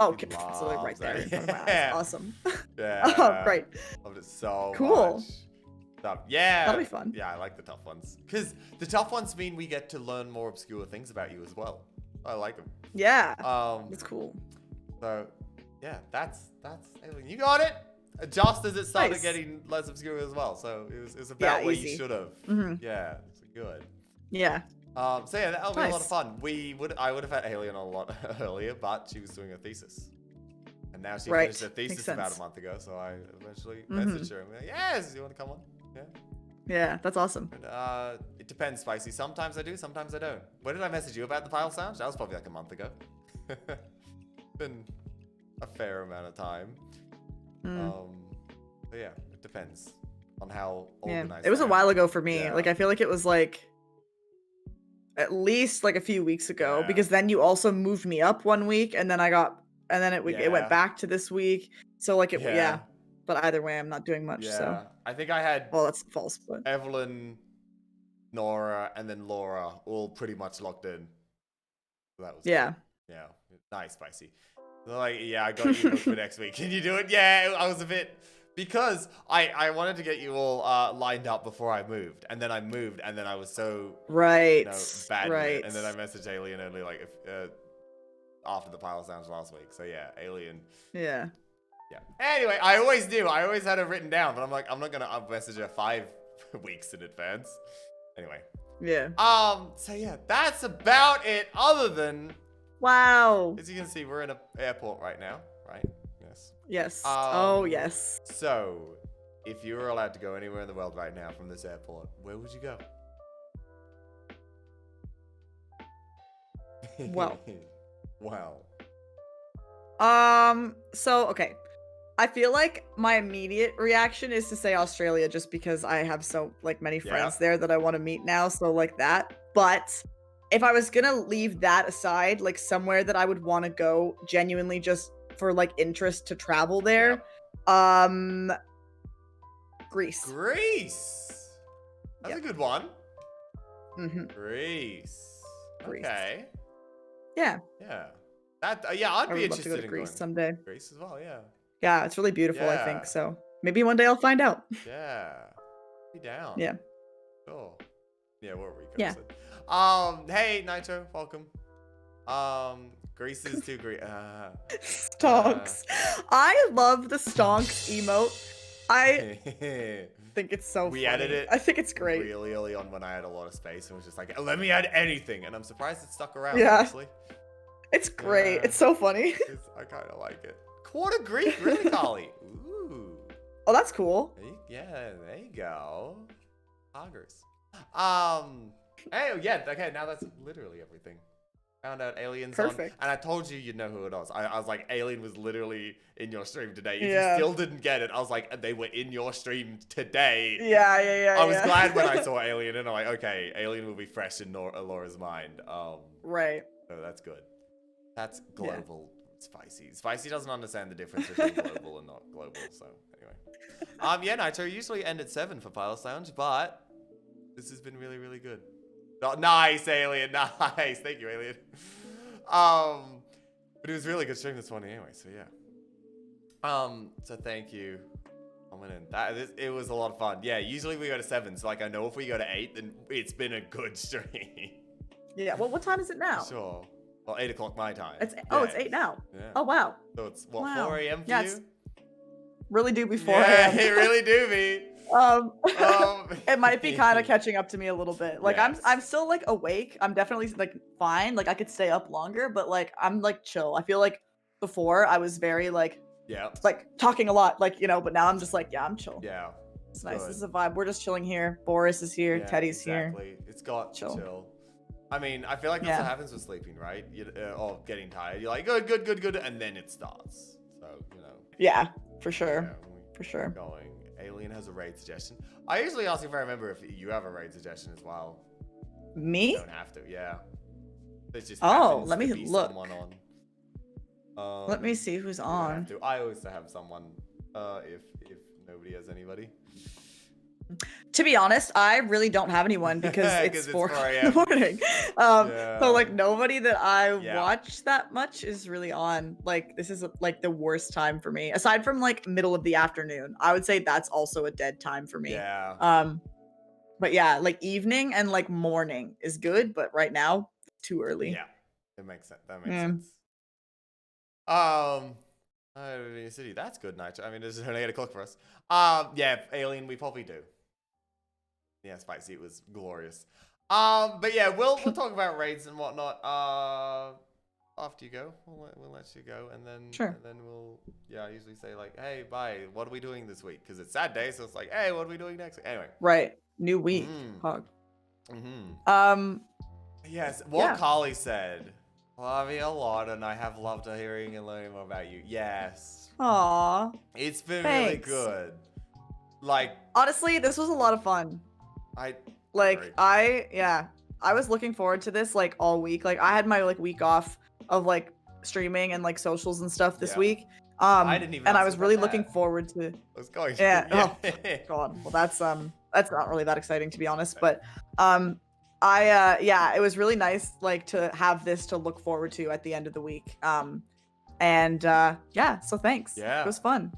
Oh, okay. It's like right there in front of my eyes. Awesome. Yeah. Oh, great. Loved it so Cool. much. Stuff. Yeah. That'll be fun. Yeah, I like the tough ones. Because the tough ones mean we get to learn more obscure things about you as well. I like them. Yeah. That's cool. So, yeah, that's Alien. You got it. Just as it started Nice. getting less obscure as well. So it was about where easy. you should have. Yeah, it's good. Yeah. So yeah, that'll be a lot of Nice. fun. I would have had Alien on a lot earlier, but she was doing her thesis. And now she Right. finished her thesis Makes about sense. a month ago, so I eventually messaged her and went, yes, you want to come on? Yeah. Yeah, that's awesome. And, it depends, Spicy. Sometimes I do, sometimes I don't. When did I message you about the file sound? That was probably like a month ago. Been a fair amount of time. But yeah, it depends on how organized It was I a am. while ago for me. Yeah. Like, I feel like it was like at least like a few weeks ago Yeah. because then you also moved me up one week and then it Yeah. went back to this week. So like Yeah. yeah. But either way, I'm not doing much. Yeah. So I think I had well, that's false, but Evelyn, Nora, and then Laura all pretty much locked in. So that was yeah. good. Yeah. Nice, Spicy. They're like, yeah, I got you booked for next week. Can you do it? Yeah, I was a bit because I wanted to get you all lined up before I moved, and then I moved, and then I was so Right. bad with right. it, and then I messaged Alien only like after the pile sounds last week. So yeah, Alien. Yeah. Yeah. Anyway, I always knew. I always had it written down, but I'm like, I'm not gonna message her 5 weeks in advance. Anyway. Yeah. So yeah, that's about it. Other than, Wow. as you can see, we're in an airport right now, right? Yes. Yes. Oh, Um, yes. So, if you were allowed to go anywhere in the world right now from this airport, where would you go? Well. Wow. So, okay. I feel like my immediate reaction is to say Australia just because I have so like many friends there that I want to meet now, so like that. But if I was gonna leave that aside, like somewhere that I would want to go genuinely just for like interest to travel there, Greece. Greece. That's a good one. Greece. Greece. Okay. Yeah. Yeah. That. Yeah, I'd I be would love to interested go to in Greece going someday. Greece as well. Yeah. Yeah, it's really beautiful, I Yeah. think. So maybe one day I'll find out. Yeah. Be down. Yeah. Sure. Yeah, we're Rico. Yeah. Hey, Nitro, welcome. Greece is too great. Stonks. I love the stonks emote. I think it's so We funny. added it I think it's great. really early on when I had a lot of space and was just like, let me add anything. And I'm surprised it stuck around, Yeah. honestly. It's great. Yeah. It's so funny. I kind of like it. Quarter Greek, really, Carly? Ooh. Oh, that's cool. Yeah, there you go. Poggers. Hey, yeah, okay, now that's literally everything. Found out Alien's Perfect. on, and I told you you'd know who it was. I was like, Alien was literally in your stream today. If Yeah. you still didn't get it, I was like, they were in your stream today. Yeah. I was glad when I saw Alien, and I'm like, okay, Alien will be fresh in Laura's mind. Right. So that's good. That's global Spicy. Spicy doesn't understand the difference between global and not global, so anyway. Yeah, Nitro usually end at 7 for Pilot Lounge, but this has been really, really good. Oh, nice, Alien. Nice. Thank you, Alien. But it was really good stream this morning anyway, so yeah. So thank you. It was a lot of fun. Yeah, usually we go to 7, so like I know if we go to 8, then it's been a good stream. Yeah. Well, what time is it now? Sure. Well, 8 o'clock my time. It's Yeah. it's 8 now. Yeah. Oh wow. So it's what, Wow. 4 a.m. for Yeah, you? it's really do before Yeah, I am. it really do be. It might be kind of catching up to me a little bit. Like Yes. I'm still like awake. I'm definitely like fine. Like I could stay up longer, but like I'm like chill. I feel like before I was very like Yeah. like talking a lot, like, you know, but now I'm just like, yeah, I'm chill. Yeah. It's nice. Good. This is a vibe. We're just chilling here. Boris is here. Yeah, Teddy's exactly. It's got Chill. to chill. I mean, I feel like that's Yeah. what happens with sleeping, right? Or getting tired. You're like, good, and then it starts. So, you know. here. Yeah, for Yeah, sure. when we For sure. keep going. Alien has a raid suggestion. I usually ask if I remember if you have a raid suggestion as well. Me? You don't have to, yeah. It just Oh, happens let to me be look. someone on. Let me see who's you don't on. have to. I always have someone if nobody has anybody. To be honest, I really don't have anyone because 'Cause it's it's 4 4 in the morning. Yeah. So like nobody that I Yeah. watch that much is really on. Like this is like the worst time for me. Aside from like middle of the afternoon, I would say that's also a dead time for me. Yeah. But yeah, like evening and like morning is good, but right now too early. Yeah. That makes sense. That makes Yeah. sense. City. That's good night. I mean, this is only 8 o'clock for us. Yeah, Alien, we probably do. Yeah, Spicy, it was glorious. But yeah, we'll talk about raids and whatnot. After you go, we'll let you go, and then Sure. and then we'll I usually say like, hey, bye. What are we doing this week? Because it's sad day, so it's like, hey, what are we doing next week? Anyway. Right. New week. Mm. Hog. Mm-hmm. Yes, what Yeah. Carly said. Love you a lot, and I have loved hearing and learning more about you. Yes. Aw. It's been really Thanks. good. Like, Honestly, this was a lot of fun. I Like agree. I was looking forward to this like all week. Like I had my like week off of like streaming and like socials and stuff this Yeah. week. I didn't even and I ask was about really that. looking forward to I was going. Yeah. Yeah. God. Well, that's not really that exciting to be honest, but it was really nice like to have this to look forward to at the end of the week. So thanks. Yeah. It was fun.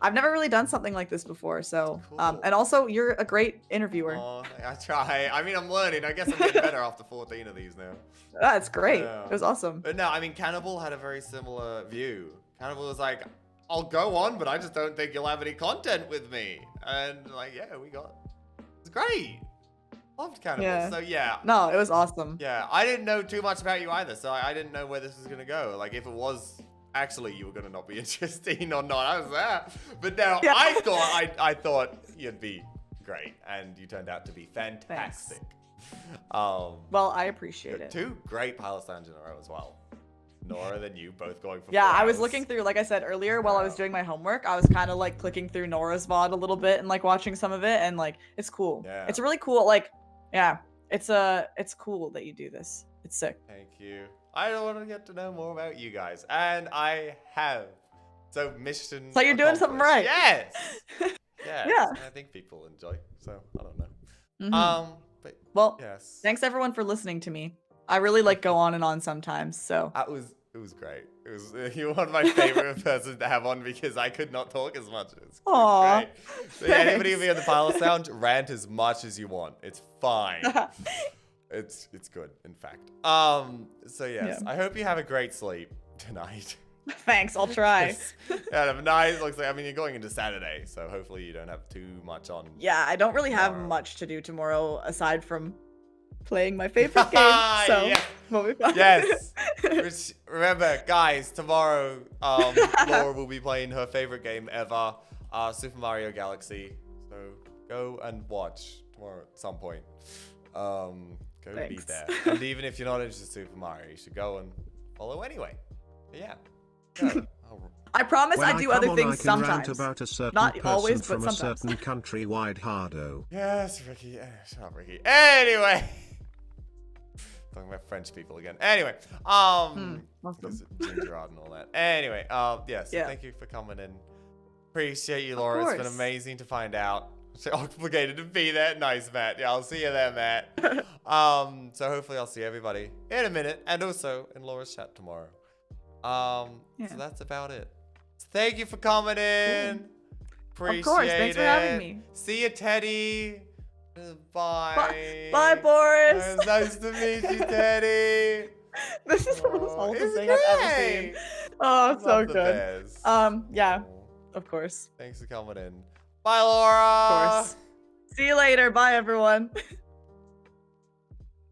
I've never really done something like this before, so Cool. and also you're a great interviewer. Oh, I try. I mean, I'm learning. I guess I'm getting better after 14 of these now. That's great. Yeah. It was awesome. But no, I mean, Cannibal had a very similar view. Cannibal was like, I'll go on, but I just don't think you'll have any content with me. And like, yeah, it's great. Loved Cannibal. Yeah. So yeah. No, it was awesome. Yeah, I didn't know too much about you either, so I didn't know where this was gonna go. Like, if it was actually you were gonna not be interesting or not, I was there. But now Yeah. I thought you'd be great, and you turned out to be fantastic. Well, I appreciate it. 2 great pilot sounds in a row as well. Nora and you both going for Yeah, 4 I was hours. looking through, like I said earlier, while I was doing my homework, I was kind of like clicking through Nora's VOD a little bit and like watching some of it, and like it's cool. Yeah. It's really cool. Like, yeah, it's cool that you do this. It's sick. Thank you. I don't want to get to know more about you guys, and I have. So mission. So you're doing something accomplished. right. Yes. Yes. Yeah. And I think people enjoy. So I don't know. Mhm. But Well, yes. thanks everyone for listening to me. I really like go on and on sometimes. So It was great. It was you're one of my favorite persons to have on because I could not talk as much. It's Aw, great. So yeah, anybody thanks. of you on the pilot sound, rant as much as you want. It's fine. It's good, in fact. So yes, Yeah. I hope you have a great sleep tonight. thanks. I'll try. Yeah, have a nice. Looks like I mean you're going into Saturday, so hopefully you don't have too much on. Yeah, I don't really have Tomorrow. much to do tomorrow aside from playing my favorite game. So Yes. we'll be fine. Yes. Remember, guys, tomorrow Laura will be playing her favorite game ever, Super Mario Galaxy. So go and watch tomorrow at some point. Go be Thanks. there. And even if you're not interested in Super Mario, you should go and follow anyway. But yeah. Go. I promise When I do other come on, things I can rant sometimes. about a certain Not person always, but from a sometimes. certain countrywide hardo. Yes, Ricky. Shut up, Ricky. Anyway. Talking about French people again. Anyway. Awesome. Because of ginger art and all that. Anyway, yes, Yeah. thank you for coming in. Appreciate you, Laura. It's been course. amazing to find out. So obligated to be there. Nice, Matt. Yeah, I'll see you there, Matt. So hopefully I'll see everybody in a minute, and also in Laura's chat tomorrow. Yeah. So that's about it. Thank you for coming in. Appreciate Of course. Thanks for having it. me. See you, Teddy. Bye. Bye, Boris. It was nice to meet you, Teddy. This is the most Oh, wholesome it's thing I've ever great. seen. Oh, so Love the good. bears. Yeah, Oh, of course. thanks for coming in. Bye, Laura. Of course. See you later. Bye, everyone.